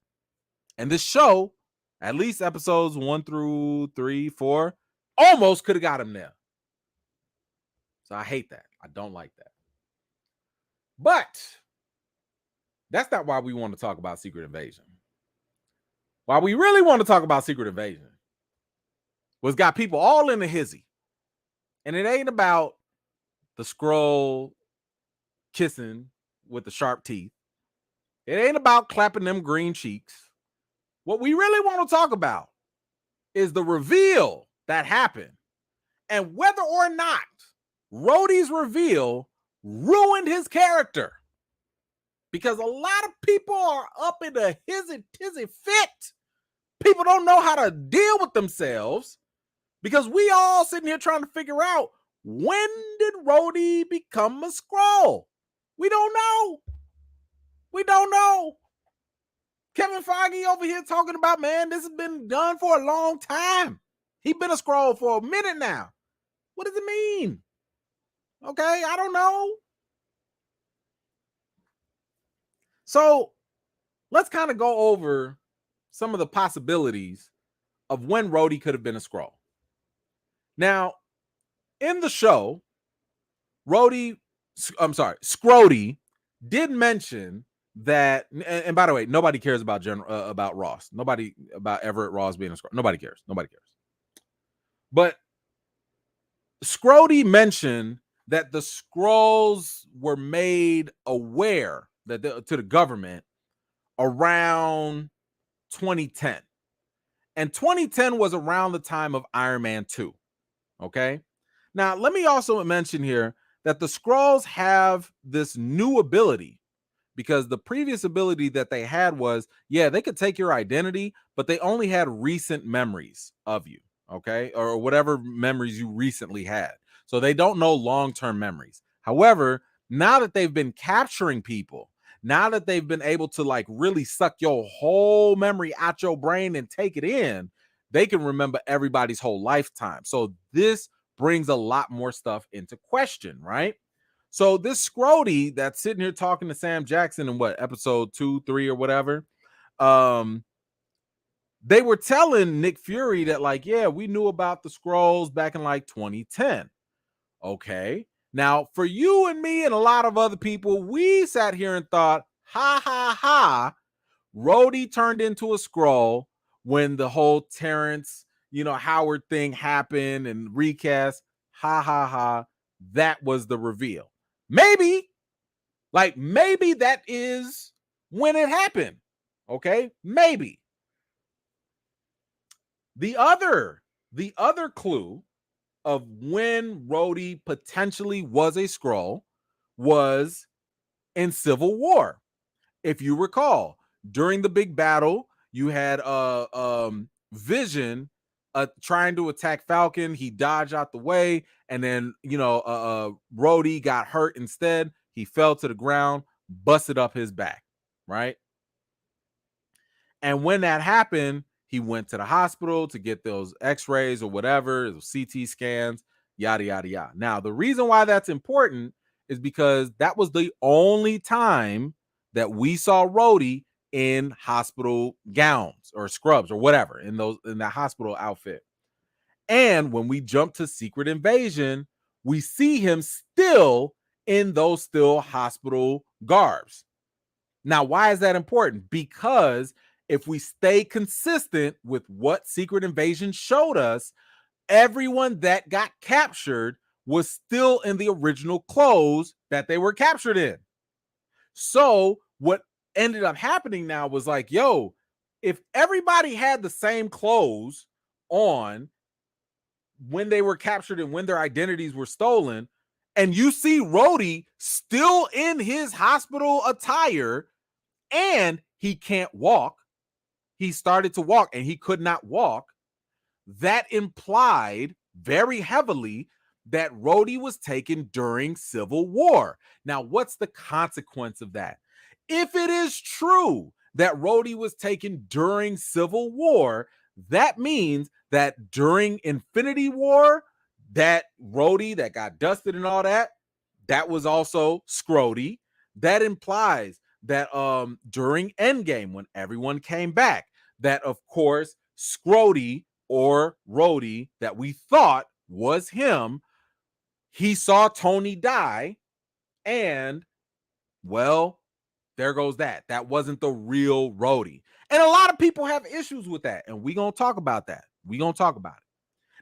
And this show, at least episodes 1 through 3, 4, almost could have got him there. So I hate that. I don't like that. But that's not why we want to talk about Secret Invasion. Why we really want to talk about Secret Invasion was got people all in a hizzy. And it ain't about the Skrull kissing with the sharp teeth. It ain't about clapping them green cheeks. What we really want to talk about is the reveal that happened and whether or not Rhodey's reveal ruined his character. Because a lot of people are up in a hizzy-tizzy fit. People don't know how to deal with themselves because we all sitting here trying to figure out, when did Rhodey become a Skrull? We don't know. We don't know. Kevin Feige over here talking about, man, this has been done for a long time. He's been a Skrull for a minute now. What does it mean? Okay, I don't know. So let's kind of go over some of the possibilities of when Rhodey could have been a Skrull. Now, in the show, Scrody did mention that, and by the way, nobody cares about about Ross. Nobody about Everett Ross being a Skrull. Nobody cares. Nobody cares. But Scrody mentioned that the Skrulls were made aware that to the government around 2010. And 2010 was around the time of Iron Man 2. Okay. Now, let me also mention here that the Skrulls have this new ability, because the previous ability that they had was, yeah, they could take your identity, but they only had recent memories of you. Okay. Or whatever memories you recently had. So they don't know long-term memories. However, now that they've been capturing people, now that they've been able to like really suck your whole memory out your brain and take it in, they can remember everybody's whole lifetime. So this brings a lot more stuff into question, right? So this Rhodey that's sitting here talking to Sam Jackson in what, episode 2, 3, or whatever, they were telling Nick Fury that, like, yeah, we knew about the Skrulls back in like 2010. Okay. Now, for you and me and a lot of other people, we sat here and thought, ha ha ha, Rhodey turned into a Skrull when the whole Terrence, Howard thing happened and recast. Ha ha ha. That was the reveal. Maybe that is when it happened. Okay, maybe. The other clue of when Rhodey potentially was a Skrull was in Civil War. If you recall, during the big battle, you had Vision trying to attack Falcon. He dodged out the way, and then Rhodey got hurt instead. He fell to the ground, busted up his back, right? And when that happened, he went to the hospital to get those x-rays or whatever, those CT scans, yada, yada, yada. Now, the reason why that's important is because that was the only time that we saw Rhodey in hospital gowns or scrubs or whatever in that hospital outfit. And when we jump to Secret Invasion, we see him still in those hospital garbs. Now, why is that important? Because if we stay consistent with what Secret Invasion showed us, everyone that got captured was still in the original clothes that they were captured in. So what ended up happening now was like, yo, if everybody had the same clothes on when they were captured and when their identities were stolen, and you see Rhodey still in his hospital attire and he can't walk, he started to walk and he could not walk, that implied very heavily that Rhodey was taken during Civil War. Now, what's the consequence of that? If it is true that Rhodey was taken during Civil War, that means that during Infinity War, that Rhodey that got dusted and all that, that was also Scrody. That implies that during Endgame, when everyone came back, that of course Scrody or Rhodey that we thought was him, he saw Tony die, and well, there goes that. That wasn't the real Rhodey. And a lot of people have issues with that, and we're going to talk about that. We're going to talk about it.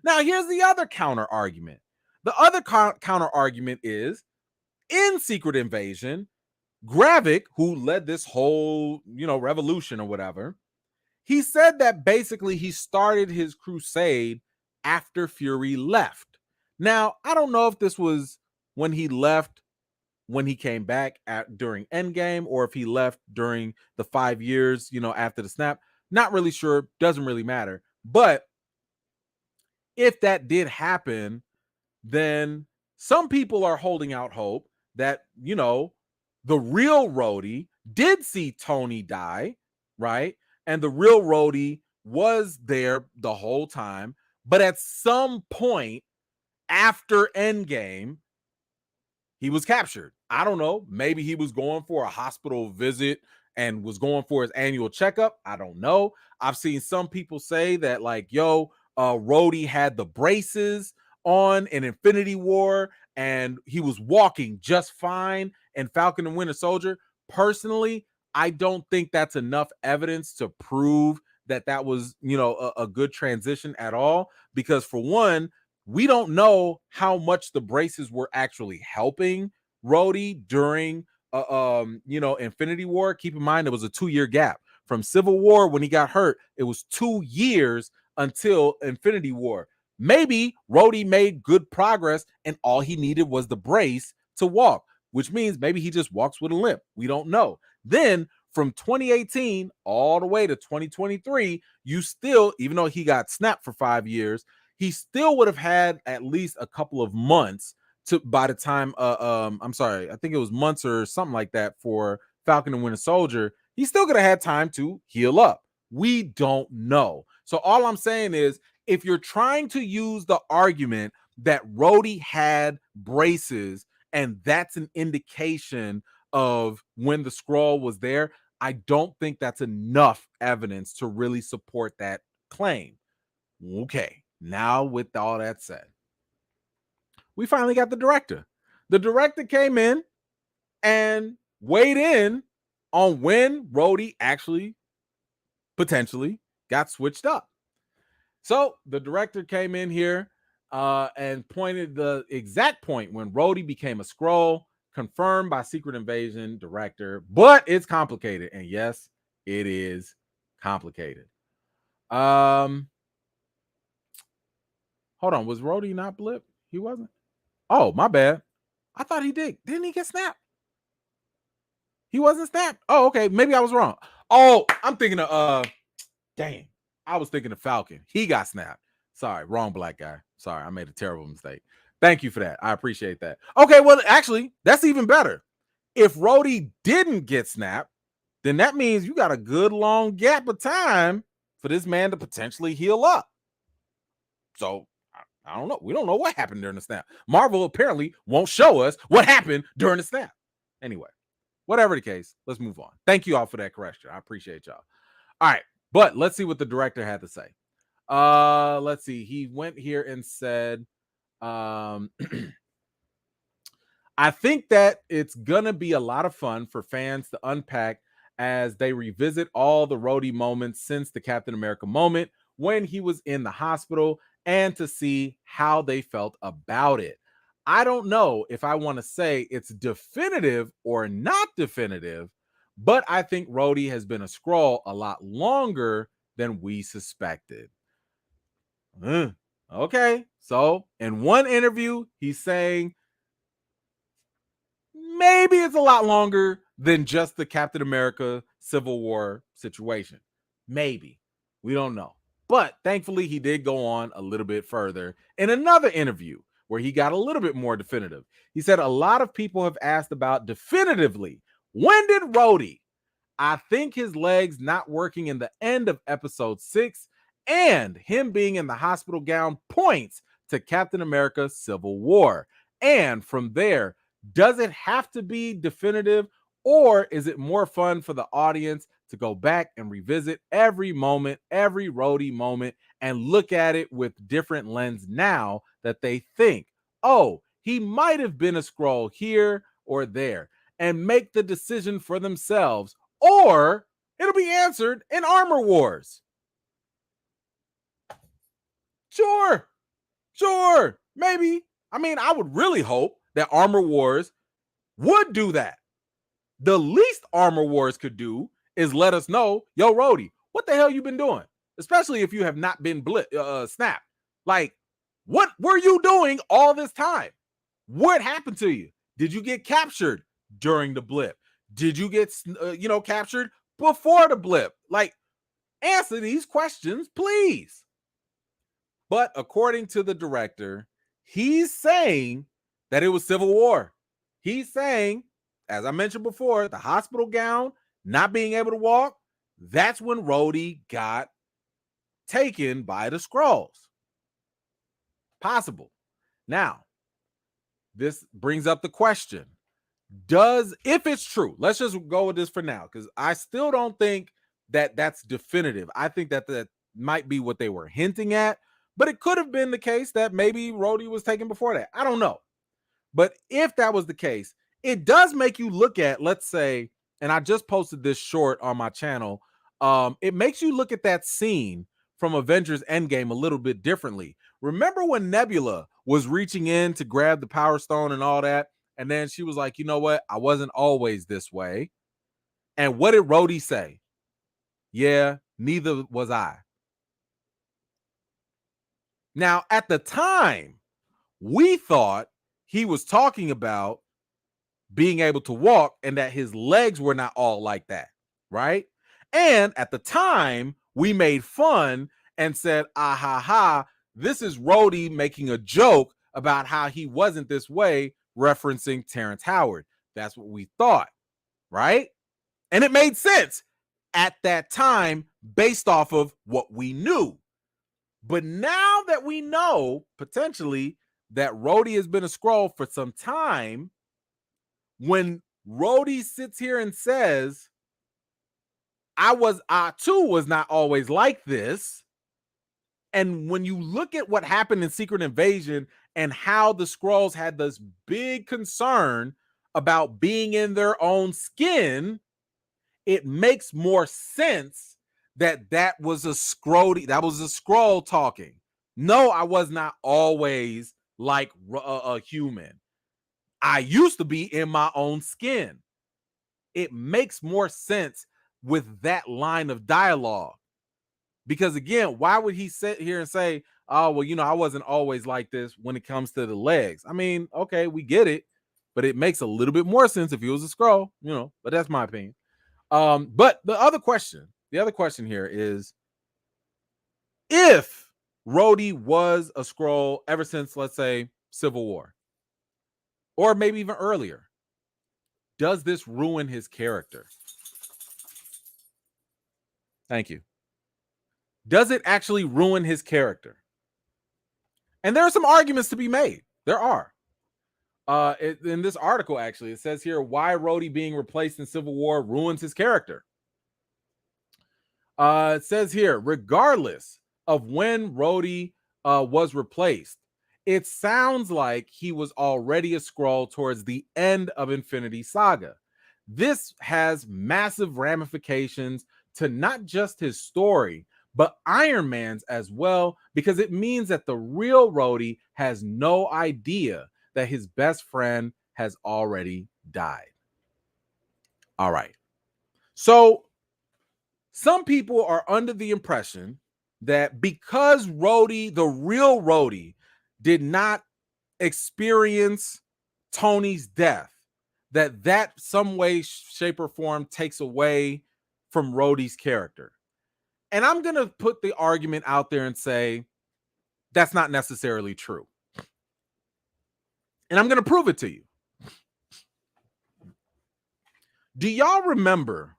Now, here's the other counter argument. The other counter argument is, in Secret Invasion, Gravik, who led this whole, revolution or whatever, he said that basically he started his crusade after Fury left. Now, I don't know if this was when he left, when he came back during Endgame, or if he left during the 5 years, after the snap. Not really sure. Doesn't really matter. But if that did happen, then some people are holding out hope that, the real Rhodey did see Tony die, right? And the real Rhodey was there the whole time. But at some point after Endgame, he was captured. I don't know. Maybe he was going for a hospital visit and was going for his annual checkup. I don't know. I've seen some people say that, like, Rhodey had the braces on in Infinity War and he was walking just fine in Falcon and Winter Soldier. Personally, I don't think that's enough evidence to prove that was, a good transition at all. Because for one, we don't know how much the braces were actually helping Rhodey during, Infinity War. Keep in mind, it was a 2-year gap from Civil War when he got hurt. It was 2 years until Infinity War. Maybe Rhodey made good progress and all he needed was the brace to walk, which means maybe he just walks with a limp. We don't know. Then from 2018 all the way to 2023, you still, even though he got snapped for 5 years, he still would have had at least a couple of months by the time, I'm sorry, I think it was months or something like that for Falcon and Winter Soldier. He still could have had time to heal up. We don't know. So all I'm saying is, if you're trying to use the argument that Rhodey had braces and that's an indication of when the Skrull was there, I don't think that's enough evidence to really support that claim. Okay, now with all that said, we finally got the director. The director came in and weighed in on when Rhodey actually potentially got switched up. So the director came in here and pointed the exact point when Rhodey became a Skrull, confirmed by Secret Invasion director, but it's complicated. And yes, it is complicated. Hold on, was Rhodey not blip? He wasn't. Oh, my bad. I thought he did. Didn't he get snapped? He wasn't snapped. Oh, okay. Maybe I was wrong. Oh, I'm thinking of dang. I was thinking of Falcon. He got snapped. Sorry, wrong black guy. Sorry, I made a terrible mistake. Thank you for that. I appreciate that. Okay, well, actually, that's even better. If Rhodey didn't get snapped, then that means you got a good long gap of time for this man to potentially heal up. So I don't know. We don't know what happened during the snap. Marvel apparently won't show us what happened during the snap. Anyway, whatever the case, let's move on. Thank you all for that correction. I appreciate y'all. All right, but let's see what the director had to say. Let's see. He went here and said, I think that it's gonna be a lot of fun for fans to unpack as they revisit all the Rhodey moments since the Captain America moment when he was in the hospital and to see how they felt about it. I don't know if I want to say it's definitive or not definitive, but I think Rhodey has been a Skrull a lot longer than we suspected. Okay, so in one interview, he's saying maybe it's a lot longer than just the Captain America Civil War situation. Maybe. We don't know. But thankfully, he did go on a little bit further in another interview where he got a little bit more definitive. He said, a lot of people have asked about definitively, when did Rhodey? I think his legs not working in the end of episode 6 and him being in the hospital gown points to Captain America Civil War. And from there, does it have to be definitive, or is it more fun for the audience to go back and revisit every moment, every Rhodey moment, and look at it with different lens now that they think, oh, he might have been a Skrull here or there, and make the decision for themselves, or it'll be answered in Armor Wars. Sure, maybe. I mean, I would really hope that Armor Wars would do that. The least Armor Wars could do is let us know, yo, Rhodey, what the hell you been doing? Especially if you have not been snapped. Like, what were you doing all this time? What happened to you? Did you get captured during the blip? Did you get, captured before the blip? Like, answer these questions, please. But according to the director, he's saying that it was Civil War. He's saying, as I mentioned before, the hospital gown, not being able to walk, that's when Rhodey got taken by the Skrulls. Possible. Now, this brings up the question. If it's true, let's just go with this for now, because I still don't think that that's definitive. I think that might be what they were hinting at, but it could have been the case that maybe Rhodey was taken before that. I don't know. But if that was the case, it does make you look at, let's say, and I just posted this short on my channel. It makes you look at that scene from Avengers Endgame a little bit differently. Remember when Nebula was reaching in to grab the Power Stone and all that? And then she was like, you know what? I wasn't always this way. And what did Rhodey say? Yeah, neither was I. Now, at the time, we thought he was talking about being able to walk and that his legs were not all like that, right? And at the time, we made fun and said, ah, ha, ha, this is Rhodey making a joke about how he wasn't this way, referencing Terrence Howard. That's what we thought, right? And it made sense at that time based off of what we knew. But now that we know potentially that Rhodey has been a Skrull for some time, when Rhodey sits here and says, I too was not always like this. And when you look at what happened in Secret Invasion and how the Skrulls had this big concern about being in their own skin, it makes more sense that was a Skrull talking. No, I was not always like a human. I used to be in my own skin. It makes more sense with that line of dialogue. Because again, why would he sit here and say, oh, well, I wasn't always like this when it comes to the legs? I mean, okay, we get it, but it makes a little bit more sense if he was a Skrull, but that's my opinion. But the other question here is, if Rhodey was a Skrull ever since, let's say, Civil War, or maybe even earlier, does this ruin his character? Thank you. Does it actually ruin his character? And there are some arguments to be made. There are. In this article, actually, it says here why Rhodey being replaced in Civil War ruins his character. It says here, regardless of when Rhodey was replaced, it sounds like he was already a Skrull towards the end of Infinity Saga. This has massive ramifications to not just his story, but Iron Man's as well, because it means that the real Rhodey has no idea that his best friend has already died. All right. So some people are under the impression that because Rhodey, the real Rhodey, did not experience Tony's death, that some way, shape, or form takes away from Rhodey's character. And I'm going to put the argument out there and say that's not necessarily true. And I'm going to prove it to you. Do y'all remember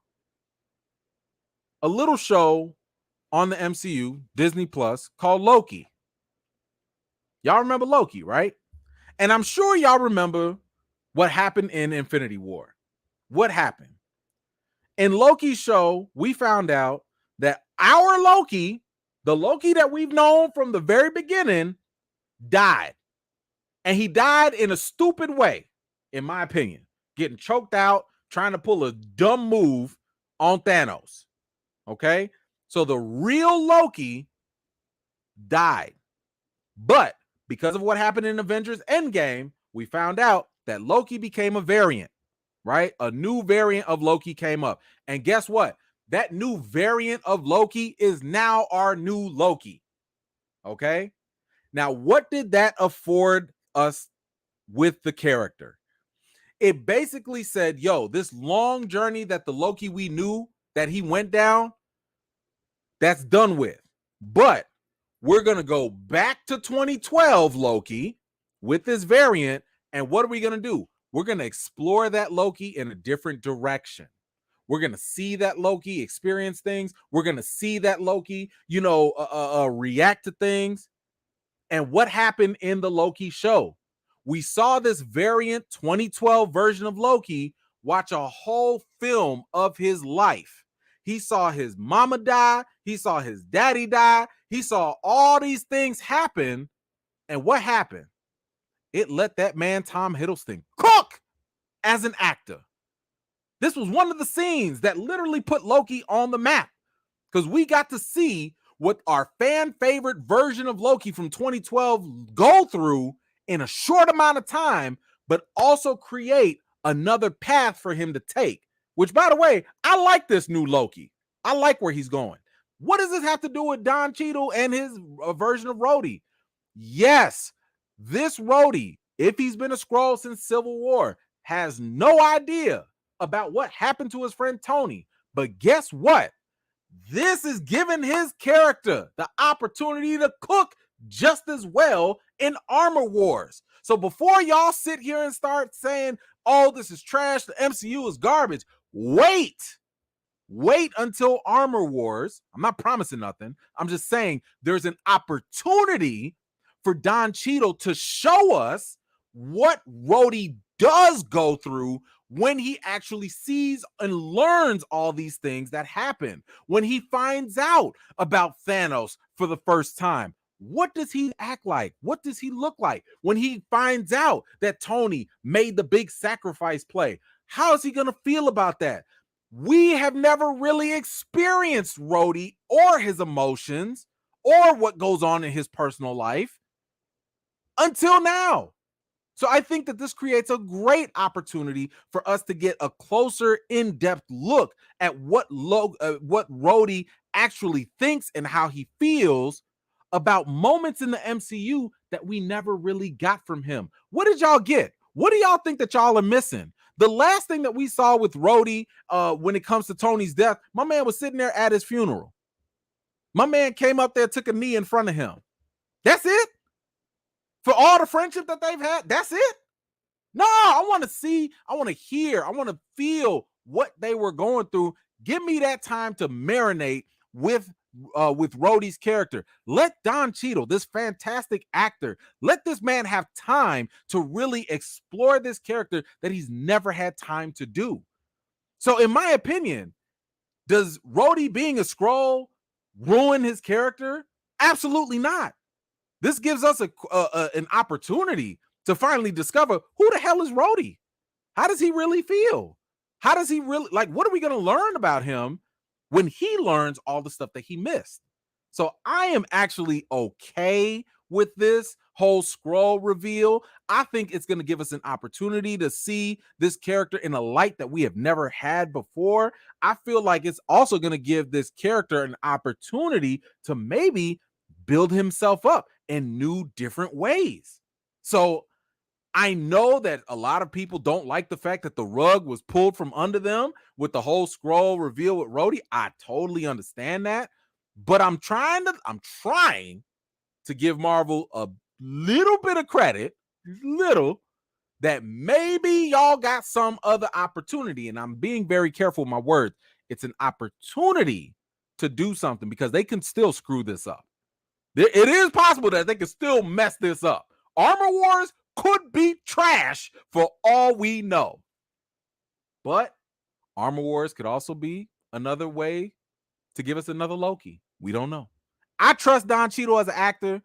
a little show on the MCU, Disney Plus, called Loki? Y'all remember Loki, right? And I'm sure y'all remember what happened in Infinity War. What happened? In Loki's show, we found out that our Loki, the Loki that we've known from the very beginning, died. And he died in a stupid way, in my opinion. Getting choked out, trying to pull a dumb move on Thanos. Okay? So the real Loki died. But because of what happened in Avengers Endgame, we found out that Loki became a variant, right? A new variant of Loki came up. And guess what? That new variant of Loki is now our new Loki. Okay? Now, what did that afford us with the character? It basically said, yo, this long journey that the Loki we knew that he went down, that's done with. But we're going to go back to 2012 Loki with this variant. And what are we going to do? We're going to explore that Loki in a different direction. We're going to see that Loki experience things. We're going to see that Loki, react to things. And what happened in the Loki show? We saw this variant 2012 version of Loki watch a whole film of his life. He saw his mama die. He saw his daddy die. He saw all these things happen. And what happened? It let that man, Tom Hiddleston, cook as an actor. This was one of the scenes that literally put Loki on the map, because we got to see what our fan favorite version of Loki from 2012 go through in a short amount of time, but also create another path for him to take, which, by the way, I like this new Loki. I like where he's going. What does this have to do with Don Cheadle and his version of Rhodey? Yes, this Rhodey, if he's been a Skrull since Civil War, has no idea about what happened to his friend Tony. But guess what? This is giving his character the opportunity to cook just as well in Armor Wars. So before y'all sit here and start saying, oh, this is trash, the MCU is garbage, wait Wait until Armor Wars. I'm not promising nothing. I'm just saying there's an opportunity for Don Cheadle to show us what Rhodey does go through when he actually sees and learns all these things that happen. When he finds out about Thanos for the first time, what does he act like? What does he look like? When he finds out that Tony made the big sacrifice play, how is he going to feel about that? We have never really experienced Rhodey or his emotions or what goes on in his personal life until now. So I think that this creates a great opportunity for us to get a closer, in-depth look at what Rhodey actually thinks and how he feels about moments in the MCU that we never really got from him. What did y'all get? What do y'all think that y'all are missing? The last thing that we saw with Rhodey when it comes to Tony's death, my man was sitting there at his funeral. My man came up there, took a knee in front of him. That's it? For all the friendship that they've had, that's it? No, I want to see, I want to hear, I want to feel what they were going through. Give me that time to marinate with Rhodey's character. Let Don Cheadle, this fantastic actor, let this man have time to really explore this character that he's never had time to do. So in my opinion, does Rhodey being a Skrull ruin his character? Absolutely not. This gives us an opportunity to finally discover who the hell is Rhodey. How does he really feel? How does he really, like, what are we going to learn about him when he learns all the stuff that he missed? So I am actually okay with this whole Skrull reveal. I think it's going to give us an opportunity to see this character in a light that we have never had before. I feel like it's also going to give this character an opportunity to maybe build himself up in new, different ways. So I know that a lot of people don't like the fact that the rug was pulled from under them with the whole Skrull reveal with Rhodey. I totally understand that, but I'm trying to give Marvel a little bit of credit, little, that maybe y'all got some other opportunity, and I'm being very careful with my words. It's an opportunity to do something because they can still screw this up. It is possible that they can still mess this up. Armor Wars could be trash for all we know. But Armor Wars could also be another way to give us another Loki. We don't know. I trust Don Cheadle as an actor,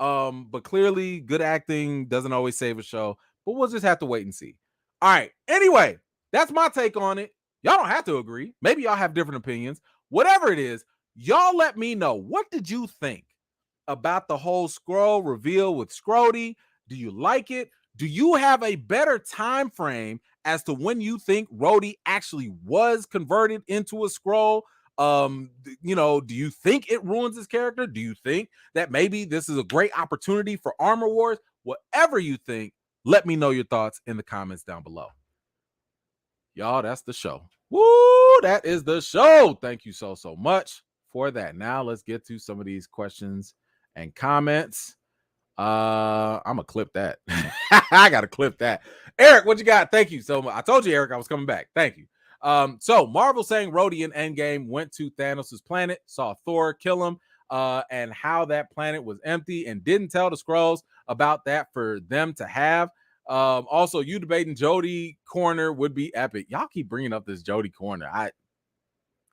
but clearly good acting doesn't always save a show. But we'll just have to wait and see. All right. Anyway, that's my take on it. Y'all don't have to agree. Maybe y'all have different opinions. Whatever it is, y'all let me know. What did you think about the whole Skrull reveal with Rhodey? Do you like it? Do you have a better time frame as to when you think Rhodey actually was converted into a Skrull? Do you think it ruins his character? Do you think that maybe this is a great opportunity for Armor Wars? Whatever you think, let me know your thoughts in the comments down below. Y'all, that's the show. Woo, that is the show. Thank you so much for that. Now let's get to some of these questions and comments. I'm gonna clip that. I gotta clip that. Eric, what you got? Thank you so much. I told you, Eric, I was coming back. Thank you. So Marvel saying Rhodey in Endgame went to Thanos' planet, saw Thor kill him, and how that planet was empty, and didn't tell the Skrulls about that for them to have. Also, you debating Jodie corner would be epic. Y'all keep bringing up this Jodie corner.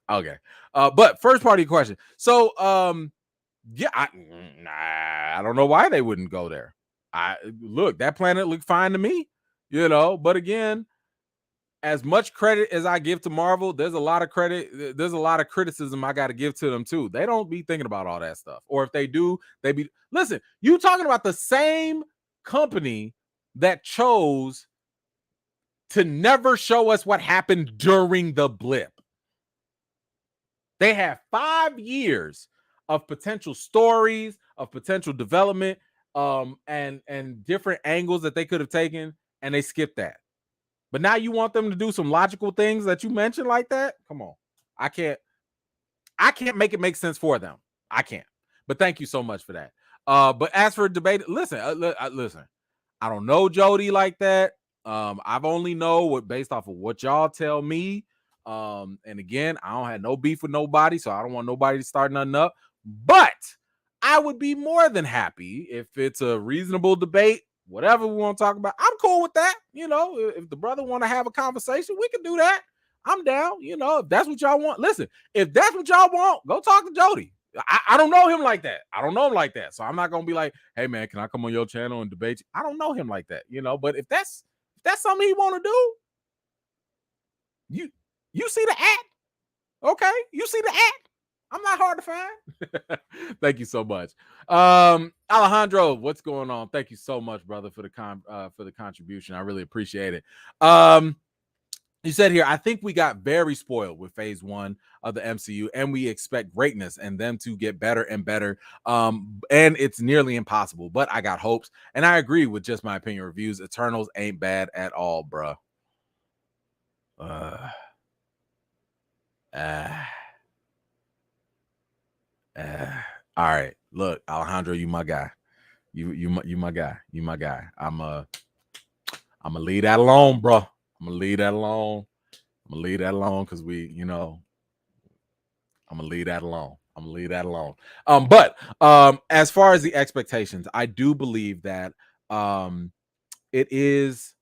Okay. But first part of your question. So, yeah, I don't know why they wouldn't go there. Look, that planet looked fine to me, but again, as much credit as I give to Marvel, there's a lot of criticism I got to give to them too. They don't be thinking about all that stuff. Or if they do, listen, you talking about the same company that chose to never show us what happened during the blip. They have 5 years of potential stories, of potential development, and different angles that they could have taken, and they skipped that. But now you want them to do some logical things that you mentioned like that? Come on. I can't make it make sense for them. I can't. But thank you so much for that. But as for debate, listen. I don't know Jodie like that. I've only know based off of what y'all tell me. And again, I don't have no beef with nobody, so I don't want nobody to start nothing up. But I would be more than happy if it's a reasonable debate, whatever we want to talk about. I'm cool with that. You know, if the brother want to have a conversation, we can do that. I'm down. You know, if that's what y'all want. Listen, if that's what y'all want, go talk to Jody. I don't know him like that. I don't know him like that. So I'm not gonna be like, hey man, can I come on your channel and debate you? I don't know him like that, you know. But if that's something he want to do, you see the ad. Okay, you see the ad. I'm not hard to find. Thank you so much. Alejandro, what's going on? Thank you so much, brother, for the contribution. I really appreciate it. You said here, I think we got very spoiled with phase 1 of the MCU, and we expect greatness and them to get better and better. And it's nearly impossible, but I got hopes. And I agree with just my opinion reviews. Eternals ain't bad at all, bro. All right. Look, Alejandro, you my guy. You my guy. You my guy. I'm gonna leave that alone, bro. I'm gonna leave that alone. Because I'm gonna leave that alone. But as far as the expectations, I do believe that it is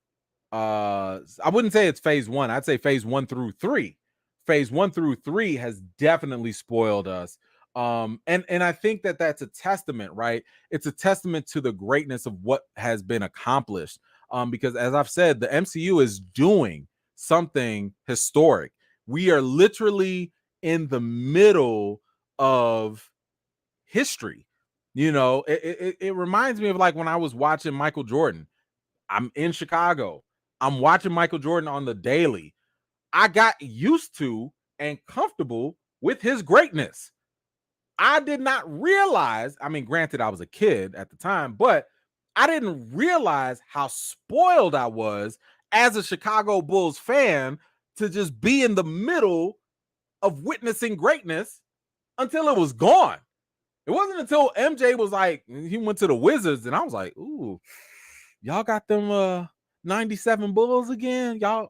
I wouldn't say it's phase 1. I'd say phase 1 through 3. Phase 1 through 3 has definitely spoiled us. And I think that that's a testament, right? It's a testament to the greatness of what has been accomplished. Because as I've said, the MCU is doing something historic. We are literally in the middle of history. You know, it reminds me of like when I was watching Michael Jordan. I'm in Chicago. I'm watching Michael Jordan on the daily. I got used to and comfortable with his greatness. I did not realize, I mean, granted, I was a kid at the time, but I didn't realize how spoiled I was as a Chicago Bulls fan to just be in the middle of witnessing greatness until it was gone. It wasn't until MJ was like, he went to the Wizards, and I was like, ooh, y'all got them 97 Bulls again? Y'all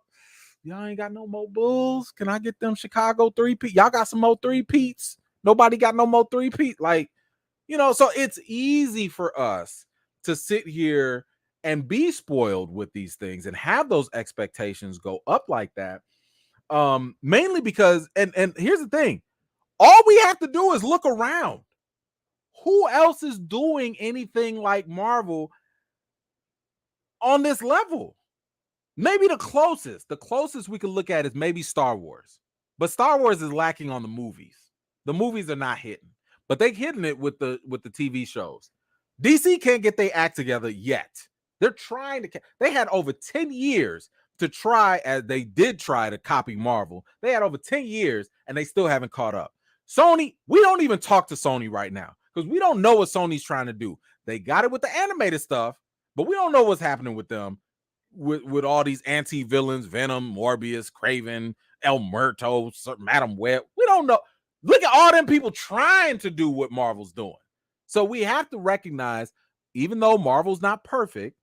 ain't got no more Bulls? Can I get them Chicago 3-peat? Y'all got some more 3-peats? Nobody got no more 3-peat. Like, you know, so it's easy for us to sit here and be spoiled with these things and have those expectations go up like that. Mainly because, and here's the thing, all we have to do is look around. Who else is doing anything like Marvel on this level? Maybe the closest we could look at is maybe Star Wars. But Star Wars is lacking on the movies. The movies are not hitting, but they're hitting it with the TV shows. DC can't get their act together yet. They're trying to. They had over 10 years to try, as they did try to copy Marvel. They had over 10 years, and they still haven't caught up. Sony, we don't even talk to Sony right now because we don't know what Sony's trying to do. They got it with the animated stuff, but we don't know what's happening with them. With all these anti-villains, Venom, Morbius, Kraven, El Muerto, Madam Web. We don't know. Look at all them people trying to do what Marvel's doing. So we have to recognize, even though Marvel's not perfect,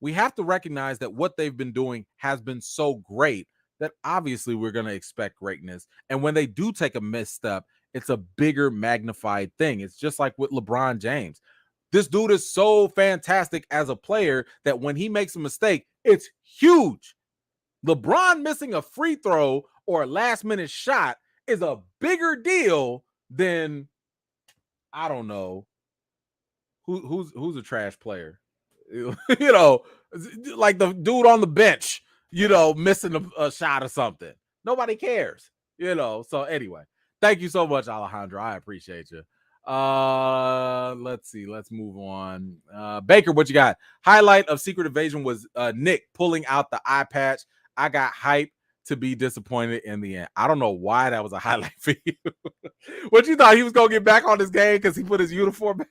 we have to recognize that what they've been doing has been so great that obviously we're going to expect greatness. And when they do take a misstep, it's a bigger magnified thing. It's just like with LeBron James. This dude is so fantastic as a player that when he makes a mistake, it's huge. LeBron missing a free throw or a last-minute shot is a bigger deal than, I don't know, who's a trash player. You know, like the dude on the bench, you know, missing a shot or something. Nobody cares, you know. So anyway, thank you so much, Alejandro. I appreciate you. Let's see. Let's move on. Baker, what you got? Highlight of Secret Invasion was Nick pulling out the eye patch. I got hyped to be disappointed in the end. I don't know why that was a highlight for you. What you thought he was gonna get back on this game because he put his uniform back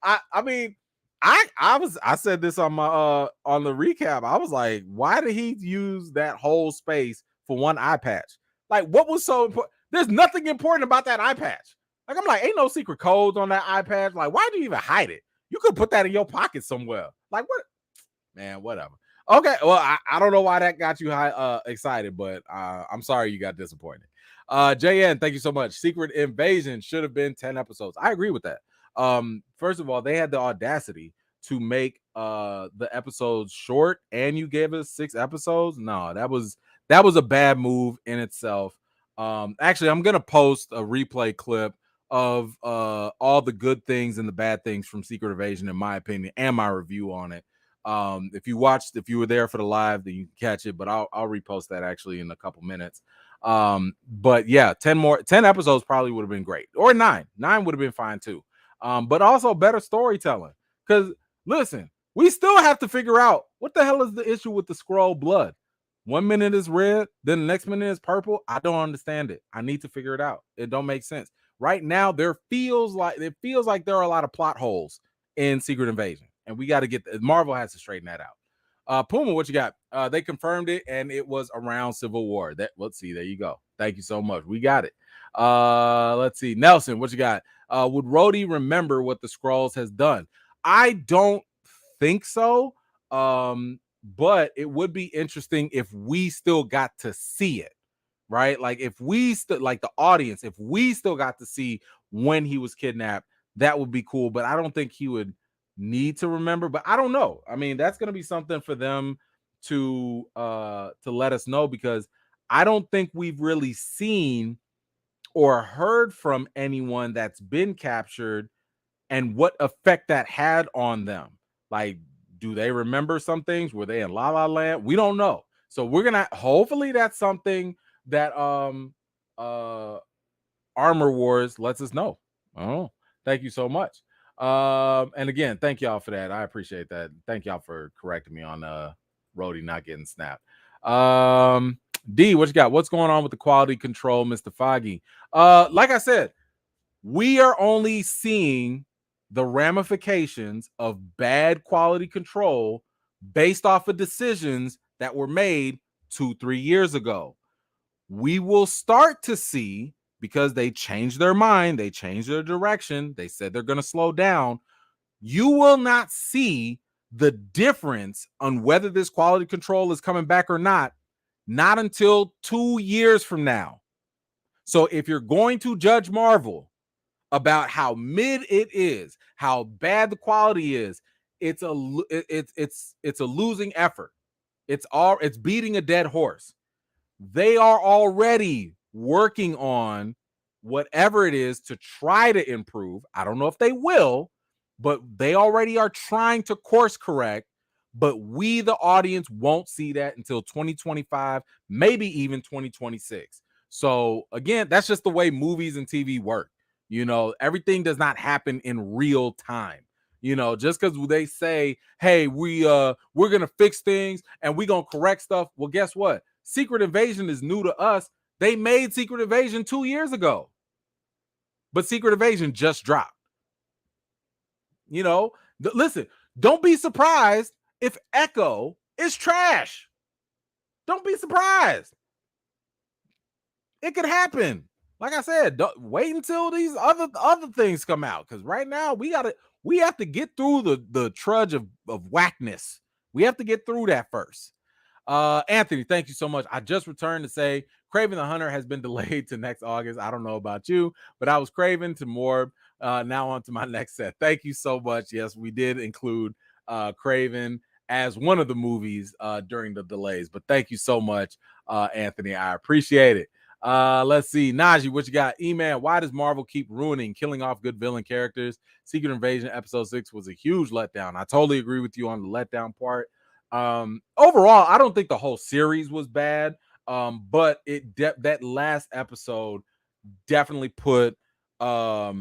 on? I mean, I said this on my on the recap. I was like, why did he use that whole space for one eye patch? Like, what was so important? There's nothing important about that eye patch. Like, I'm like, ain't no secret codes on that eye patch. Like, why do you even hide it? You could put that in your pocket somewhere. Like, what? Man, whatever. Okay, well, I don't know why that got you excited, but I'm sorry you got disappointed. JN, thank you so much. Secret Invasion should have been 10 episodes. I agree with that. First of all, they had the audacity to make the episodes short, and you gave us 6 episodes. No, that was a bad move in itself. Actually, I'm gonna post a replay clip of all the good things and the bad things from Secret Invasion, in my opinion, and my review on it. If you were there for the live, then you can catch it, but I'll repost that actually in a couple minutes. But yeah, 10 episodes probably would have been great, or 9 would have been fine too. But also better storytelling, because listen, we still have to figure out what the hell is the issue with the Skrull blood. 1 minute is red, then the next minute is purple. I don't understand it. I need to figure it out. It don't make sense right now. It feels like there are a lot of plot holes in Secret Invasion, and we got to Marvel has to straighten that out. Puma, what you got? They confirmed it, and it was around Civil War. Let's see. There you go. Thank you so much. We got it. Let's see. Nelson, what you got? Would Rhodey remember what the Skrulls has done? I don't think so. But it would be interesting if we still got to see it, right? Like if we like the audience, if we still got to see when he was kidnapped, that would be cool. But I don't think he would need to remember. But I don't know. I mean, that's gonna be something for them to let us know, because I don't think we've really seen or heard from anyone that's been captured and what effect that had on them. Like, do they remember some things? Were they in La La Land? We don't know. So we're gonna hopefully that's something that Armor Wars lets us know. Oh, thank you so much. And again, thank y'all for that. I appreciate that. Thank y'all for correcting me on Rhodey not getting snapped. D, what you got? What's going on with the quality control, Mr. Foggy? Like I said, we are only seeing the ramifications of bad quality control based off of decisions that were made 2-3 years ago. We will start to see, because they changed their mind, they changed their direction, they said they're going to slow down. You will not see the difference on whether this quality control is coming back or not until 2 years from now. So if you're going to judge Marvel about how mid it is, how bad the quality is, it's a losing effort. It's beating a dead horse. They are already working on whatever it is to try to improve. I don't know if they will, but they already are trying to course correct. But we, the audience, won't see that until 2025, maybe even 2026. So again, that's just the way movies and TV work. You know, everything does not happen in real time. You know, just because they say, hey, we're gonna fix things and we're gonna correct stuff. Well, guess what? Secret Invasion is new to us. They made Secret Invasion 2 years ago, but Secret Invasion just dropped. You know, listen, don't be surprised if Echo is trash. Don't be surprised. It could happen. Like I said, wait until these other things come out, because right now we have to get through the trudge of whackness. We have to get through that first. Anthony, thank you so much. I just returned to say Kraven the Hunter has been delayed to next August. I don't know about you, but I was Kraven to Morb. Now on to my next set. Thank you so much. Yes, we did include Kraven as one of the movies during the delays, but thank you so much, Anthony. I appreciate it. Let's see. Najee, what you got? E-Man, why does Marvel keep killing off good villain characters? Secret Invasion episode 6 was a huge letdown. I totally agree with you on the letdown part. Overall, I don't think the whole series was bad. But that last episode definitely put a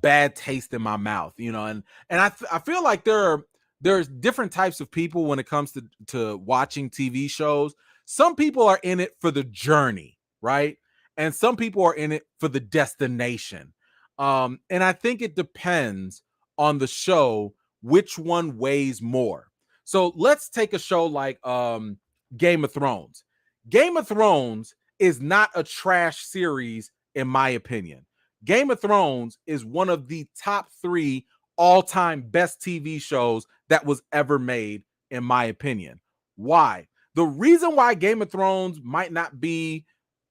bad taste in my mouth, you know, and I feel like there's different types of people when it comes to watching TV shows. Some people are in it for the journey, right? And some people are in it for the destination. And I think it depends on the show which one weighs more. So let's take a show like Game of Thrones. Game of Thrones is not a trash series, in my opinion. Game of Thrones is one of the top 3 all-time best TV shows that was ever made, in my opinion. Why? The reason why Game of Thrones might not be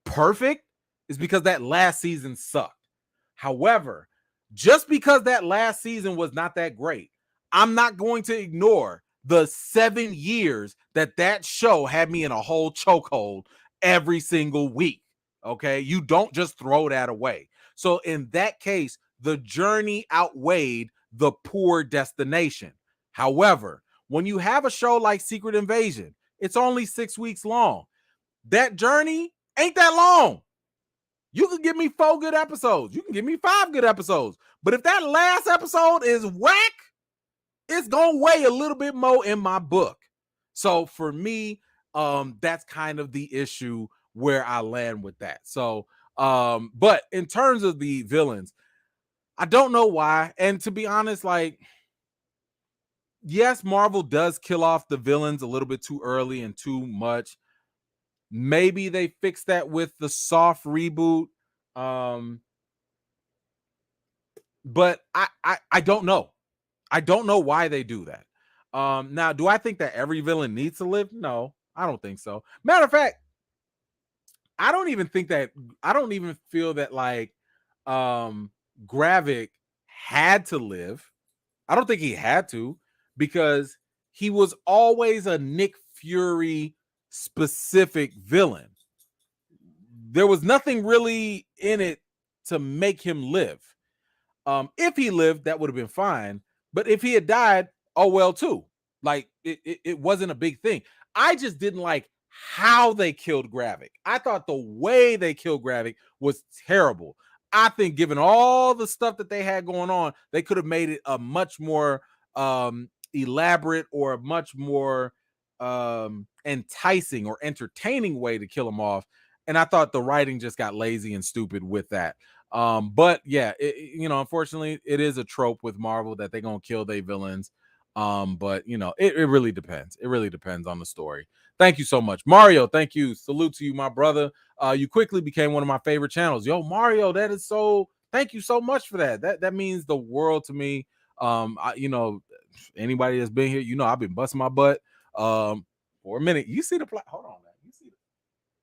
perfect is because that last season sucked. However, just because that last season was not that great, I'm not going to ignore the 7 years that show had me in a whole chokehold every single week. Okay, you don't just throw that away. So in that case, the journey outweighed the poor destination. However, when you have a show like Secret Invasion, it's only 6 weeks long. That journey ain't that long. You can give me 4 good episodes. You can give me 5 good episodes. But if that last episode is whack, it's going to weigh a little bit more in my book. So for me, that's kind of the issue where I land with that. So, but in terms of the villains, I don't know why. And to be honest, like, yes, Marvel does kill off the villains a little bit too early and too much. Maybe they fix that with the soft reboot. But I don't know. I don't know why they do that. Now, do I think that every villain needs to live? No, I don't think so. Matter of fact, I don't even feel that like Gravik had to live. I don't think he had to, because he was always a Nick Fury specific villain. There was nothing really in it to make him live. If he lived, that would have been fine. But if he had died, oh well too. Like it wasn't a big thing. I just didn't like how they killed Gravik. I thought the way they killed Gravik was terrible. I think given all the stuff that they had going on, they could have made it a much more elaborate or a much more enticing or entertaining way to kill him off. And I thought the writing just got lazy and stupid with that. But yeah, unfortunately, it is a trope with Marvel that they're gonna kill their villains. But it really depends. It really depends on the story. Thank you so much, Mario. Thank you. Salute to you, my brother. You quickly became one of my favorite channels. Yo, Mario, that is so. Thank you so much for that. That means the world to me. Anybody that's been here, I've been busting my butt. For a minute. You see the plaque? Hold on, man.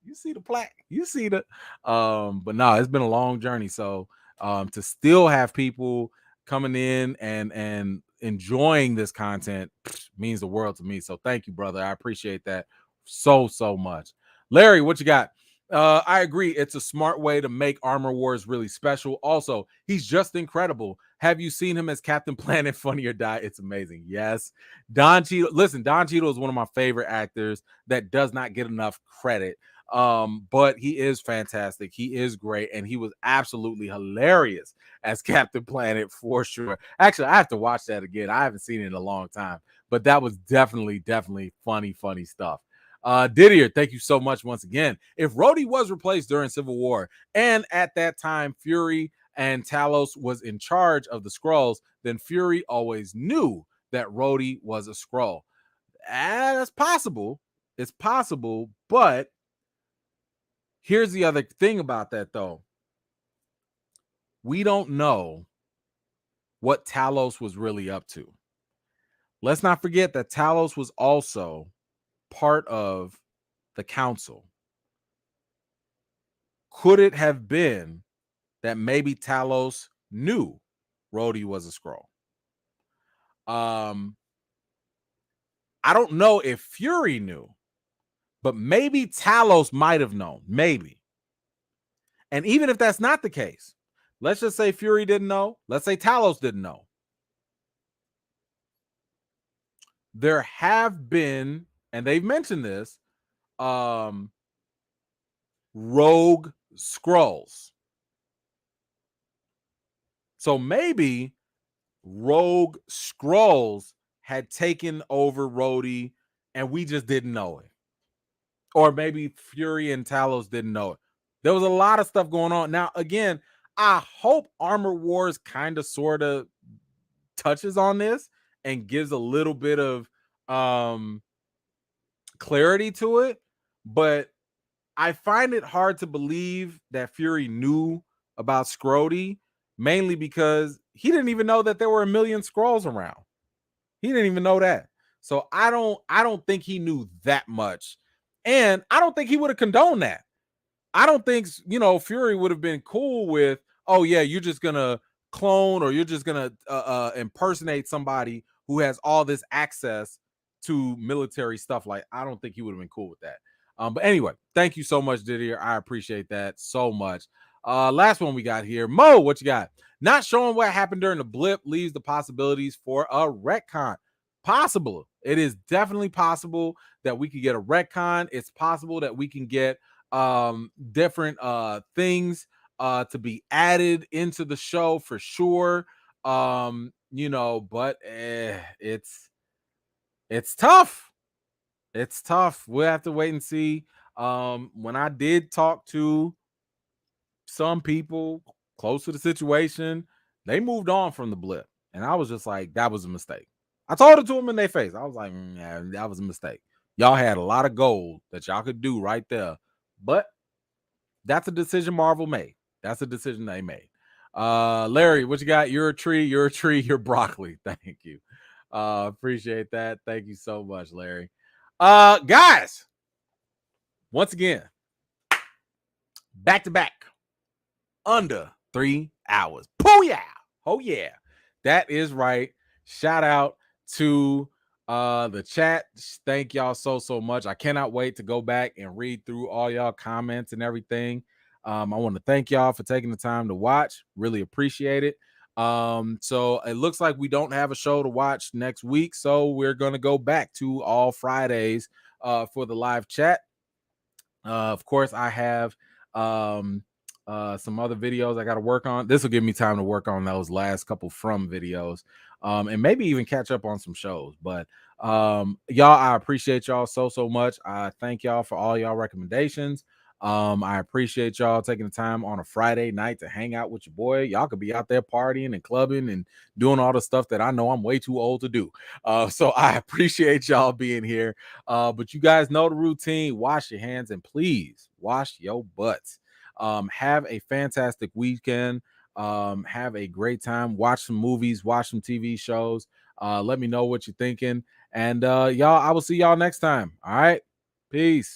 You see the plaque. You see the. But no, it's been a long journey. So, to still have people coming in and enjoying this content means the world to me. So thank you, brother. I appreciate that so much. Larry, what you got? I agree. It's a smart way to make Armor Wars really special. Also, he's just incredible. Have you seen him as Captain Planet? Funny or Die? It's amazing. Yes. Don Cheadle. Listen, Don Cheadle is one of my favorite actors that does not get enough credit. But he is fantastic. He is great, and he was absolutely hilarious as Captain Planet for sure. Actually, I have to watch that again. I haven't seen it in a long time, but that was definitely funny stuff. Didier, thank you so much once again. If Rhodey was replaced during Civil War, and at that time Fury and Talos was in charge of the Skrulls, then Fury always knew that Rhodey was a Skrull. That's possible. It's possible, but here's the other thing about that, though. We don't know what Talos was really up to. Let's not forget that Talos was also part of the council. Could it have been that maybe Talos knew Rhodey was a Skrull? I don't know if Fury knew, but maybe Talos might have known. Maybe. And even if that's not the case, let's just say Fury didn't know. Let's say Talos didn't know. There have been, and they've mentioned this, rogue Skrulls. So maybe rogue Skrulls had taken over Rhodey and we just didn't know it. Or maybe Fury and Talos didn't know it. There was a lot of stuff going on. Now, again, I hope Armor Wars kind of sort of touches on this and gives a little bit of clarity to it. But I find it hard to believe that Fury knew about Skrody, mainly because he didn't even know that there were a million Skrulls around. He didn't even know that. So I don't think he knew that much. And I don't think he would have condoned that. I don't think, Fury would have been cool with, oh yeah, you're just gonna clone or you're just gonna impersonate somebody who has all this access to military stuff. Like, I don't think he would have been cool with that. But anyway, thank you so much, Didier. I appreciate that so much. Last one we got here. Mo, what you got? Not showing what happened during the blip leaves the possibilities for a retcon. Possible. It is definitely possible that we could get a retcon. It's possible that we can get different things to be added into the show for sure. But it's tough. It's tough. We'll have to wait and see. When I did talk to some people close to the situation, they moved on from the blip. And I was just like, that was a mistake. I told it to them in their face. I was like, yeah, that was a mistake. Y'all had a lot of gold that y'all could do right there. But that's a decision Marvel made. That's a decision they made. Larry, what you got? You're a tree, you're broccoli. Thank you. Appreciate that. Thank you so much, Larry. Guys, once again, back to back, under 3 hours. Booyah! Oh yeah, that is right. Shout out to the chat. Thank y'all so much. I cannot wait to go back and read through all y'all comments and everything. I want to thank y'all for taking the time to watch. Really appreciate it. So it looks like we don't have a show to watch next week, so we're gonna go back to all Fridays for the live chat. Of course, I have some other videos I got to work on. This will give me time to work on those last couple from videos, and maybe even catch up on some shows. But y'all, I appreciate y'all so much. I thank y'all for all y'all recommendations. I appreciate y'all taking the time on a Friday night to hang out with your boy. Y'all could be out there partying and clubbing and doing all the stuff that I know I'm way too old to do. So I appreciate y'all being here. But you guys know the routine. Wash your hands and please wash your butts. Have a fantastic weekend. Have a great time. Watch some movies, watch some TV shows. Let me know what you're thinking. And y'all, I will see y'all next time. All right. Peace.